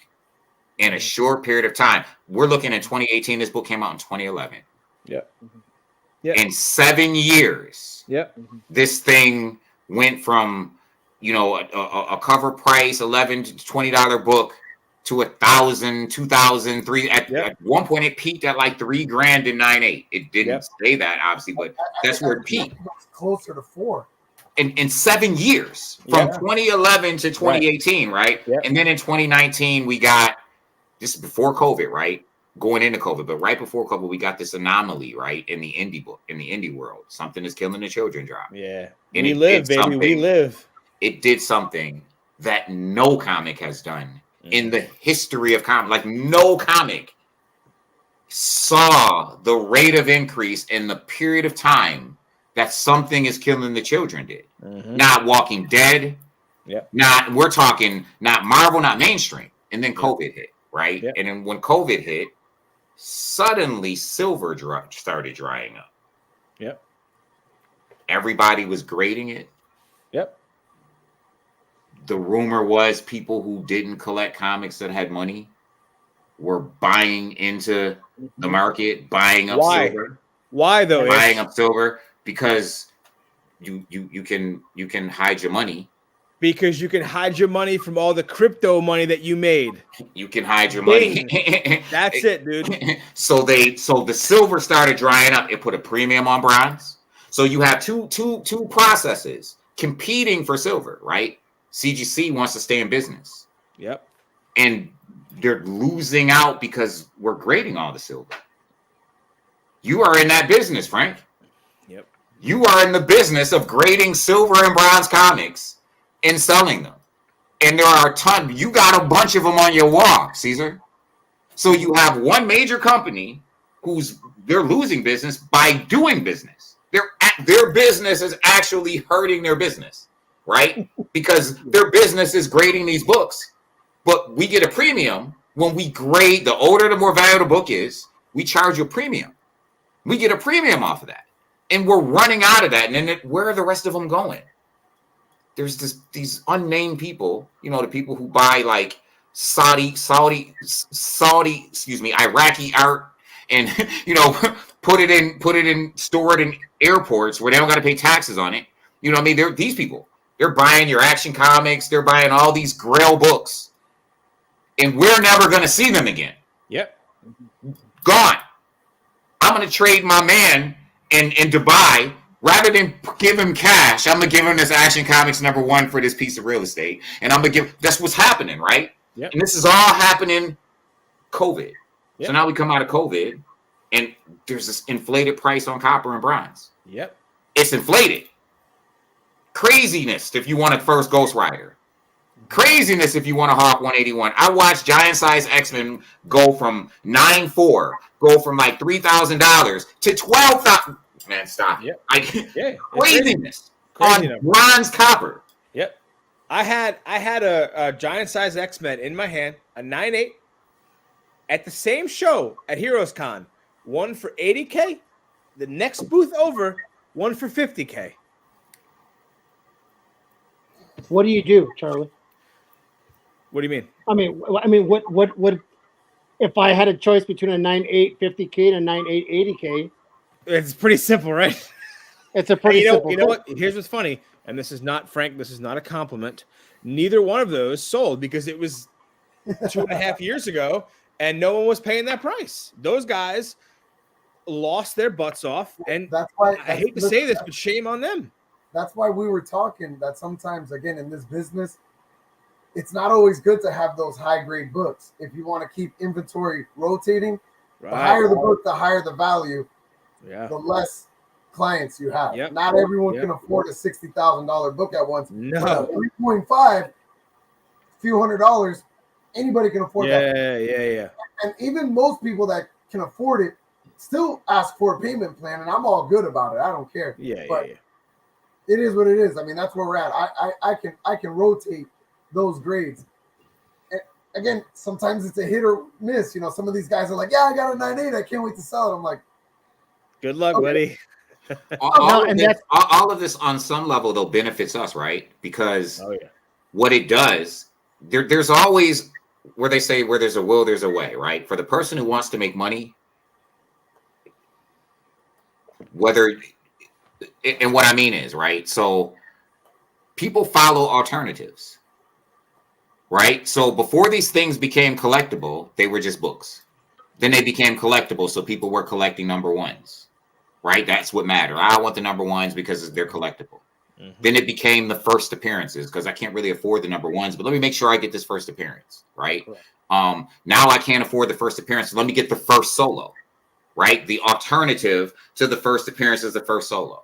in a short period of time, we're looking at 2018. This book came out in 2011. Yep. In 7 years, this thing went from a cover price $11 to $20 book to $1,000, $2,000, $3,000. At one point it peaked at like $3,000 and 9.8. It didn't say that obviously, but that's where it peaked. Closer to 4. In 7 years, from 2011 to 2018, right? And then in 2019 we got this before COVID, right? Going into COVID, but right before COVID, we got this anomaly, right? In the indie world, something is killing the children drop. Yeah, and we live, baby. We live. It did something that no comic has done in the history of comic. Like no comic saw the rate of increase in the period of time that something is killing the children did. Not Walking Dead. We're talking not Marvel, not mainstream. And then COVID hit, right? And then when COVID hit, suddenly silver started drying up. Everybody was grading it. The rumor was people who didn't collect comics that had money were buying into the market, buying up silver. Why though? Buying up silver because you can hide your money. Because you can hide your money from all the crypto money that you made. You can hide your money. That's it, dude. So the silver started drying up. It put a premium on bronze. So you have two processes competing for silver, right? CGC wants to stay in business. Yep. And they're losing out because we're grading all the silver. You are in that business, Frank. Yep. You are in the business of grading silver and bronze comics and selling them. And there are a ton. You got a bunch of them on your wall, Caesar. So you have one major company they're losing business by doing business. Their business is actually hurting their business, right? Because their business is grading these books. But we get a premium when we grade. The older, the more valuable the book is, we charge you a premium. We get a premium off of that. And we're running out of that. And then where are the rest of them going? There's these unnamed people, the people who buy like Iraqi art and, store it in airports where they don't got to pay taxes on it. You know what I mean? These people, they're buying your Action Comics. They're buying all these Grail books. And we're never going to see them again. Yep. Gone. I'm going to trade my man in Dubai. Rather than give him cash, I'm going to give him this Action Comics #1 for this piece of real estate. And I'm going to that's what's happening, right? Yep. And this is all happening COVID. Yep. So now we come out of COVID and there's this inflated price on copper and bronze. Yep. It's inflated. Craziness if you want a first Ghost Rider. Craziness if you want a Hawk 181. I watched Giant Size X-Men go from 9.4, go from like $3,000 to $12,000. Man, stop. Yep. Craziness crazy on bronze copper. Yep. I had a Giant Size X-Men in my hand, a 9.8, at the same show at Heroes Con. One for $80K. The next booth over, one for $50K. What do you do, Charlie? What do you mean? I mean, what? If I had a choice between a 9.8 50K and a 9.8 80K, It's pretty simple, right? it's a pretty simple. You know what? Here's what's funny, and this is not Frank. This is not a compliment. Neither one of those sold because it was 2.5 years ago, and no one was paying that price. Those guys lost their butts off, and That's why I hate to say this, but shame on them. That's why we were talking that sometimes, again, in this business, it's not always good to have those high grade books. If you want to keep inventory rotating, Right. the higher the book, the higher the value, Yeah. the less clients you have. Yep. Not everyone Yep. can afford a $60,000 book at once. No. But 3.5, few $100, anybody can afford that. Yeah. And even most people that can afford it still ask for a payment plan, and I'm all good about it. I don't care. But it is what it is. I mean, that's where we're at. I can rotate those grades. And again, sometimes it's a hit or miss. Some of these guys are like, "Yeah, I got a 9.8. I can't wait to sell it." I'm like, Good luck, buddy. All of this on some level though benefits us, right? Because what it does, there's always where they say where there's a will, there's a way, right? For the person who wants to make money, and what I mean is, right? So people follow alternatives, right? So before these things became collectible, they were just books. Then they became collectible, so people were collecting #1s, right? That's what mattered. I want the #1s because they're collectible. Mm-hmm. Then it became the first appearances because I can't really afford the #1s, but let me make sure I get this first appearance, right? Now I can't afford the first appearance, so let me get the first solo, right? The alternative to the first appearance is the first solo.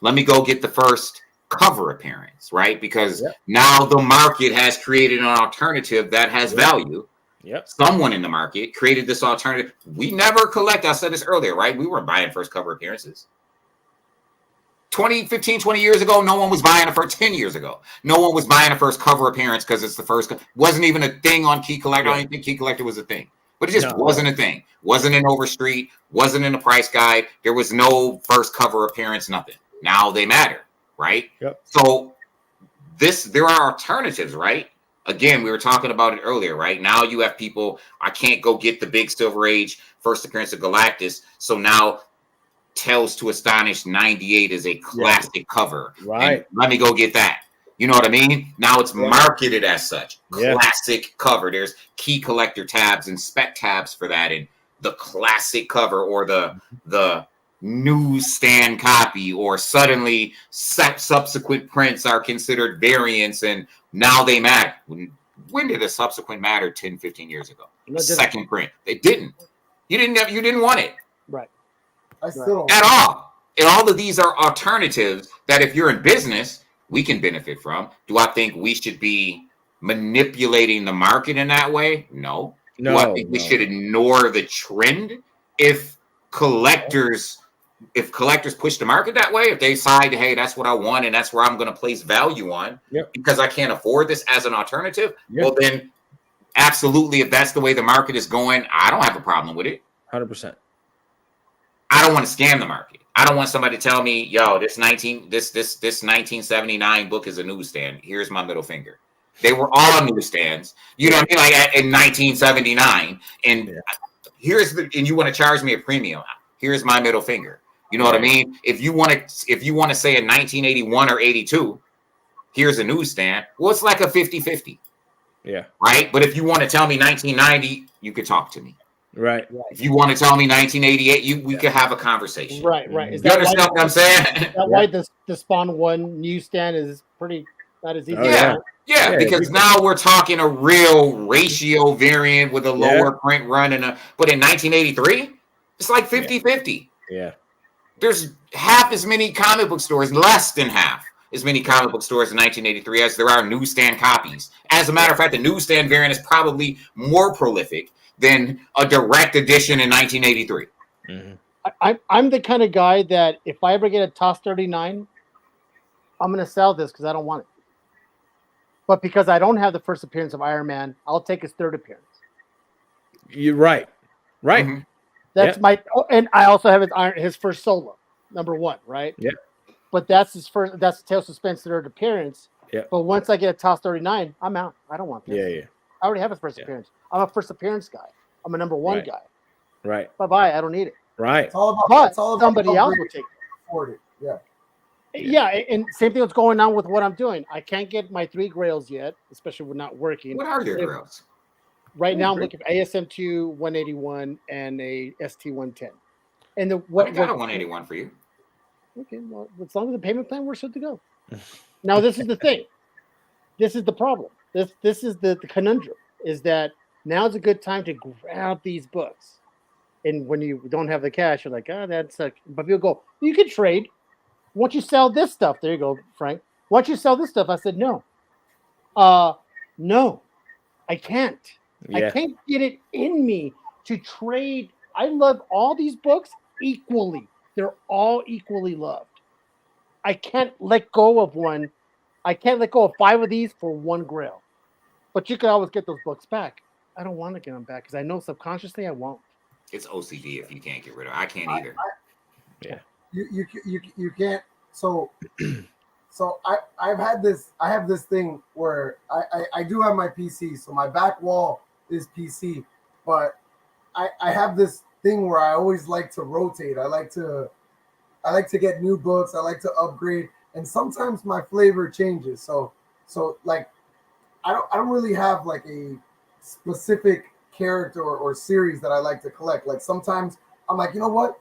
Let me go get the first cover appearance, right? Because now the market has created an alternative that has value. Yep. Someone in the market created this alternative. We never collect. I said this earlier, right? We weren't buying first cover appearances. 15, 20 years ago, no one was buying a first. 10 years ago, no one was buying a first cover appearance because it's the first. Wasn't even a thing on Key Collector. I don't even think Key Collector was a thing. But it just wasn't a thing. Wasn't in Overstreet. Wasn't in the price guide. There was no first cover appearance, nothing. Now they matter, right? Yep. So there are alternatives, right? Again, we were talking about it earlier, right? Now you have people, I can't go get the big Silver Age first appearance of Galactus. So now Tales to Astonish 98 is a classic cover. Right. And let me go get that. You know what I mean? Now it's marketed as such. Classic cover. There's Key Collector tabs and spec tabs for that. And the classic cover or the newsstand copy, or suddenly subsequent prints are considered variants and now they matter. When did the subsequent matter 10, 15 years ago? No, The second print. They didn't. You didn't want it. Right. I still At all. And all of these are alternatives that if you're in business, we can benefit from. Do I think we should be manipulating the market in that way? No. Do I think we should ignore the trend if collectors push the market that way? If they decide, hey, that's what I want and that's where I'm going to place value on because I can't afford this as an alternative, well, then absolutely, if that's the way the market is going, I don't have a problem with it. 100%. I don't want to scam the market. I don't want somebody to tell me, yo, this 1979 book is a newsstand. Here's my middle finger. They were all newsstands. You know what I mean? Like in 1979. And and you want to charge me a premium. Here's my middle finger. You know what I mean? If you want to say in 1981 or 82, here's a newsstand. Well, it's like a 50-50. Yeah. Right? But if you want to tell me 1990, you could talk to me. Right. If you want to tell me 1988, we could have a conversation. Right. Is you understand what I'm saying? That's why the Spawn 1 newsstand is not as easy. Yeah, because now we're talking a real ratio variant with a lower print run but in 1983, it's like 50-50. Yeah. There's half as many comic book stores, less than half as many comic book stores in 1983 as there are newsstand copies. As a matter of fact, the newsstand variant is probably more prolific than a direct edition in 1983. Mm-hmm. I'm the kind of guy that if I ever get a TOS 39, I'm going to sell this because I don't want it. But because I don't have the first appearance of Iron Man, I'll take his third appearance. You're right. Right. Mm-hmm. That's and I also have his first solo, number 1, right? Yeah. But that's Tales of Suspense third appearance. Yeah. But once I get a TOS 39, I'm out. I don't want this. Yeah. I already have a first appearance. I'm a first appearance guy. I'm a number 1 guy. Right. Bye-bye. I don't need it. Right. It's all about somebody else will take it. Afford it. Yeah. Yeah, and same thing that's going on with what I'm doing. I can't get my 3 grails yet, especially with not working. What are your grails? Right now, I'm looking for ASM2 181 and a ST 110. And I got a 181 for you. Okay, well, as long as the payment plan, we're good to go. Now, this is the thing. This is the problem. This is the conundrum. Is that now's a good time to grab these books, and when you don't have the cash, you're like, that's a. But people go, you can trade. Once you sell this stuff, there you go, Frank. Once you sell this stuff, I said no. No, I can't. Yeah. I can't get it in me to trade. I love all these books equally. They're all equally loved. I can't let go of one. I can't let go of 5 of these for 1 grail. But you can always get those books back. I don't want to get them back because I know subconsciously I won't. It's OCD if you can't get rid of it. I can't either. You can't. So I have this thing where I do have my PC. So my back wall is PC, but I have this thing where I always like to rotate. I like to get new books. I like to upgrade, and sometimes my flavor changes. So like I don't really have like a specific character or series that I like to collect. Like sometimes I'm like, you know what?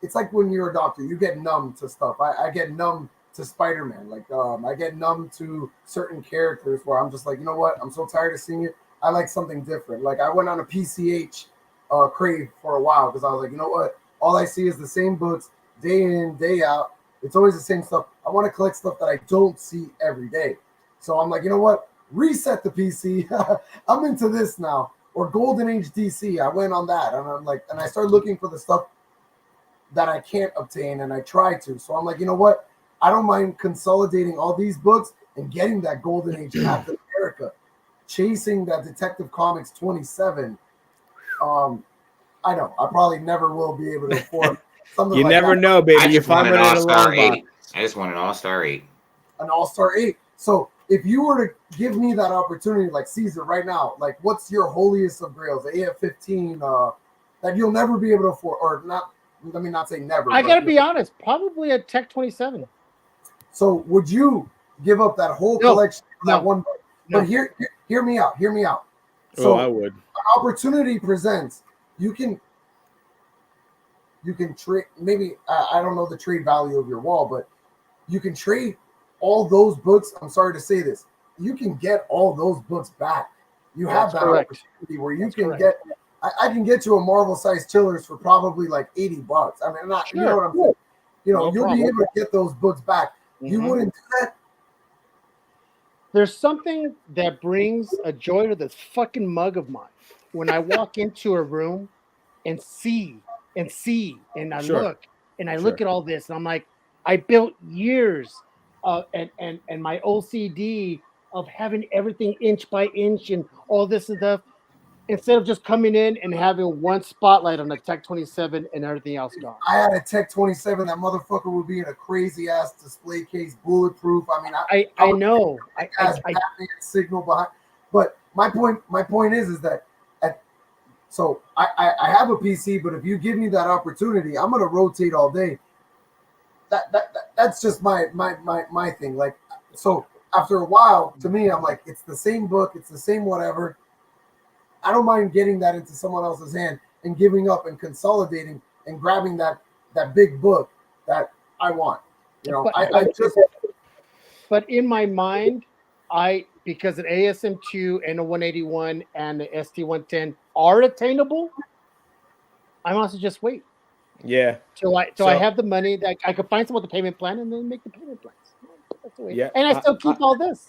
It's like when you're a doctor, you get numb to stuff. I get numb to Spider-Man. Like I get numb to certain characters where I'm just like, you know what? I'm so tired of seeing it. I like something different. Like I went on a PCH crave for a while because I was like, you know what? All I see is the same books day in, day out. It's always the same stuff. I want to collect stuff that I don't see every day. So I'm like, you know what? Reset the PC. I'm into this now. Or Golden Age DC. I went on that. And I'm like, and I started looking for the stuff that I can't obtain, and I try to. So I'm like, you know what? I don't mind consolidating all these books and getting that Golden Age Captain America, chasing that Detective Comics 27. I know I probably never will be able to afford something. You like never that. know, baby. I You just want find an it in a All-Star long 8. box. I just want an All-Star 8. An All-Star 8. So if you were to give me that opportunity, like Caesar, right now, like what's your holiest of grails, the AF-15 that you'll never be able to afford, or not? Let me not say never. I gotta be honest. Probably a Tech 27. So would you give up that whole collection for that one book? But hear me out. Hear me out. So I would. an opportunity presents. You can. you can trade. Maybe I don't know the trade value of your wall, but you can trade all those books. I'm sorry to say this, you can get all those books back. You have that opportunity where you can get. I can get you a Marvel size Chillers for probably like $80. I mean, not you know what I'm saying. You know, you'll be able to get those books back. You wouldn't do that. There's something that brings a joy to this fucking mug of mine when I walk into a room and I look at all this and I'm like, I built years and my OCD of having everything inch by inch and all this stuff, instead of just coming in and having one spotlight on the Tech 27 and everything else gone. I had a Tech 27. That motherfucker would be in a crazy ass display case, bulletproof. I mean, I know. I signal behind. But my point is that so I have a PC, but if you give me that opportunity, I'm gonna rotate all day. That's just my thing. Like, so after a while, to me, I'm like, it's the same book, it's the same whatever. I don't mind getting that into someone else's hand and giving up and consolidating and grabbing that big book that I want. You know, But in my mind, because an ASM2 and a 181 and the ST110 are attainable, I must just wait. Yeah. Till I have the money that I could find someone with a payment plan and then make the payment plans. That's the way. Yeah. And I still keep all this.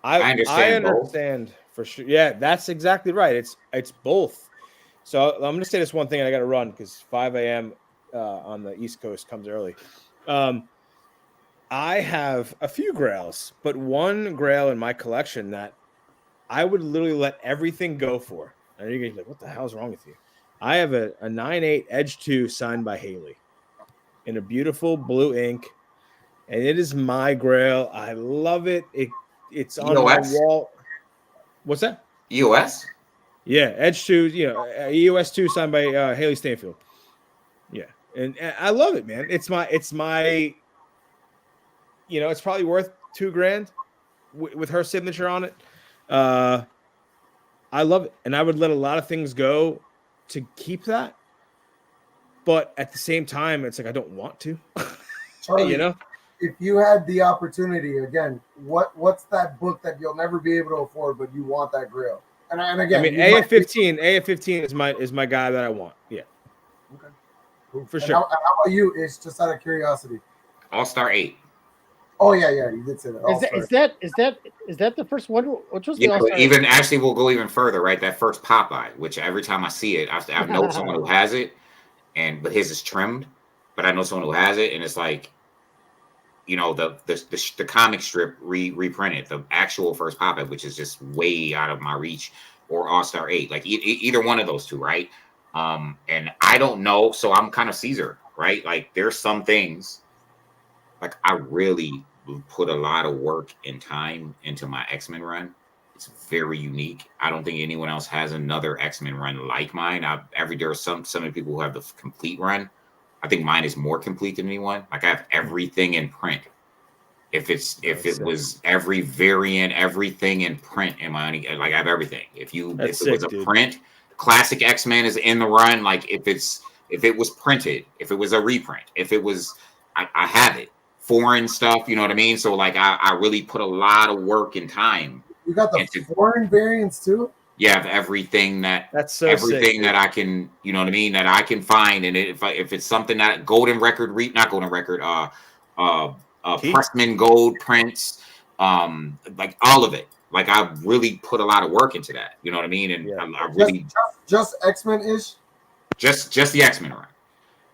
I understand for sure. Yeah, that's exactly right. It's both. So I'm gonna say this one thing, and I got to run because 5 a.m. On the East Coast comes early. I have a few grails, but one grail in my collection that I would literally let everything go for. And you're gonna be like, "What the hell's wrong with you?" I have a 9.8 Edge 2 signed by Haley in a beautiful blue ink, and it is my grail. I love it. It's on my wall. What's that? EOS? Yeah, Edge 2, EOS 2 signed by Haley Stanfield. Yeah. And I love it, man. It's my it's probably worth $2,000 with her signature on it. I love it. And I would let a lot of things go to keep that. But at the same time, it's like I don't want to. Charlie, if you had the opportunity again, what's that book that you'll never be able to afford, but you want that grail? And again, I mean, AF15 is my guy that I want. Yeah. Okay. Cool. For sure. How about you? It's just out of curiosity. All-Star 8. Oh yeah, you did say that. Is that the first one? Which was the All-Star? Even actually, we'll go even further. Right, that first Popeye, which every time I see it, I know someone who has it, but his is trimmed. But I know someone who has it, and it's like, the comic strip reprinted, the actual first Popeye, which is just way out of my reach, or All-Star 8, like either one of those two, right? And I don't know, so I'm kind of Caesar, right? Like there's some things, like I really put a lot of work and time into my X-Men run. It's very unique. I don't think anyone else has another X-Men run like mine. There are some people who have the complete run. I think mine is more complete than anyone. Like I have everything in print. If it was every variant, everything in print in my, like I have everything. If it was a print, classic X-Men is in the run. Like if it was printed, if it was a reprint, if it was, I have it. Foreign stuff, you know what I mean? So like I really put a lot of work and time. You got the foreign variants too? Yeah, of everything that I can, you know what I mean, that I can find. And if it's something that Pressman gold prints, like all of it. Like I really put a lot of work into that. You know what I mean? And I really just X-Men ish. Just the X-Men run.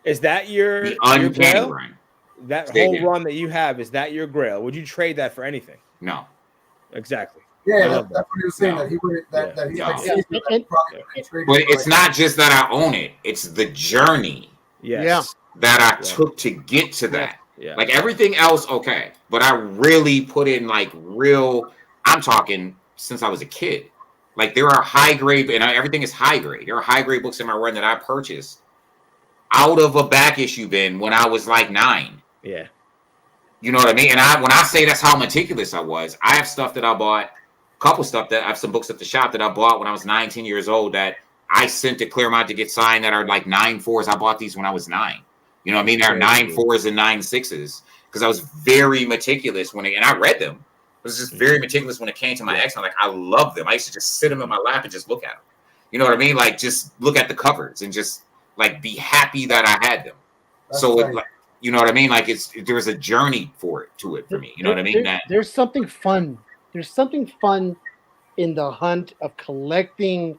Is that your uncanny run? That whole run that you have, is that your grail? Would you trade that for anything? No. Exactly. Yeah, that's what he was saying. That he would. That he's like. But it's not just that I own it; it's the journey. Yes. That I took to get to that. Yeah. Like everything else, okay, but I really put in like real. I'm talking since I was a kid. Like there are high grade, and everything is high grade. There are high grade books in my run that I purchased out of a back issue bin when I was like 9. Yeah. You know what I mean? And when I say that's how meticulous I was, I have stuff that I bought. I have some books at the shop that I bought when I was 19 years old that I sent to Claremont to get signed that are like 9.4s. I bought these when I was 9. You know what I mean? They're 9.4s and 9.6s because I was very meticulous and I read them. I was just very meticulous when it came to my X-Men. Like, I love them. I used to just sit them in my lap and just look at them. You know what I mean? Like, just look at the covers and just like be happy that I had them. That's so right. it, like, you know what I mean? Like, there's a journey for it for me. You know what I mean? There's something fun. There's something fun in the hunt of collecting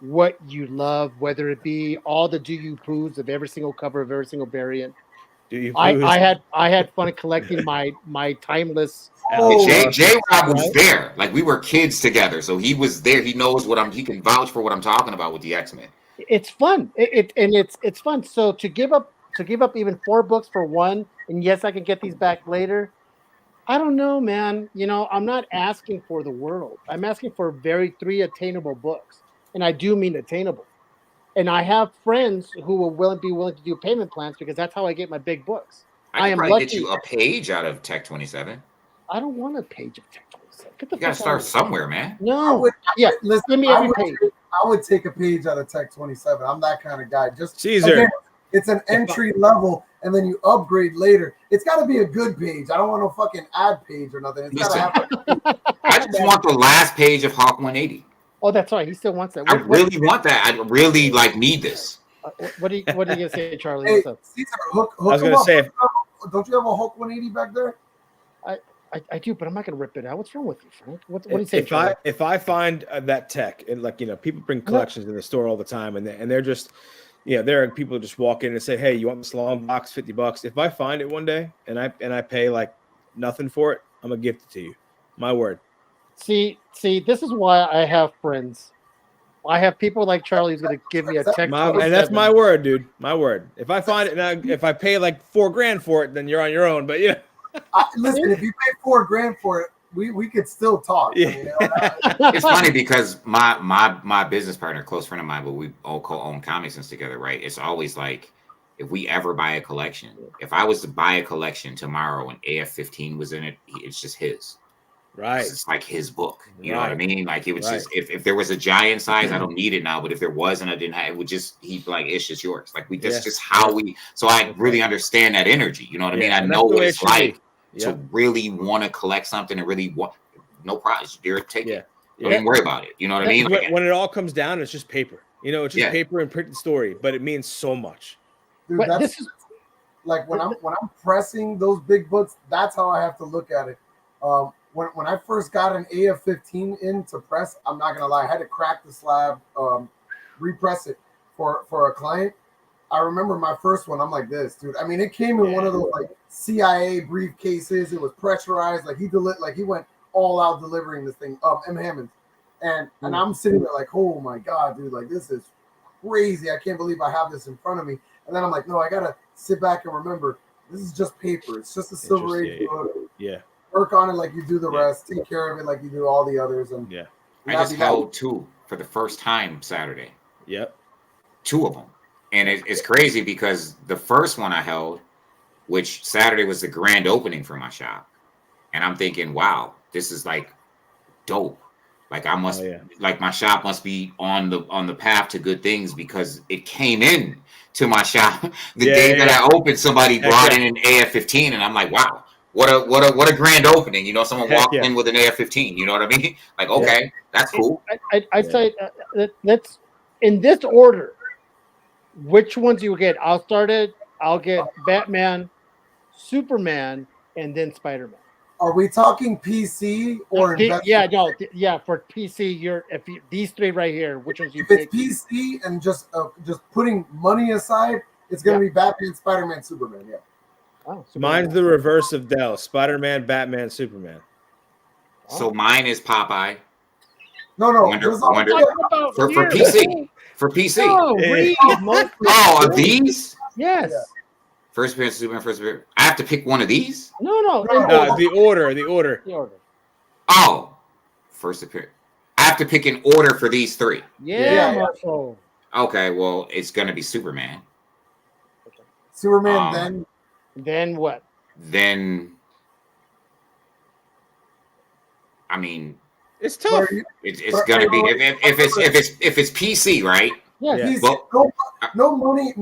what you love, whether it be all the do you poos of every single cover of every single variant. I had fun collecting my timeless. J Rob was there. Like, we were kids together, so he was there. He knows he can vouch for what I'm talking about with the X-Men. It's fun. It's fun. So to give up even 4 books for one, and yes, I can get these back later. I don't know, man. You know, I'm not asking for the world. I'm asking for 3 attainable books, and I do mean attainable. And I have friends who will be willing to do payment plans because that's how I get my big books. I am probably lucky. get you a page out of Tech 27. I don't want a page of Tech 27. You gotta start somewhere, man. No, listen, give me every page. I would take a page out of Tech 27. I'm that kind of guy. Just Caesar. Again, it's an entry level, and then you upgrade later. It's got to be a good page. I don't want no fucking ad page or nothing. It's got to have. I just want the last page of Hawk 180. Oh, that's right. He still wants that. I really want that. I really need this. What are you gonna say, Charlie? Hey, What's up? Caesar, hook I was gonna say, don't you have a Hulk 180 back there? I do, but I'm not gonna rip it out. What's wrong with you, Frank? What do you say? If I find that tech, and like, you know, people bring collections in the store all the time, and they're just, you know, there are people who just walk in and say, "Hey, you want this long box, $50?" If I find it one day and I pay like nothing for it, I'm gonna gift it to you. My word. See, this is why I have friends. I have people like Charlie who's gonna give me a tech. And that's my word, dude. My word. If I find it, and if I pay like $4,000 for it, then you're on your own. But yeah. Listen, if you pay $4,000 for it, we could still talk. Yeah. I mean, It's funny because my business partner, close friend of mine, but we all co-own comics together, right? It's always like, if we ever buy a collection, if I was to buy a collection tomorrow and AF-15 was in it, it's just his. Right. It's like his book. You know what I mean? Like, it was just, if there was a giant size, I don't need it now. But if there was and I didn't have it, would just, he'd be like, it's just yours. Like, that's just how we. So I really understand that energy. You know what I mean? I know what it's like to really want to collect something and really want no prize. Derek, take it. Don't even worry about it. You know what I mean? Like, when it all comes down, it's just paper. You know, it's just paper and printed story, but it means so much. Dude, this is like when I'm pressing those big books. That's how I have to look at it. When I first got an AF-15 in to press, I'm not gonna lie, I had to crack the slab, repress it for a client. I remember my first one. I'm like this, dude. I mean, it came in one of those like CIA briefcases. It was pressurized. Like he went all out delivering this thing. M. Hammonds, and I'm sitting there like, oh my god, dude, like this is crazy. I can't believe I have this in front of me. And then I'm like, no, I gotta sit back and remember this is just paper. It's just a Silver Age book. Yeah. Work on it like you do the rest. Take care of it like you do all the others. And I just held 2 for the first time Saturday. Yep. 2 of them. And it's crazy because the first one I held, which Saturday was the grand opening for my shop. And I'm thinking, wow, this is like dope. Like I must, like my shop must be on the path to good things because it came in to my shop the day that I opened. Somebody brought in an AF-15, and I'm like, wow, what a grand opening. You know, someone walked in with an AF-15. You know what I mean? Like, okay, that's cool. I say let's in this order. Which ones you get? I'll start it. I'll get Batman, Superman, and then Spider-Man. Are we talking PC or for PC, these 3 right here. Which ones you pick? If it's PC and just putting money aside, it's gonna be Batman, Spider-Man, Superman. Yeah. Oh, mine's the reverse of Dell: Spider-Man, Batman, Superman. So mine is Popeye. No, Wonder for PC. For PC. Oh, are these? Yes. Yeah. First appearance, Superman, first appearance. I have to pick one of these? No. The order. The order. Oh, first appearance. I have to pick an order for these 3. Yeah. Okay, well, it's going to be Superman. Superman, then what? Then, I mean, it's tough. It's going to be if it's PC, right? Yeah, Yeah. He's Well- no money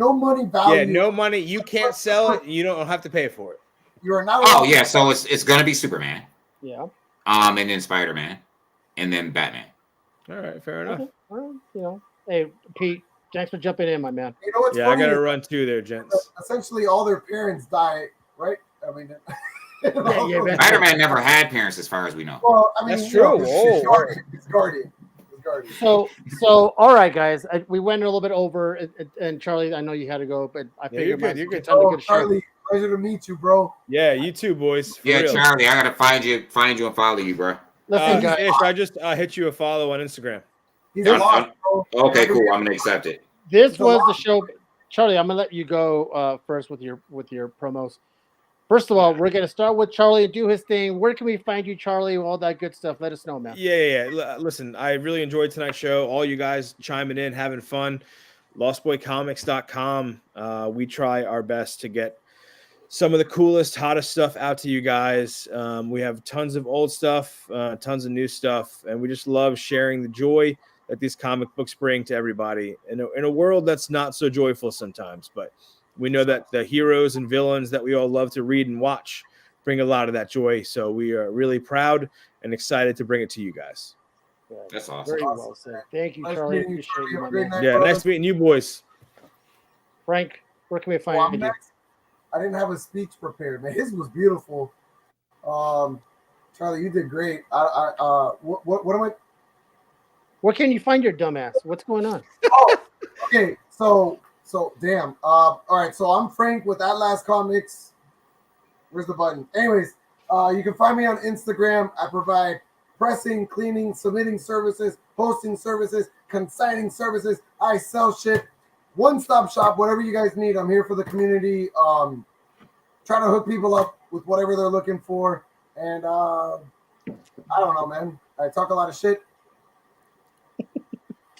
value. Yeah, no money. You can't sell it. You don't have to pay for it. You are not. Oh allowed yeah, to- so it's gonna be Superman, yeah. and then Spider-Man, and then Batman. All right, fair enough. Okay. Well, you know, hey Pete, thanks for jumping in, my man. You know what's Yeah, I funny? gotta is run too there, gents. essentially, all their parents die, right? I mean, Yeah, eventually. Spider-Man never had parents, as far as we know. well, I mean, That's you know, true. he's Whoa. guardian. He's guardian. He's guardian. So all right, guys, we went a little bit over, and Charlie, I know you had to go, but I Yeah, figured you're my good, you're good. time to Oh, get a show. Charlie, pleasure to meet you, bro. Yeah, you too, boys. For Yeah, real. Charlie, I gotta find you and follow you, bro. Listen, guys, Ish, I just hit you a follow on Instagram. He's This- lost, bro. Okay, cool. I'm gonna accept it. this It's a was lot. the show. Charlie, I'm gonna let you go first with your promos. First of all, we're gonna start with Charlie and do his thing. Where can we find you, Charlie? All that good stuff. Let us know, man. Yeah. Listen, I really enjoyed tonight's show. All you guys chiming in, having fun. LostBoyComics.com. We try our best to get some of the coolest, hottest stuff out to you guys. We have tons of old stuff, tons of new stuff, and we just love sharing the joy that these comic books bring to everybody in a world that's not so joyful sometimes. But we know that the heroes and villains that we all love to read and watch bring a lot of that joy. So we are really proud and excited to bring it to you guys. That's awesome. Very well said. Thank you, Nice Charlie. meeting you, Appreciate Charlie. you, Have my a great man. night. Yeah, brother. nice meeting you boys. Frank, where can we find Well, I'm you? next. I didn't have a speech prepared, man. His was beautiful. Charlie, you did great. What am I? Where can you find your dumbass? What's going on? Oh, okay. So damn. All right. So I'm Frank with Atlas Comics. Where's the button? Anyways, you can find me on Instagram. I provide pressing, cleaning, submitting services, posting services, consigning services. I sell shit. One-stop shop. Whatever you guys need, I'm here for the community. Trying to hook people up with whatever they're looking for. And I don't know, man. I talk a lot of shit.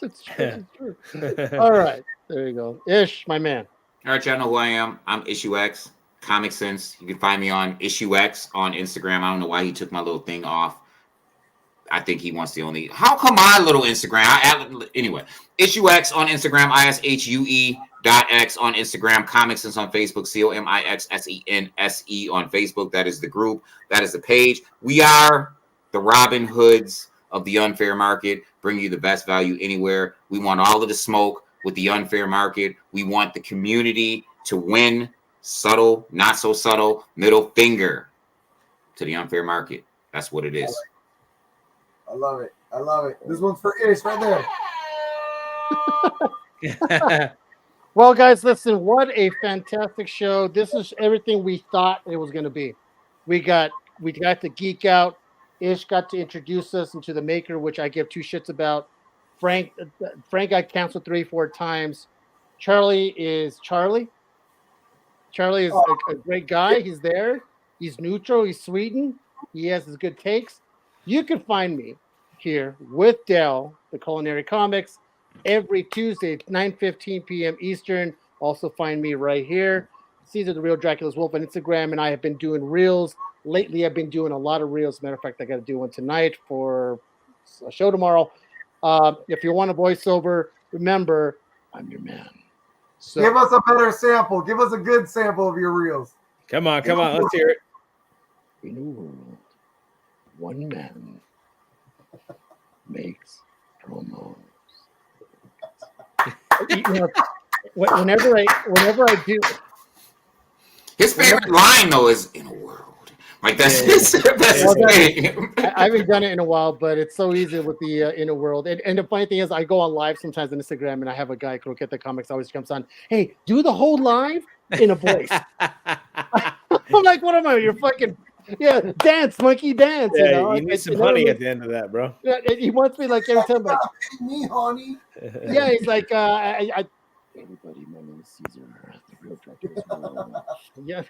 It's true. It's true. All right. There you go. Ish, my man. All right, y'all know who I am. I'm Issue X, Comic Sense. You can find me on Issue X on Instagram. I don't know why he took my little thing off. I think he wants the only. How come my little Instagram? Anyway, Issue X on Instagram, ISHUE.X on Instagram, Comic Sense on Facebook, COMIXSENSE on Facebook. That is the group. That is the page. We are the Robin Hoods of the unfair market, bringing you the best value anywhere. We want all of the smoke with the unfair market. We want the community to win. Subtle, not so subtle, middle finger to the unfair market. That's what it is. I love it. I love it. This one's for Ish right there. Well, guys, listen, what a fantastic show. This is everything we thought it was going to be. We got to geek out. Ish got to introduce us into the maker, which I give two shits about. Frank got canceled 3-4 times. Charlie is Charlie. Charlie is a great guy. He's there. He's neutral. He's Sweden. He has his good takes. You can find me here with Dell, the Culinary Comics, every Tuesday, 9:15 p.m. Eastern. Also find me right here. Caesar the Real Dracula's Wolf on Instagram, and I have been doing reels. Lately, I've been doing a lot of reels. Matter of fact, I got to do one tonight for a show tomorrow. If you want a voiceover, remember, I'm your man. So, Give us a better sample. Give us a good sample of your reels. Come on. Let's hear it. in a world, one man makes promos. You know, whenever I do, His favorite line, though, is "in a world." Like that's his thing. I haven't done it in a while, but it's so easy with the inner world. And the funny thing is, I go on live sometimes on Instagram, and I have a guy, Croqueta Comics, always comes on. Hey, do the whole live in a voice. I'm like, what am I? You're fucking dance, monkey, dance. Yeah, you know, you need some honey at the end of that, bro. Yeah, he wants me like every time, like, Pay me, honey. yeah, he's like, everybody, my name is Caesar. The Real Dracula's World. Yeah,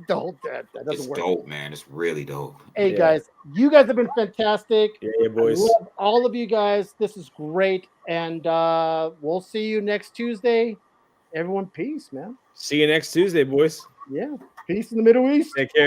don't that It's doesn't work. dope, man. It's really dope. Hey Yeah. guys, you guys have been fantastic. Yeah, boys. I love all of you guys. This is great, and we'll see you next Tuesday. Everyone, peace, man. See you next Tuesday, boys. Yeah, peace in the Middle East. Take care.